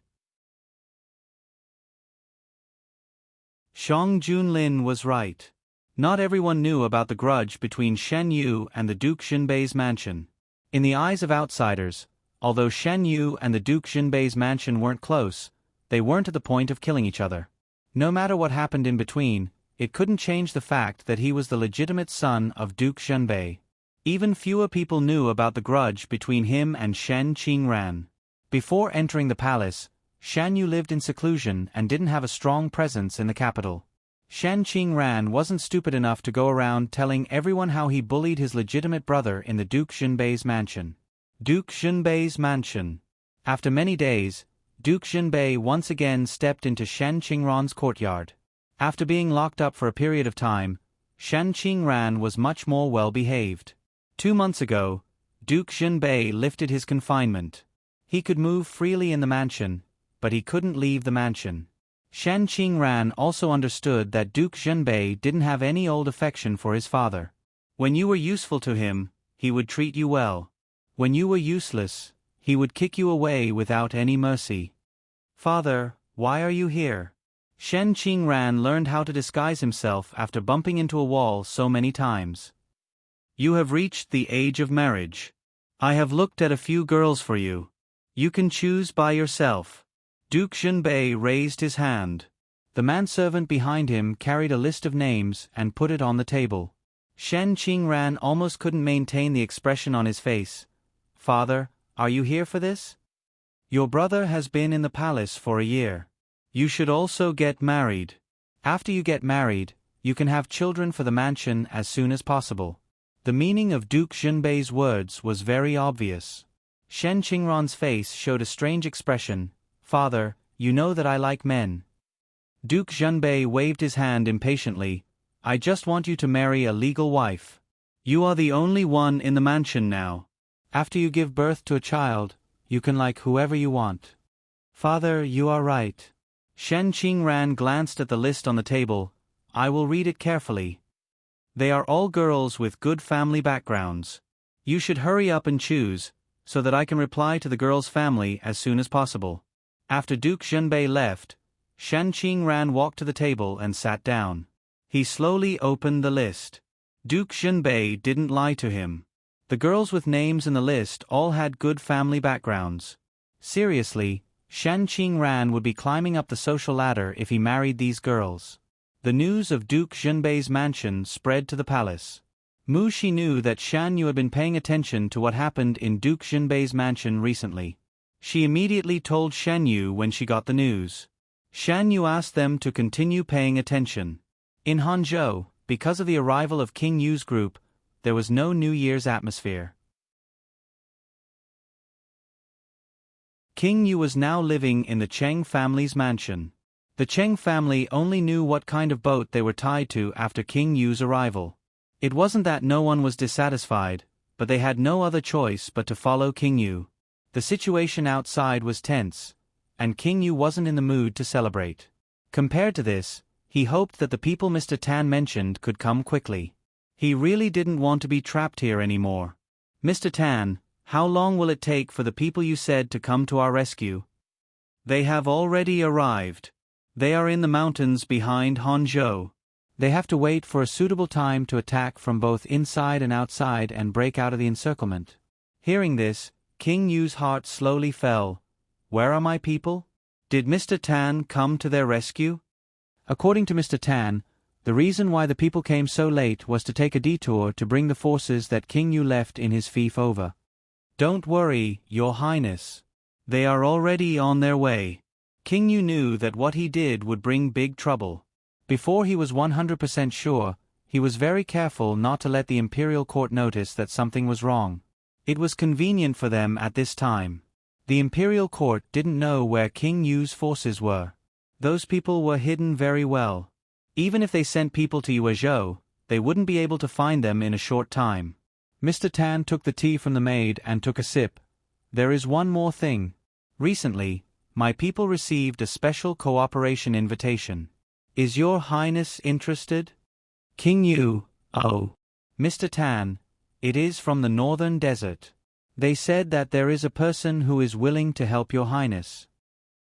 Shang Junlin was right. Not everyone knew about the grudge between Shen Yu and the Duke Zhenbei's mansion. In the eyes of outsiders, although Shen Yu and the Duke Zhenbei's mansion weren't close, they weren't at the point of killing each other. No matter what happened in between, it couldn't change the fact that he was the legitimate son of Duke Zhenbei. Even fewer people knew about the grudge between him and Shen Qingran. Before entering the palace, Shan Yu lived in seclusion and didn't have a strong presence in the capital. Shen Qingran wasn't stupid enough to go around telling everyone how he bullied his legitimate brother in the Duke Zhenbei's mansion. Duke Zhenbei's mansion. After many days, Duke Zhenbei once again stepped into Shen Qingran's courtyard. After being locked up for a period of time, Shen Qingran was much more well-behaved. 2 months ago, Duke Zhenbei lifted his confinement. He could move freely in the mansion, but he couldn't leave the mansion. Shen Qingran also understood that Duke Zhenbei didn't have any old affection for his father. When you were useful to him, he would treat you well. When you were useless, he would kick you away without any mercy. Father, why are you here? Shen Qingran learned how to disguise himself after bumping into a wall so many times. You have reached the age of marriage. I have looked at a few girls for you. You can choose by yourself. Duke Zhenbei raised his hand. The manservant behind him carried a list of names and put it on the table. Shen Qingran almost couldn't maintain the expression on his face. Father, are you here for this? Your brother has been in the palace for a year. You should also get married. After you get married, you can have children for the mansion as soon as possible. The meaning of Duke Zhenbei's words was very obvious. Shen Qingran's face showed a strange expression. Father, you know that I like men. Duke Zhenbei waved his hand impatiently. I just want you to marry a legal wife. You are the only one in the mansion now. After you give birth to a child, you can like whoever you want. Father, you are right. Shen Qingran glanced at the list on the table. I will read it carefully. They are all girls with good family backgrounds. You should hurry up and choose, so that I can reply to the girl's family as soon as possible. After Duke Zhenbei left, Shen Qingran walked to the table and sat down. He slowly opened the list. Duke Zhenbei didn't lie to him. The girls with names in the list all had good family backgrounds. Seriously, Shen Qingran would be climbing up the social ladder if he married these girls. The news of Duke Zhenbei's mansion spread to the palace. Mu Shi knew that Shan Yu had been paying attention to what happened in Duke Zhenbei's mansion recently. She immediately told Shan Yu when she got the news. Shan Yu asked them to continue paying attention. In Hangzhou, because of the arrival of King Yu's group, there was no New Year's atmosphere. King Yu was now living in the Cheng family's mansion. The Cheng family only knew what kind of boat they were tied to after King Yu's arrival. It wasn't that no one was dissatisfied, but they had no other choice but to follow King Yu. The situation outside was tense, and King Yu wasn't in the mood to celebrate. Compared to this, he hoped that the people Mr. Tan mentioned could come quickly. He really didn't want to be trapped here anymore. Mr. Tan, how long will it take for the people you said to come to our rescue? They have already arrived. They are in the mountains behind Hangzhou. They have to wait for a suitable time to attack from both inside and outside and break out of the encirclement. Hearing this, King Yu's heart slowly fell. Where are my people? Did Mr. Tan come to their rescue? According to Mr. Tan, the reason why the people came so late was to take a detour to bring the forces that King Yu left in his fief over. Don't worry, Your Highness. They are already on their way. King Yu knew that what he did would bring big trouble. Before he was 100% sure, he was very careful not to let the imperial court notice that something was wrong. It was convenient for them at this time. The imperial court didn't know where King Yu's forces were. Those people were hidden very well. Even if they sent people to Yuezhou, they wouldn't be able to find them in a short time. Mr. Tan took the tea from the maid and took a sip. There is one more thing. Recently, my people received a special cooperation invitation. Is Your Highness interested? King Yu, oh. Mr. Tan, it is from the northern desert. They said that there is a person who is willing to help Your Highness.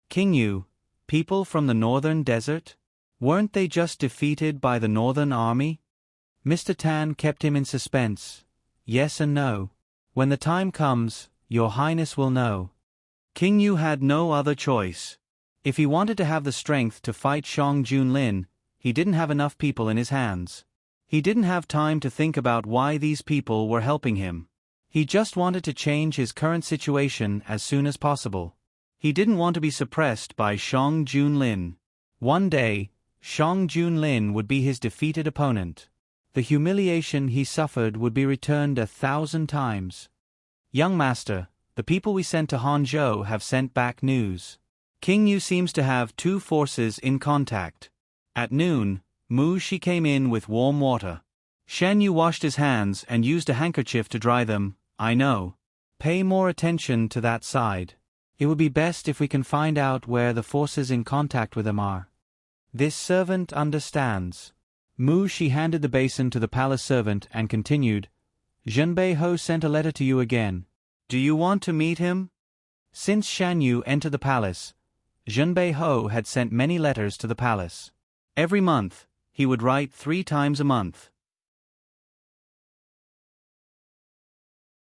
King Yu, people from the northern desert? Weren't they just defeated by the northern army? Mr. Tan kept him in suspense. Yes and no. When the time comes, Your Highness will know. King Yu had no other choice. If he wanted to have the strength to fight Shang Junlin, he didn't have enough people in his hands. He didn't have time to think about why these people were helping him. He just wanted to change his current situation as soon as possible. He didn't want to be suppressed by Shang Junlin. One day, Shang Junlin would be his defeated opponent. The humiliation he suffered would be returned 1,000 times. Young master, the people we sent to Hangzhou have sent back news. King Yu seems to have 2 forces in contact. At noon, Mu Shi came in with warm water. Shan Yu washed his hands and used a handkerchief to dry them. I know. Pay more attention to that side. It would be best if we can find out where the forces in contact with them are. This servant understands. Mu Shi handed the basin to the palace servant and continued, Zhenbei Ho sent a letter to you again. Do you want to meet him? Since Shan Yu entered the palace, Zhenbei Ho had sent many letters to the palace. Every month, he would write 3 times a month.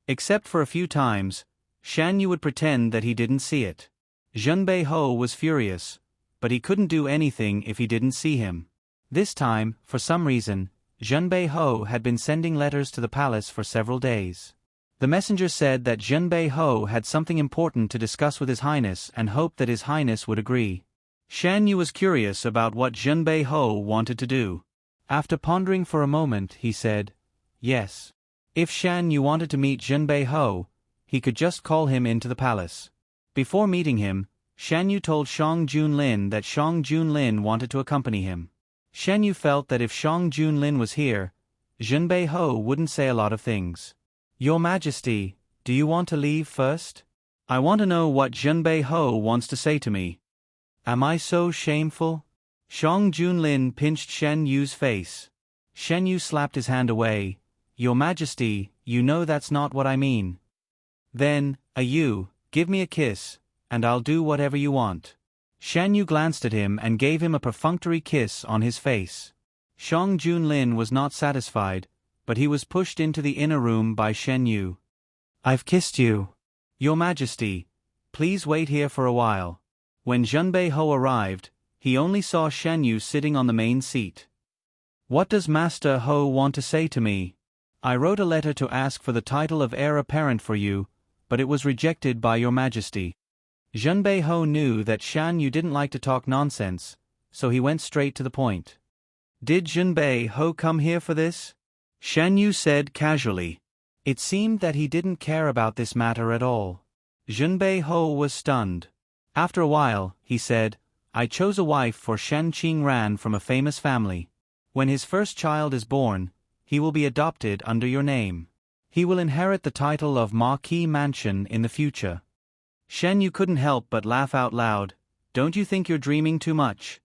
Except for a few times, Shan Yu would pretend that he didn't see it. Zhenbei Ho was furious, but he couldn't do anything if he didn't see him. This time, for some reason, Zhenbei Ho had been sending letters to the palace for several days. The messenger said that Zhenbei Ho had something important to discuss with His Highness and hoped that His Highness would agree. Shan Yu was curious about what Zhenbei Ho wanted to do. After pondering for a moment, he said, yes. If Shan Yu wanted to meet Zhenbei Ho, he could just call him into the palace. Before meeting him, Shan Yu told Shang Junlin that Shang Junlin wanted to accompany him. Shan Yu felt that if Shang Junlin was here, Zhenbei Ho wouldn't say a lot of things. Your Majesty, do you want to leave first? I want to know what Zhenbei Ho wants to say to me. Am I so shameful? Shang Junlin pinched Shan Yu's face. Shan Yu slapped his hand away. Your Majesty, you know that's not what I mean. Then, give me a kiss, and I'll do whatever you want. Shan Yu glanced at him and gave him a perfunctory kiss on his face. Shang Junlin was not satisfied, but he was pushed into the inner room by Shan Yu. I've kissed you. Your Majesty, please wait here for a while. When Zhenbei Ho arrived, he only saw Shan Yu sitting on the main seat. What does Master Ho want to say to me? I wrote a letter to ask for the title of heir apparent for you, but it was rejected by Your Majesty. Zhenbei Ho knew that Shan Yu didn't like to talk nonsense, so he went straight to the point. Did Zhenbei Ho come here for this? Shan Yu said casually. It seemed that he didn't care about this matter at all. Zhenbei Ho was stunned. After a while, he said, I chose a wife for Shen Qingran from a famous family. When his first child is born, he will be adopted under your name. He will inherit the title of Marquis Mansion in the future. Shen Yu couldn't help but laugh out loud. Don't you think you're dreaming too much?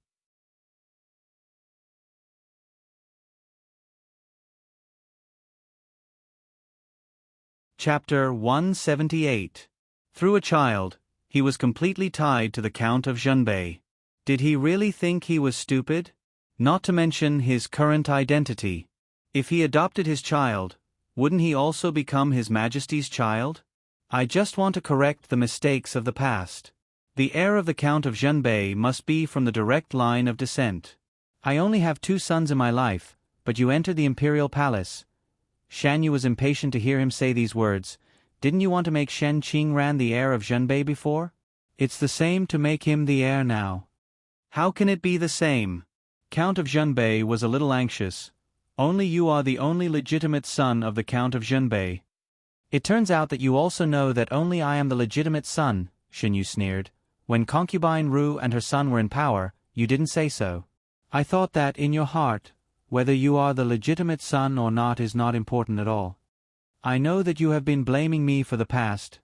Chapter 178. Through a child, He was completely tied to the Count of Junbei. Did he really think he was stupid? Not to mention his current identity. If he adopted his child, wouldn't he also become His Majesty's child? I just want to correct the mistakes of the past. The heir of the Count of Junbei must be from the direct line of descent. I only have 2 sons in my life, but you entered the imperial palace. Shan Yu was impatient to hear him say these words. Didn't you want to make Shen Qingran the heir of Junbei before? It's the same to make him the heir now. How can it be the same? Count of Junbei was a little anxious. Only you are the only legitimate son of the Count of Junbei. It turns out that you also know that only I am the legitimate son, Shen Yu sneered. When concubine Ru and her son were in power, you didn't say so. I thought that in your heart, whether you are the legitimate son or not is not important at all. I know that you have been blaming me for the past.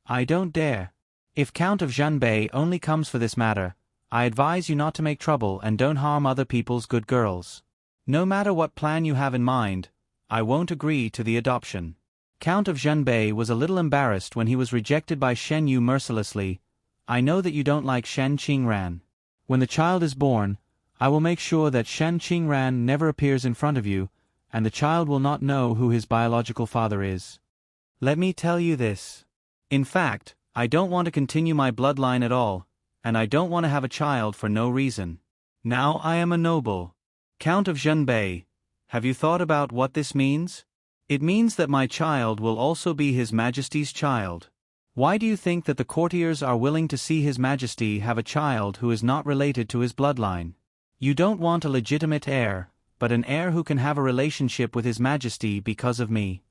I don't dare. If Count of Junbei only comes for this matter, I advise you not to make trouble and don't harm other people's good girls. No matter what plan you have in mind, I won't agree to the adoption. Count of Junbei was a little embarrassed when he was rejected by Shen Yu mercilessly. I know that you don't like Shen Qingran. When the child is born, I will make sure that Shen Qingran never appears in front of you, and the child will not know who his biological father is. Let me tell you this. In fact, I don't want to continue my bloodline at all, and I don't want to have a child for no reason. Now I am a noble. Count of Junbei, have you thought about what this means? It means that my child will also be His Majesty's child. Why do you think that the courtiers are willing to see His Majesty have a child who is not related to his bloodline? You don't want a legitimate heir, but an heir who can have a relationship with His Majesty because of me.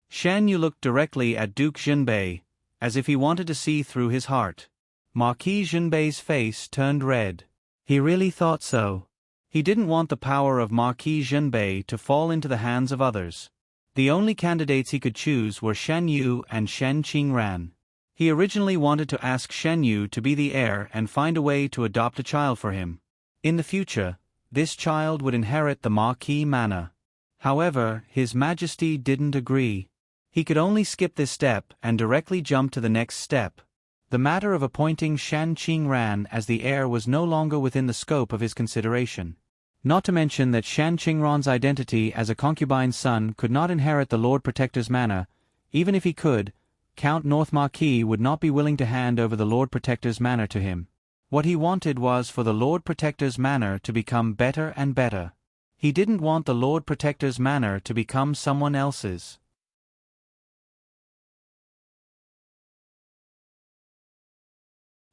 Shan Yu looked directly at Duke Junbei, as if he wanted to see through his heart. Marquis Junbei's face turned red. He really thought so. He didn't want the power of Marquis Junbei to fall into the hands of others. The only candidates he could choose were Shen Yu and Shen Qingran. He originally wanted to ask Shen Yu to be the heir and find a way to adopt a child for him. In the future, this child would inherit the Marquis manor. However, His Majesty didn't agree. He could only skip this step and directly jump to the next step. The matter of appointing Shen Qingran as the heir was no longer within the scope of his consideration. Not to mention that Shen Qingran's identity as a concubine's son could not inherit the Lord Protector's manor. Even if he could, Count North Marquis would not be willing to hand over the Lord Protector's manor to him. What he wanted was for the Lord Protector's manor to become better and better. He didn't want the Lord Protector's manor to become someone else's.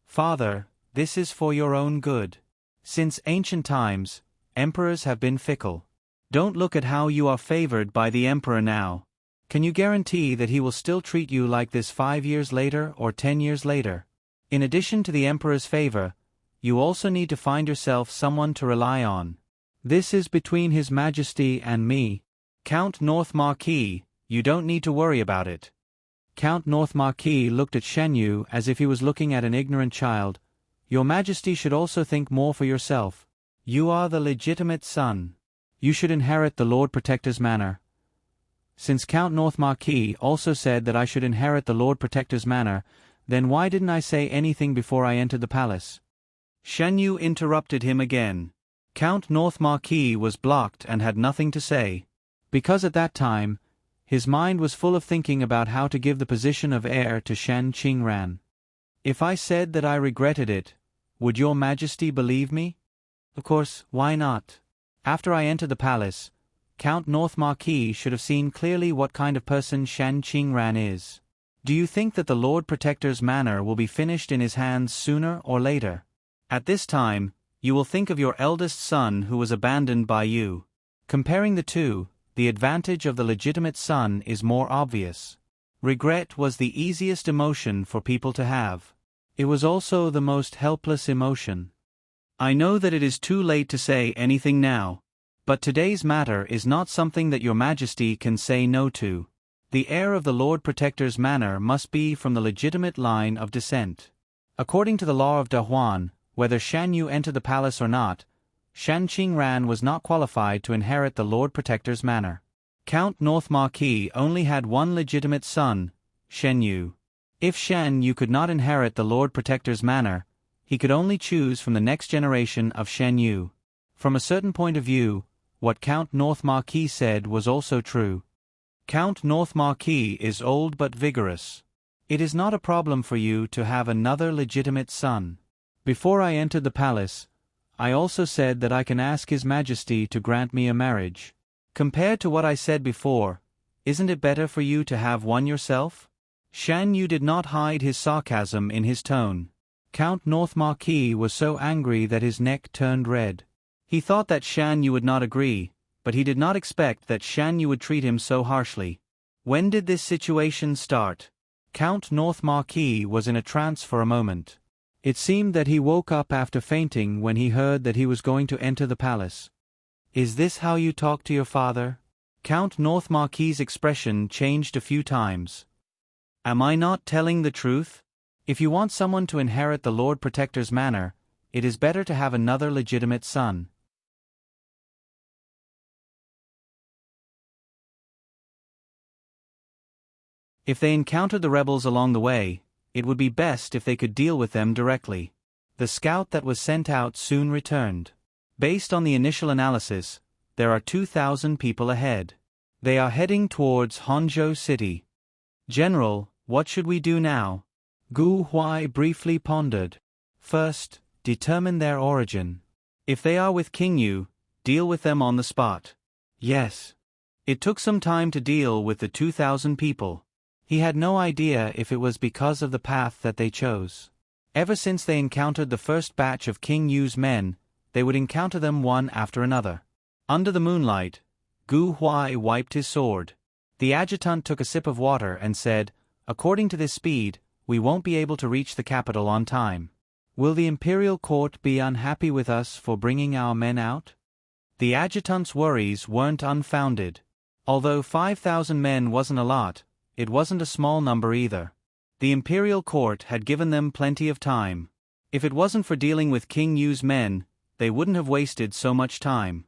Father, this is for your own good. Since ancient times, emperors have been fickle. Don't look at how you are favored by the emperor now. Can you guarantee that he will still treat you like this 5 years later or 10 years later? In addition to the emperor's favor, you also need to find yourself someone to rely on. This is between His Majesty and me. Count North Marquis, you don't need to worry about it. Count North Marquis looked at Shen Yu as if he was looking at an ignorant child. Your Majesty should also think more for yourself. You are the legitimate son. You should inherit the Lord Protector's manor. Since Count North Marquis also said that I should inherit the Lord Protector's manor, then why didn't I say anything before I entered the palace? Shen Yu interrupted him again. Count North Marquis was blocked and had nothing to say. Because at that time, his mind was full of thinking about how to give the position of heir to Shen Qingran. If I said that I regretted it, would your Majesty believe me? Of course, why not? After I entered the palace, Count North Marquis should have seen clearly what kind of person Shen Qingran is. Do you think that the Lord Protector's manor will be finished in his hands sooner or later? At this time, you will think of your eldest son who was abandoned by you. Comparing the two, the advantage of the legitimate son is more obvious. Regret was the easiest emotion for people to have. It was also the most helpless emotion. I know that it is too late to say anything now, but today's matter is not something that your Majesty can say no to. The heir of the Lord Protector's manor must be from the legitimate line of descent. According to the law of Dahuan, whether Shan Yu entered the palace or not, Shen Qingran was not qualified to inherit the Lord Protector's manor. Count North Marquis only had one legitimate son, Shen Yu. If Shan Yu could not inherit the Lord Protector's manor, he could only choose from the next generation of Shan Yu. From a certain point of view, what Count North Marquis said was also true. Count North Marquis is old but vigorous. It is not a problem for you to have another legitimate son. Before I entered the palace, I also said that I can ask His Majesty to grant me a marriage. Compared to what I said before, isn't it better for you to have one yourself? Shan Yu did not hide his sarcasm in his tone. Count North Marquis was so angry that his neck turned red. He thought that Shan Yu would not agree, but he did not expect that Shan Yu would treat him so harshly. When did this situation start? Count North Marquis was in a trance for a moment. It seemed that he woke up after fainting when he heard that he was going to enter the palace. Is this how you talk to your father? Count North Marquis's expression changed a few times. Am I not telling the truth? If you want someone to inherit the Lord Protector's manor, it is better to have another legitimate son. If they encountered the rebels along the way, it would be best if they could deal with them directly. The scout that was sent out soon returned. Based on the initial analysis, there are 2,000 people ahead. They are heading towards Hangzhou City. General, what should we do now? Gu Huai briefly pondered. First, determine their origin. If they are with King Yu, deal with them on the spot. Yes. It took some time to deal with the 2,000 people. He had no idea if it was because of the path that they chose. Ever since they encountered the first batch of King Yu's men, they would encounter them one after another. Under the moonlight, Gu Huai wiped his sword. The adjutant took a sip of water and said, "According to this speed, we won't be able to reach the capital on time. Will the imperial court be unhappy with us for bringing our men out?" The adjutant's worries weren't unfounded. Although 5,000 men wasn't a lot, it wasn't a small number either. The imperial court had given them plenty of time. If it wasn't for dealing with King Yu's men, they wouldn't have wasted so much time.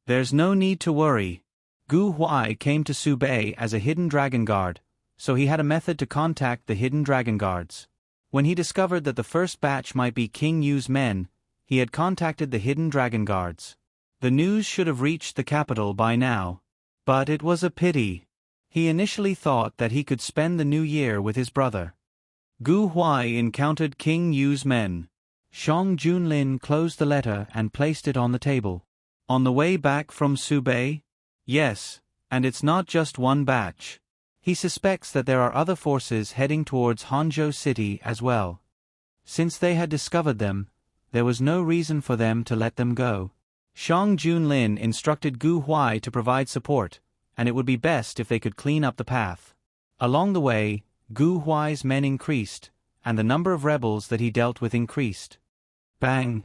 There's no need to worry. Gu Huai came to Subei as a hidden dragon guard, so he had a method to contact the hidden dragon guards. When he discovered that the first batch might be King Yu's men, he had contacted the hidden dragon guards. The news should have reached the capital by now. But it was a pity. He initially thought that he could spend the new year with his brother. Gu Huai encountered King Yu's men. Shang Junlin closed the letter and placed it on the table. On the way back from Subei? Yes, and it's not just one batch. He suspects that there are other forces heading towards Hangzhou City as well. Since they had discovered them, there was no reason for them to let them go. Shang Junlin instructed Gu Huai to provide support, and it would be best if they could clean up the path. Along the way, Gu Huai's men increased, and the number of rebels that he dealt with increased. Bang!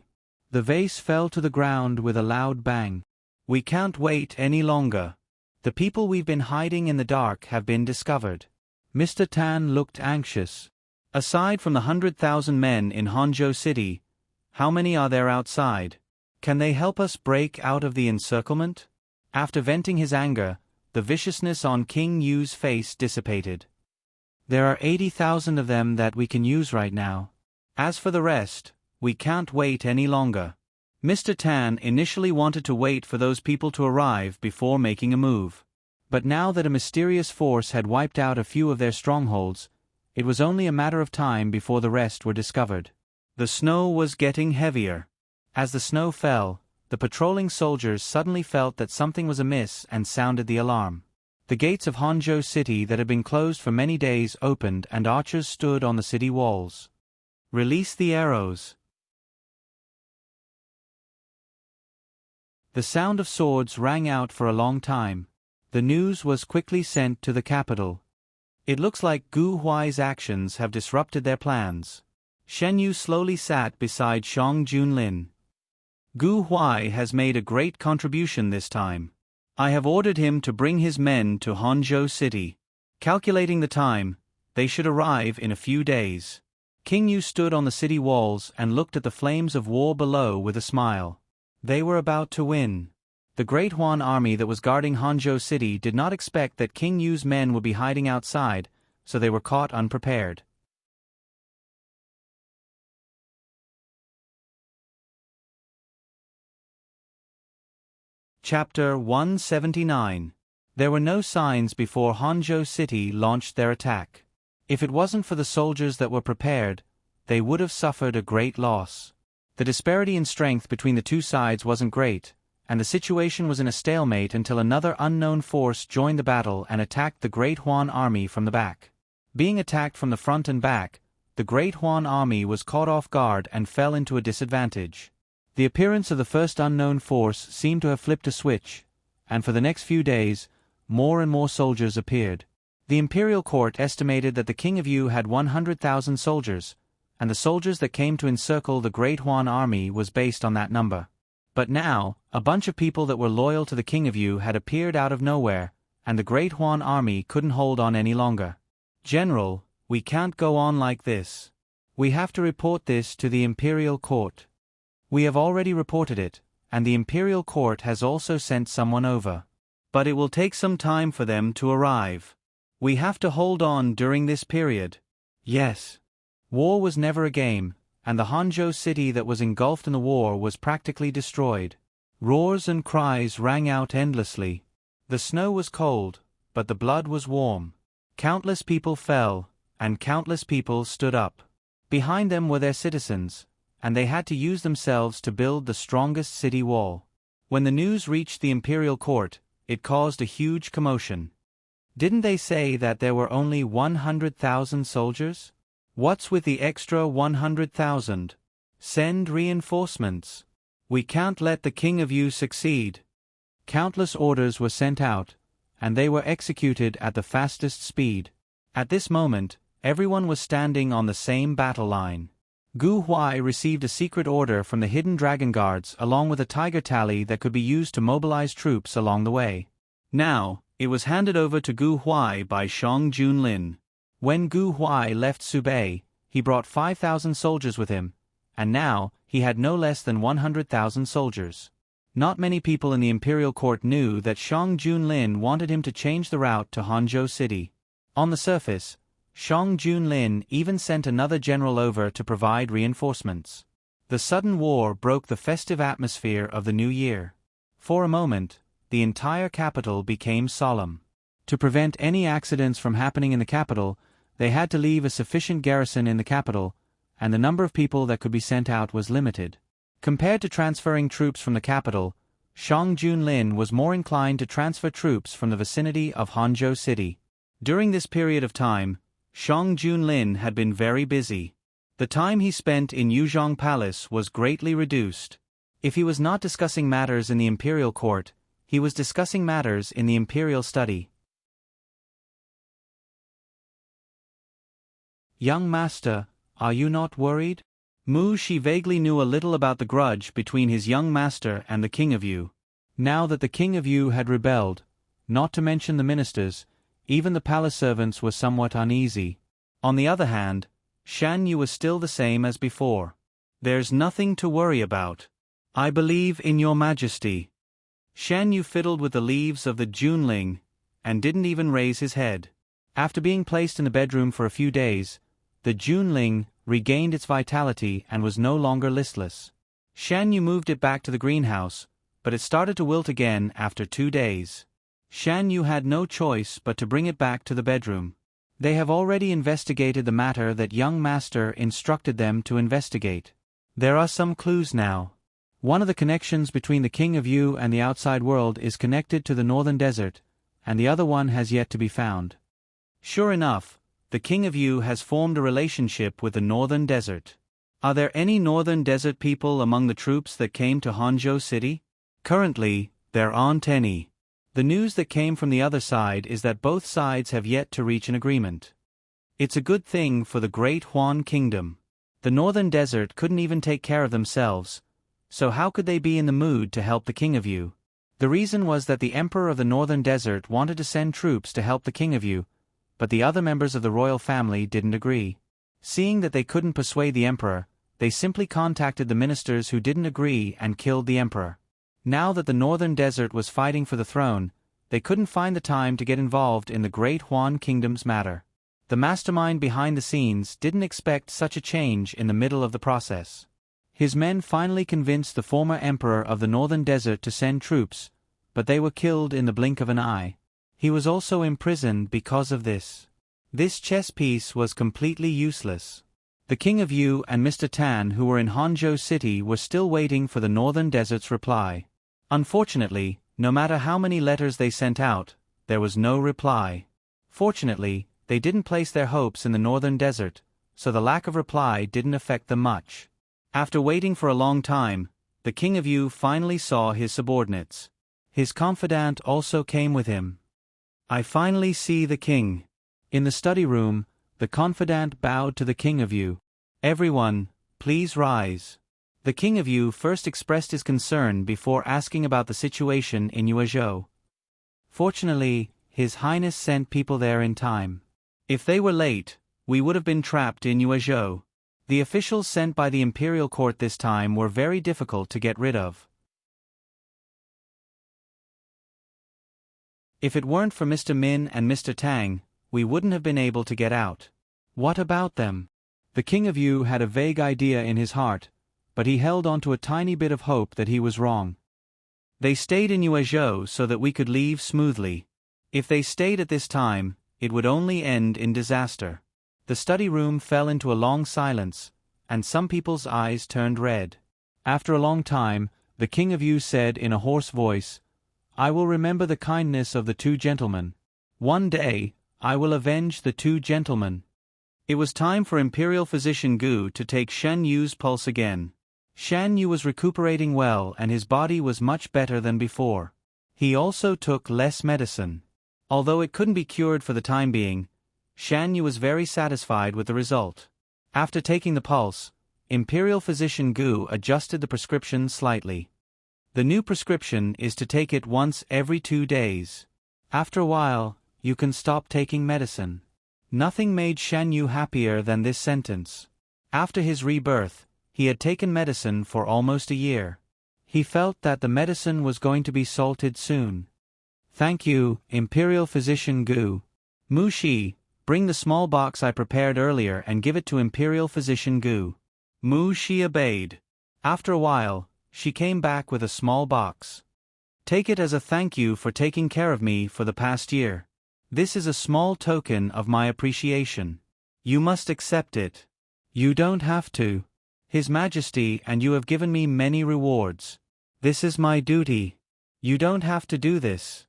The vase fell to the ground with a loud bang. We can't wait any longer. The people we've been hiding in the dark have been discovered. Mr. Tan looked anxious. Aside from the 100,000 men in Hangzhou City, how many are there outside? Can they help us break out of the encirclement? After venting his anger, the viciousness on King Yu's face dissipated. There are 80,000 of them that we can use right now. As for the rest, we can't wait any longer. Mr. Tan initially wanted to wait for those people to arrive before making a move. But now that a mysterious force had wiped out a few of their strongholds, it was only a matter of time before the rest were discovered. The snow was getting heavier. As the snow fell, the patrolling soldiers suddenly felt that something was amiss and sounded the alarm. The gates of Hangzhou City that had been closed for many days opened and archers stood on the city walls. Release the arrows. The sound of swords rang out for a long time. The news was quickly sent to the capital. It looks like Gu Huai's actions have disrupted their plans. Shen Yu slowly sat beside Shang Junlin. Gu Huai has made a great contribution this time. I have ordered him to bring his men to Hangzhou City. Calculating the time, they should arrive in a few days. King Yu stood on the city walls and looked at the flames of war below with a smile. They were about to win. The Great Huan army that was guarding Hangzhou City did not expect that King Yu's men would be hiding outside, so they were caught unprepared. Chapter 179. There were no signs before Hangzhou City launched their attack. If it wasn't for the soldiers that were prepared, they would have suffered a great loss. The disparity in strength between the two sides wasn't great, and the situation was in a stalemate until another unknown force joined the battle and attacked the Great Huan army from the back. Being attacked from the front and back, the Great Huan army was caught off guard and fell into a disadvantage. The appearance of the first unknown force seemed to have flipped a switch, and for the next few days, more and more soldiers appeared. The imperial court estimated that the King of Yu had 100,000 soldiers, and the soldiers that came to encircle the Great Huan army was based on that number. But now, a bunch of people that were loyal to the King of Yu had appeared out of nowhere, and the Great Huan army couldn't hold on any longer. "General, we can't go on like this. We have to report this to the imperial court." "We have already reported it, and the imperial court has also sent someone over. But it will take some time for them to arrive. We have to hold on during this period." "Yes." War was never a game, and the Hangzhou city that was engulfed in the war was practically destroyed. Roars and cries rang out endlessly. The snow was cold, but the blood was warm. Countless people fell, and countless people stood up. Behind them were their citizens, and they had to use themselves to build the strongest city wall. When the news reached the imperial court, it caused a huge commotion. "Didn't they say that there were only 100,000 soldiers? What's with the extra 100,000? Send reinforcements. We can't let the King of Yu succeed." Countless orders were sent out, and they were executed at the fastest speed. At this moment, everyone was standing on the same battle line. Gu Huai received a secret order from the hidden dragon guards along with a tiger tally that could be used to mobilize troops along the way. Now, it was handed over to Gu Huai by Shang Junlin. When Gu Huai left Subei, he brought 5,000 soldiers with him, and now he had no less than 100,000 soldiers. Not many people in the imperial court knew that Shang Junlin wanted him to change the route to Hangzhou City. On the surface, Shang Junlin even sent another general over to provide reinforcements. The sudden war broke the festive atmosphere of the new year. For a moment, the entire capital became solemn. To prevent any accidents from happening in the capital, they had to leave a sufficient garrison in the capital, and the number of people that could be sent out was limited. Compared to transferring troops from the capital, Shang Junlin was more inclined to transfer troops from the vicinity of Hangzhou City. During this period of time, Shang Junlin had been very busy. The time he spent in Yuzhong Palace was greatly reduced. If he was not discussing matters in the imperial court, he was discussing matters in the imperial study. "Young master, are you not worried?" Mu Shi vaguely knew a little about the grudge between his young master and the King of Yu. Now that the King of Yu had rebelled, not to mention the ministers, even the palace servants were somewhat uneasy. On the other hand, Shan Yu was still the same as before. "There's nothing to worry about. I believe in your majesty." Shan Yu fiddled with the leaves of the Junling, and didn't even raise his head. After being placed in the bedroom for a few days, the Junling regained its vitality and was no longer listless. Shan Yu moved it back to the greenhouse, but it started to wilt again after 2 days. Shan Yu had no choice but to bring it back to the bedroom. They have already investigated the matter that young master instructed them to investigate. There are some clues now. One of the connections between the King of Yu and the outside world is connected to the northern desert, and the other one has yet to be found. Sure enough, the King of Yu has formed a relationship with the northern desert. Are there any northern desert people among the troops that came to Hangzhou City? Currently, there aren't any. The news that came from the other side is that both sides have yet to reach an agreement. It's a good thing for the Great Huan Kingdom. The northern desert couldn't even take care of themselves, so how could they be in the mood to help the King of Yu? The reason was that the Emperor of the northern desert wanted to send troops to help the King of Yu, but the other members of the royal family didn't agree. Seeing that they couldn't persuade the Emperor, they simply contacted the ministers who didn't agree and killed the Emperor. Now that the northern desert was fighting for the throne, they couldn't find the time to get involved in the Great Huan Kingdom's matter. The mastermind behind the scenes didn't expect such a change in the middle of the process. His men finally convinced the former emperor of the northern desert to send troops, but they were killed in the blink of an eye. He was also imprisoned because of this. This chess piece was completely useless. The King of Yu and Mr. Tan, who were in Hangzhou City, were still waiting for the Northern Desert's reply. Unfortunately, no matter how many letters they sent out, there was no reply. Fortunately, they didn't place their hopes in the Northern Desert, so the lack of reply didn't affect them much. After waiting for a long time, the King of Yu finally saw his subordinates. His confidant also came with him. "I finally see the king." In the study room, the confidant bowed to the King of Yu. "Everyone, please rise." The King of Yu first expressed his concern before asking about the situation in Yuezhou. Fortunately, His Highness sent people there in time. If they were late, we would have been trapped in Yuezhou. The officials sent by the imperial court this time were very difficult to get rid of. If it weren't for Mr. Min and Mr. Tang, we wouldn't have been able to get out. What about them? The King of Yu had a vague idea in his heart, but he held on to a tiny bit of hope that he was wrong. They stayed in Yuezhou so that we could leave smoothly. If they stayed at this time, it would only end in disaster. The study room fell into a long silence, and some people's eyes turned red. After a long time, the King of Yu said in a hoarse voice, "I will remember the kindness of the two gentlemen. One day, I will avenge the two gentlemen." It was time for Imperial Physician Gu to take Shen Yu's pulse again. Shen Yu was recuperating well and his body was much better than before. He also took less medicine. Although it couldn't be cured for the time being, Shen Yu was very satisfied with the result. After taking the pulse, Imperial Physician Gu adjusted the prescription slightly. The new prescription is to take it once every 2 days. After a while, you can stop taking medicine. Nothing made Shen Yu happier than this sentence. After his rebirth, he had taken medicine for almost a year. He felt that the medicine was going to be salted soon. "Thank you, Imperial Physician Gu. Mu Shi, bring the small box I prepared earlier and give it to Imperial Physician Gu." Mu Shi obeyed. After a while, she came back with a small box. "Take it as a thank you for taking care of me for the past year. This is a small token of my appreciation. You must accept it." "You don't have to. His Majesty and you have given me many rewards. This is my duty. You don't have to do this."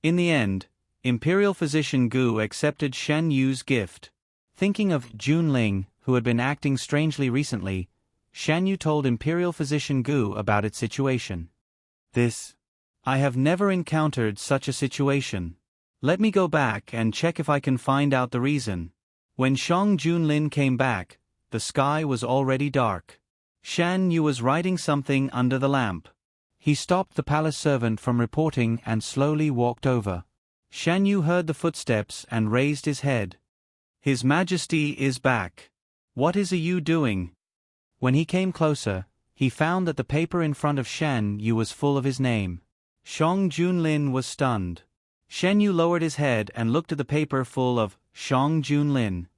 In the end, Imperial Physician Gu accepted Shen Yu's gift. Thinking of Junling, who had been acting strangely recently, Shen Yu told Imperial Physician Gu about its situation. I have never encountered such a situation. Let me go back and check if I can find out the reason." When Shang Junlin came back, the sky was already dark. Shen Yu was writing something under the lamp. He stopped the palace servant from reporting and slowly walked over. Shen Yu heard the footsteps and raised his head. "His Majesty is back. What is you doing?" When he came closer, he found that the paper in front of Shen Yu was full of his name. Shang Junlin was stunned. Shen Yu lowered his head and looked at the paper full of Shang Junlin.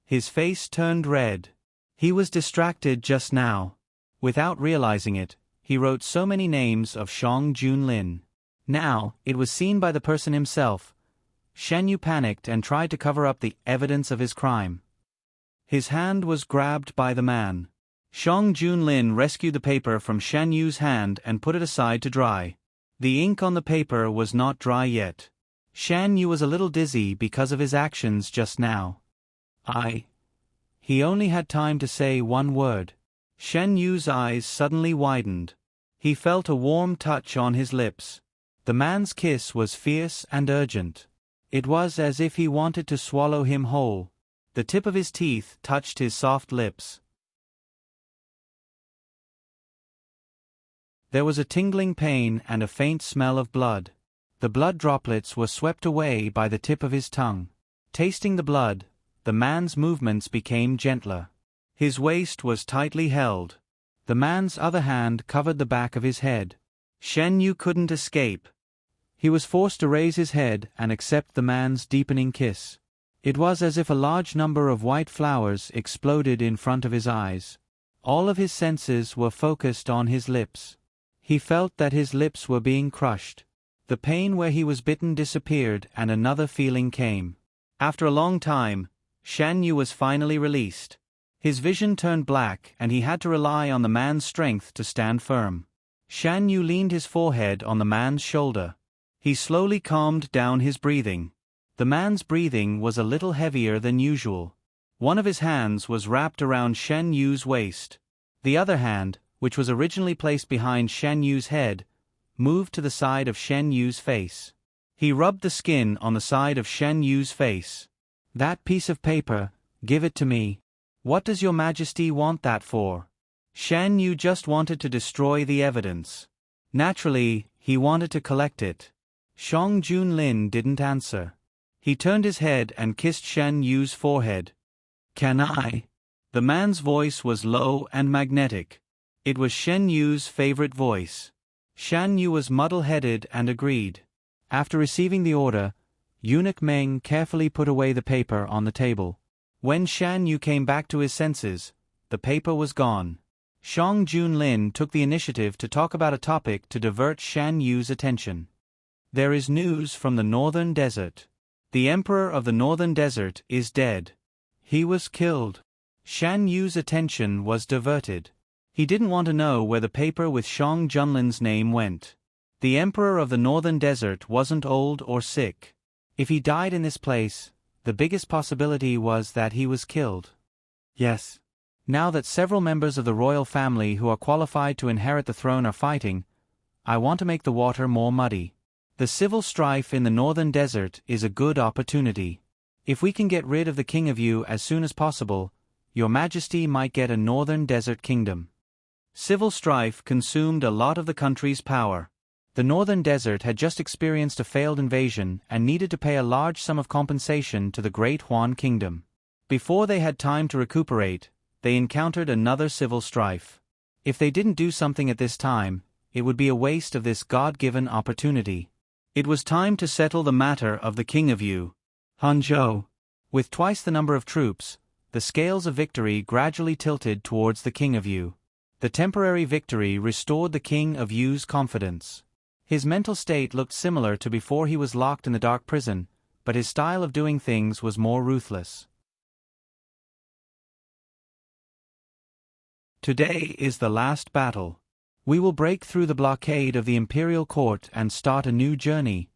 His face turned red. He was distracted just now. Without realizing it, he wrote so many names of Shang Junlin. Now, it was seen by the person himself. Shen Yu panicked and tried to cover up the evidence of his crime. His hand was grabbed by the man. Shang Junlin rescued the paper from Shen Yu's hand and put it aside to dry. The ink on the paper was not dry yet. Shen Yu was a little dizzy because of his actions just now. He only had time to say one word. Shen Yu's eyes suddenly widened. He felt a warm touch on his lips. The man's kiss was fierce and urgent. It was as if he wanted to swallow him whole. The tip of his teeth touched his soft lips. There was a tingling pain and a faint smell of blood. The blood droplets were swept away by the tip of his tongue. Tasting the blood, the man's movements became gentler. His waist was tightly held. The man's other hand covered the back of his head. Shen Yu couldn't escape. He was forced to raise his head and accept the man's deepening kiss. It was as if a large number of white flowers exploded in front of his eyes. All of his senses were focused on his lips. He felt that his lips were being crushed. The pain where he was bitten disappeared and another feeling came. After a long time, Shan Yu was finally released. His vision turned black and he had to rely on the man's strength to stand firm. Shan Yu leaned his forehead on the man's shoulder. He slowly calmed down his breathing. The man's breathing was a little heavier than usual. One of his hands was wrapped around Shan Yu's waist. The other hand, which was originally placed behind Shan Yu's head, moved to the side of Shan Yu's face. He rubbed the skin on the side of Shan Yu's face. "That piece of paper, give it to me." "What does your Majesty want that for?" Shan Yu just wanted to destroy the evidence. Naturally, he wanted to collect it. Shang Junlin didn't answer. He turned his head and kissed Shan Yu's forehead. "Can I?" The man's voice was low and magnetic. It was Shan Yu's favorite voice. Shan Yu was muddle-headed and agreed. After receiving the order, Eunuch Meng carefully put away the paper on the table. When Shan Yu came back to his senses, the paper was gone. Shang Junlin took the initiative to talk about a topic to divert Shan Yu's attention. "There is news from the Northern Desert. The Emperor of the Northern Desert is dead. He was killed." Shan Yu's attention was diverted. He didn't want to know where the paper with Shang Junlin's name went. The Emperor of the Northern Desert wasn't old or sick. If he died in this place, the biggest possibility was that he was killed. Yes. Now that several members of the royal family who are qualified to inherit the throne are fighting, I want to make the water more muddy. The civil strife in the Northern Desert is a good opportunity. If we can get rid of the King of Yu as soon as possible, Your Majesty might get a Northern Desert kingdom. Civil strife consumed a lot of the country's power. The Northern Desert had just experienced a failed invasion and needed to pay a large sum of compensation to the Great Huan Kingdom. Before they had time to recuperate, they encountered another civil strife. If they didn't do something at this time, it would be a waste of this God-given opportunity. It was time to settle the matter of the King of Yu. Hanzhou. With twice the number of troops, the scales of victory gradually tilted towards the King of Yu. The temporary victory restored the King of Yu's confidence. His mental state looked similar to before he was locked in the dark prison, but his style of doing things was more ruthless. Today is the last battle. We will break through the blockade of the imperial court and start a new journey.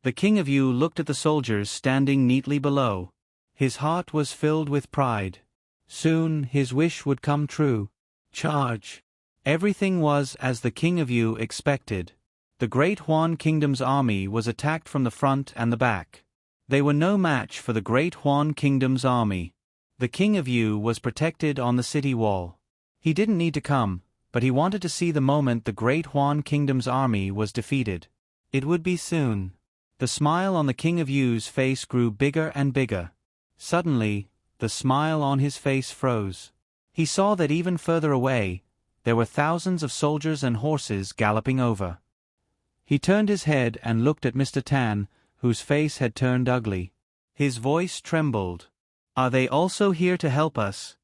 The King of Yu looked at the soldiers standing neatly below. His heart was filled with pride. Soon his wish would come true. Charge. Everything was as the King of Yu expected. The Great Huan Kingdom's army was attacked from the front and the back. They were no match for the Great Huan Kingdom's army. The King of Yu was protected on the city wall. He didn't need to come, but he wanted to see the moment the Great Huan Kingdom's army was defeated. It would be soon. The smile on the King of Yu's face grew bigger and bigger. Suddenly, the smile on his face froze. He saw that even further away, there were thousands of soldiers and horses galloping over. He turned his head and looked at Mr. Tan, whose face had turned ugly. His voice trembled. "Are they also here to help us?"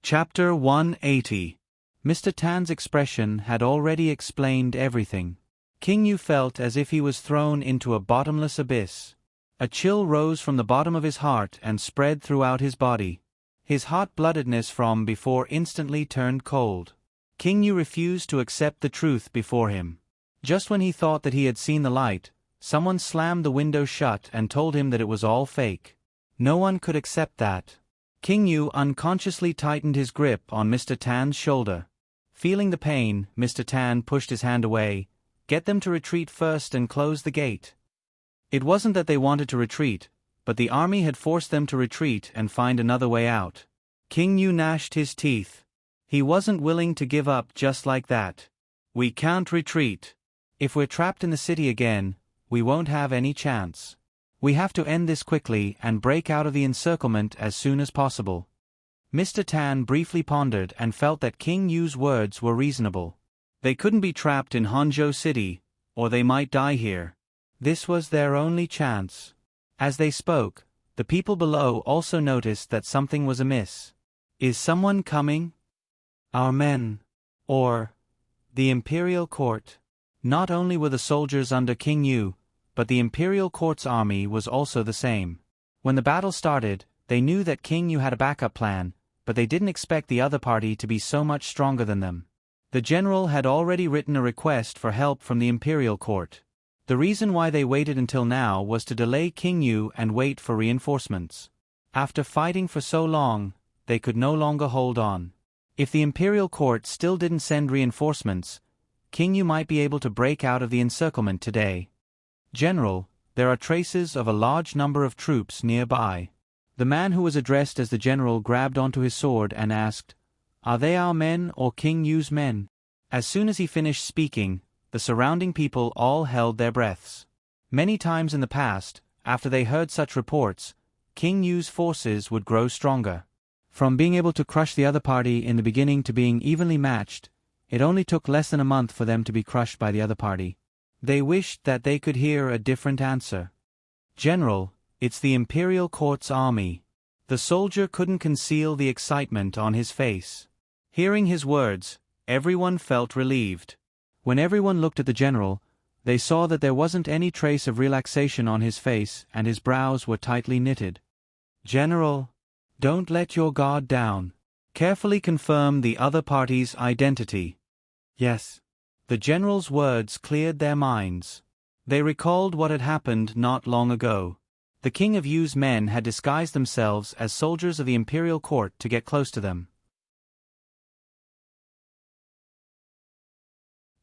Chapter 180. Mr. Tan's expression had already explained everything. King Yu felt as if he was thrown into a bottomless abyss. A chill rose from the bottom of his heart and spread throughout his body. His hot-bloodedness from before instantly turned cold. King Yu refused to accept the truth before him. Just when he thought that he had seen the light, someone slammed the window shut and told him that it was all fake. No one could accept that. King Yu unconsciously tightened his grip on Mr. Tan's shoulder. Feeling the pain, Mr. Tan pushed his hand away. "Get them to retreat first and close the gate." It wasn't that they wanted to retreat, but the army had forced them to retreat and find another way out. King Yu gnashed his teeth. He wasn't willing to give up just like that. "We can't retreat. If we're trapped in the city again, we won't have any chance. We have to end this quickly and break out of the encirclement as soon as possible." Mr. Tan briefly pondered and felt that King Yu's words were reasonable. They couldn't be trapped in Hanzhou City, or they might die here. This was their only chance. As they spoke, The people below also noticed that something was amiss. Is someone coming? Our men. Or the imperial court. Not only were the soldiers under King Yu, but the imperial court's army was also the same. When the battle started, they knew that King Yu had a backup plan, but they didn't expect the other party to be so much stronger than them. The general had already written a request for help from the imperial court. The reason why they waited until now was to delay King Yu and wait for reinforcements. After fighting for so long, they could no longer hold on. If the imperial court still didn't send reinforcements, King Yu might be able to break out of the encirclement today. General, there are traces of a large number of troops nearby. The man who was addressed as the general grabbed onto his sword and asked, "Are they our men or King Yu's men?" As soon as he finished speaking, the surrounding people all held their breaths. Many times in the past, after they heard such reports, King Yu's forces would grow stronger. From being able to crush the other party in the beginning to being evenly matched, it only took less than a month for them to be crushed by the other party. They wished that they could hear a different answer. "General, it's the imperial court's army." The soldier couldn't conceal the excitement on his face. Hearing his words, everyone felt relieved. When everyone looked at the general, they saw that there wasn't any trace of relaxation on his face and his brows were tightly knitted. "General, don't let your guard down. Carefully confirm the other party's identity." "Yes." The general's words cleared their minds. They recalled what had happened not long ago. The King of Yu's men had disguised themselves as soldiers of the imperial court to get close to them.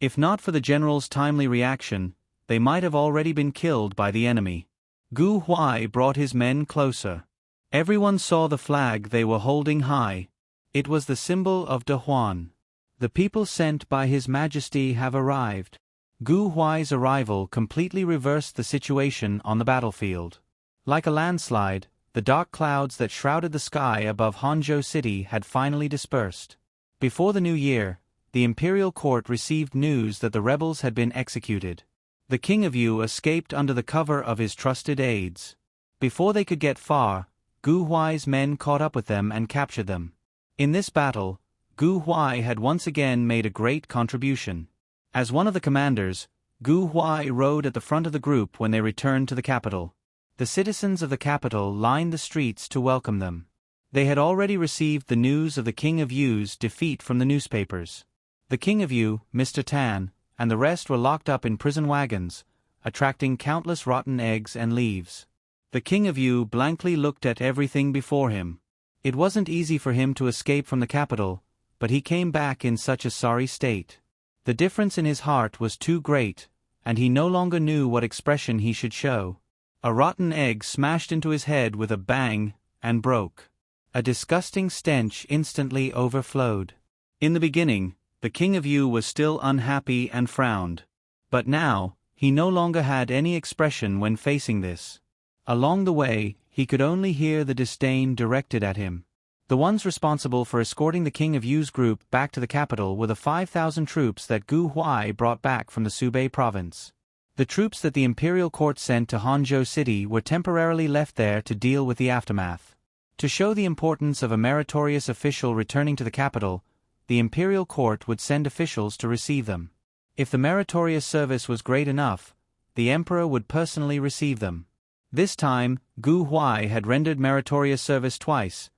If not for the general's timely reaction, they might have already been killed by the enemy. Gu Huai brought his men closer. Everyone saw the flag they were holding high. It was the symbol of De Huan. "The people sent by His Majesty have arrived." Gu Huai's arrival completely reversed the situation on the battlefield. Like a landslide, the dark clouds that shrouded the sky above Hangzhou City had finally dispersed. Before the new year, the imperial court received news that the rebels had been executed. The King of Yu escaped under the cover of his trusted aides. Before they could get far, Gu Huai's men caught up with them and captured them. In this battle, Gu Huai had once again made a great contribution. As one of the commanders, Gu Huai rode at the front of the group when they returned to the capital. The citizens of the capital lined the streets to welcome them. They had already received the news of the King of Yu's defeat from the newspapers. The King of Yu, Mr. Tan, and the rest were locked up in prison wagons, attracting countless rotten eggs and leaves. The King of Yu blankly looked at everything before him. It wasn't easy for him to escape from the capital, but he came back in such a sorry state. The difference in his heart was too great, and he no longer knew what expression he should show. A rotten egg smashed into his head with a bang and broke. A disgusting stench instantly overflowed. In the beginning, the King of Yu was still unhappy and frowned. But now, he no longer had any expression when facing this. Along the way, he could only hear the disdain directed at him. The ones responsible for escorting the King of Yu's group back to the capital were the 5,000 troops that Gu Huai brought back from the Subei province. The troops that the imperial court sent to Hangzhou City were temporarily left there to deal with the aftermath. To show the importance of a meritorious official returning to the capital, the imperial court would send officials to receive them. If the meritorious service was great enough, the emperor would personally receive them. This time, Gu Huai had rendered meritorious service twice,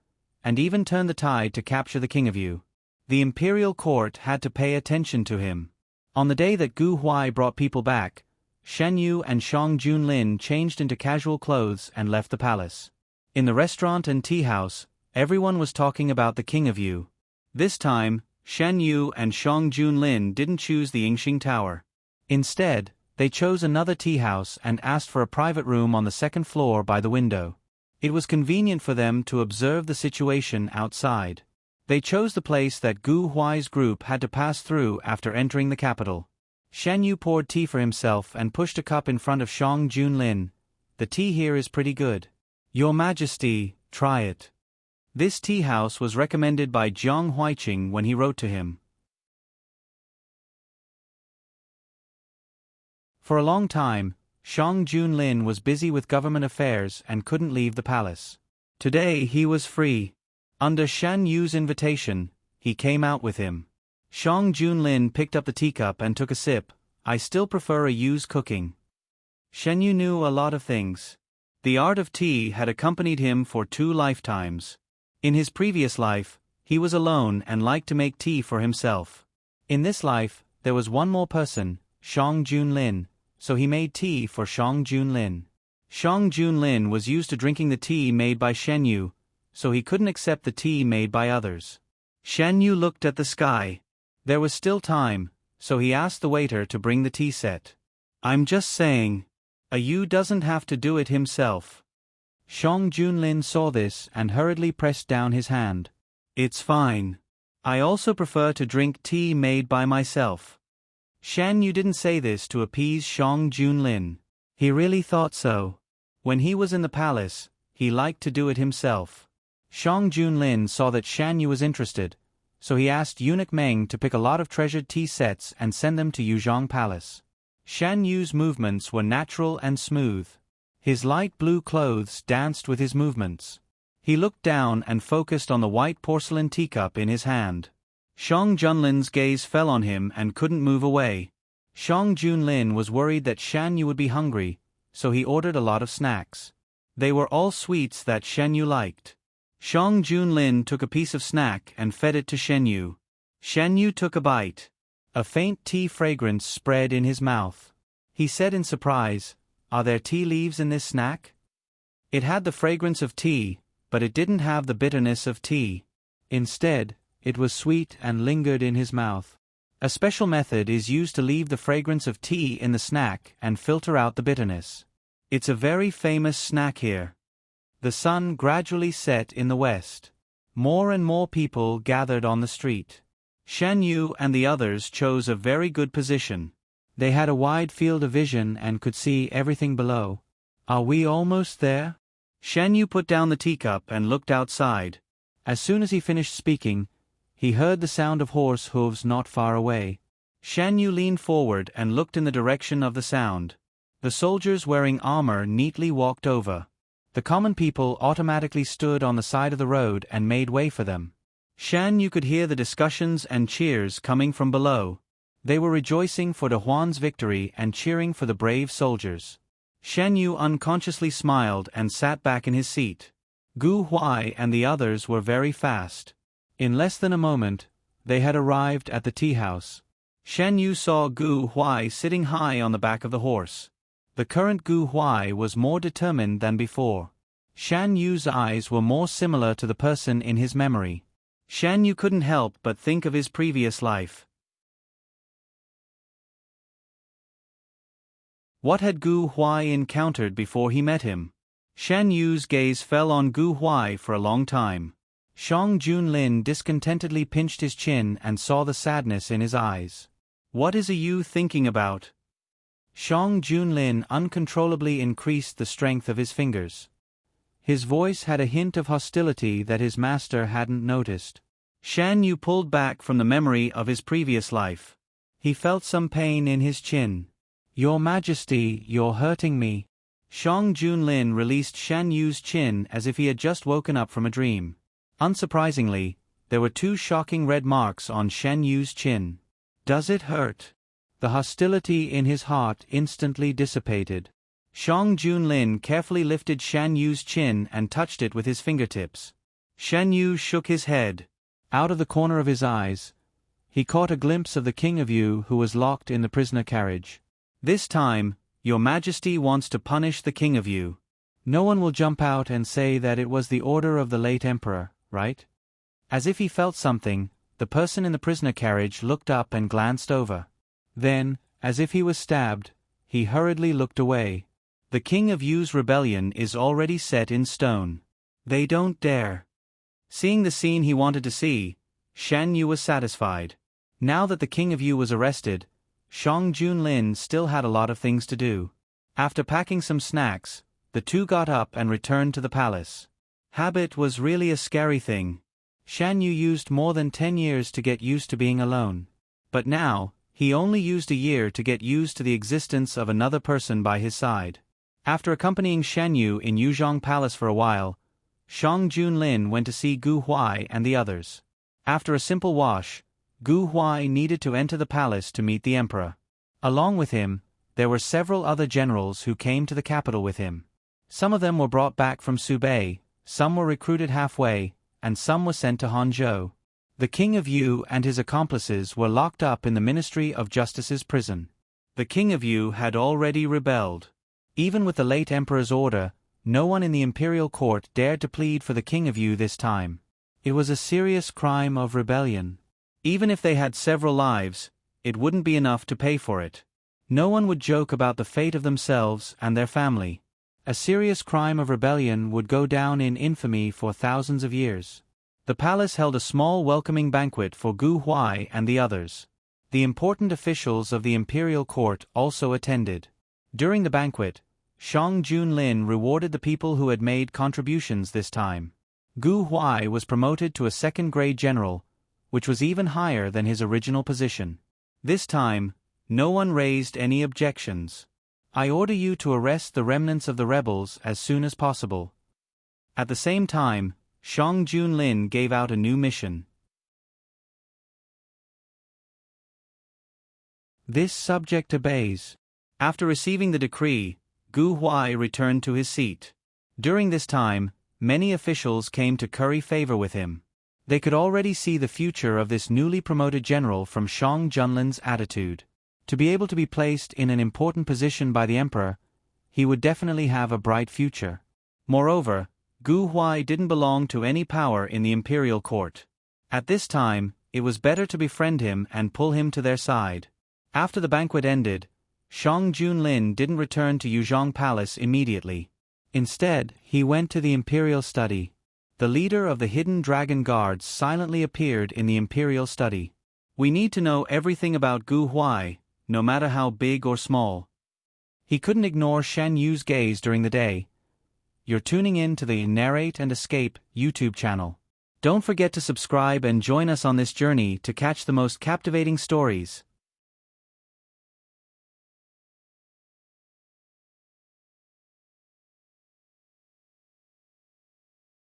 and even turned the tide to capture the King of Yu. The imperial court had to pay attention to him. On the day that Gu Huai brought people back, Shen Yu and Shang Junlin changed into casual clothes and left the palace. In the restaurant and tea house, everyone was talking about the King of Yu. This time, Shen Yu and Shang Junlin didn't choose the Yingxing Tower. Instead, they chose another tea house and asked for a private room on the second floor by the window. It was convenient for them to observe the situation outside. They chose the place that Gu Huai's group had to pass through after entering the capital. Shen Yu poured tea for himself and pushed a cup in front of Shang Junlin. "The tea here is pretty good. Your Majesty, try it." This tea house was recommended by Jiang Huiqing when he wrote to him. For a long time, Shang Junlin was busy with government affairs and couldn't leave the palace. Today he was free. Under Shan Yu's invitation, he came out with him. Shang Junlin picked up the teacup and took a sip. I still prefer a Yu's cooking. Shan Yu knew a lot of things. The art of tea had accompanied him for 2 lifetimes. In his previous life, he was alone and liked to make tea for himself. In this life, there was one more person, Shang Junlin, so he made tea for Shang Junlin. Shang Junlin was used to drinking the tea made by Shan Yu, so he couldn't accept the tea made by others. Shan Yu looked at the sky. There was still time, so he asked the waiter to bring the tea set. I'm just saying, a Yu doesn't have to do it himself. Shang Junlin saw this and hurriedly pressed down his hand. It's fine. I also prefer to drink tea made by myself. Shan Yu didn't say this to appease Shang Junlin. He really thought so. When he was in the palace, he liked to do it himself. Shang Junlin saw that Shan Yu was interested, so he asked eunuch Meng to pick a lot of treasured tea sets and send them to Yuzhong Palace. Shan Yu's movements were natural and smooth. His light blue clothes danced with his movements. He looked down and focused on the white porcelain teacup in his hand. Shang Junlin's gaze fell on him and couldn't move away. Shang Junlin was worried that Shan Yu would be hungry, so he ordered a lot of snacks. They were all sweets that Shan Yu liked. Shang Junlin took a piece of snack and fed it to Shan Yu. Shan Yu took a bite. A faint tea fragrance spread in his mouth. He said in surprise, "Are there tea leaves in this snack?" It had the fragrance of tea, but it didn't have the bitterness of tea. Instead, it was sweet and lingered in his mouth. A special method is used to leave the fragrance of tea in the snack and filter out the bitterness. It's a very famous snack here. The sun gradually set in the west. More and more people gathered on the street. Shan Yu and the others chose a very good position. They had a wide field of vision and could see everything below. Are we almost there? Shan Yu put down the teacup and looked outside. As soon as he finished speaking, he heard the sound of horse hooves not far away. Shan Yu leaned forward and looked in the direction of the sound. The soldiers wearing armor neatly walked over. The common people automatically stood on the side of the road and made way for them. Shan Yu could hear the discussions and cheers coming from below. They were rejoicing for De Huan's victory and cheering for the brave soldiers. Shan Yu unconsciously smiled and sat back in his seat. Gu Huai and the others were very fast. In less than a moment, they had arrived at the tea house. Shan Yu saw Gu Huai sitting high on the back of the horse. The current Gu Huai was more determined than before. Shan Yu's eyes were more similar to the person in his memory. Shan Yu couldn't help but think of his previous life. What had Gu Huai encountered before he met him? Shan Yu's gaze fell on Gu Huai for a long time. Shang Junlin discontentedly pinched his chin and saw the sadness in his eyes. What is a Yu thinking about? Shang Junlin uncontrollably increased the strength of his fingers. His voice had a hint of hostility that his master hadn't noticed. Shan Yu pulled back from the memory of his previous life. He felt some pain in his chin. Your Majesty, you're hurting me. Shang Junlin released Shan Yu's chin as if he had just woken up from a dream. Unsurprisingly, there were 2 shocking red marks on Shan Yu's chin. Does it hurt? The hostility in his heart instantly dissipated. Shang Junlin carefully lifted Shan Yu's chin and touched it with his fingertips. Shan Yu shook his head. Out of the corner of his eyes, he caught a glimpse of the King of Yu who was locked in the prisoner carriage. This time, Your Majesty wants to punish the King of Yu. No one will jump out and say that it was the order of the late emperor, right? As if he felt something, the person in the prisoner carriage looked up and glanced over. Then, as if he was stabbed, he hurriedly looked away. The King of Yu's rebellion is already set in stone. They don't dare. Seeing the scene he wanted to see, Shan Yu was satisfied. Now that the King of Yu was arrested, Shang Junlin still had a lot of things to do. After packing some snacks, the 2 got up and returned to the palace. Habit was really a scary thing. Shan Yu used more than 10 years to get used to being alone. But now, He only used a year to get used to the existence of another person by his side. After accompanying Shen Yu in Yuzhong Palace for a while, Shang Junlin went to see Gu Huai and the others. After a simple wash, Gu Huai needed to enter the palace to meet the emperor. Along with him, there were several other generals who came to the capital with him. Some of them were brought back from Subei, some were recruited halfway, and some were sent to Hangzhou. The King of Yu and his accomplices were locked up in the Ministry of Justice's prison. The King of Yu had already rebelled. Even with the late emperor's order, no one in the imperial court dared to plead for the King of Yu this time. It was a serious crime of rebellion. Even if they had several lives, it wouldn't be enough to pay for it. No one would joke about the fate of themselves and their family. A serious crime of rebellion would go down in infamy for thousands of years. The palace held a small welcoming banquet for Gu Huai and the others. The important officials of the imperial court also attended. During the banquet, Shang Junlin rewarded the people who had made contributions this time. Gu Huai was promoted to a second-grade general, which was even higher than his original position. This time, no one raised any objections. I order you to arrest the remnants of the rebels as soon as possible. At the same time, Shang Junlin gave out a new mission. This subject obeys. After receiving the decree, Gu Huai returned to his seat. During this time, many officials came to curry favor with him. They could already see the future of this newly promoted general from Shang Junlin's attitude. To be able to be placed in an important position by the emperor, he would definitely have a bright future. Moreover, Gu Huai didn't belong to any power in the imperial court. At this time, it was better to befriend him and pull him to their side. After the banquet ended, Shang Junlin didn't return to Yuzhong Palace immediately. Instead, he went to the imperial study. The leader of the hidden dragon guards silently appeared in the imperial study. We need to know everything about Gu Huai, no matter how big or small. He couldn't ignore Shen Yu's gaze during the day. You're tuning in to the Narrate and Escape YouTube channel. Don't forget to subscribe and join us on this journey to catch the most captivating stories.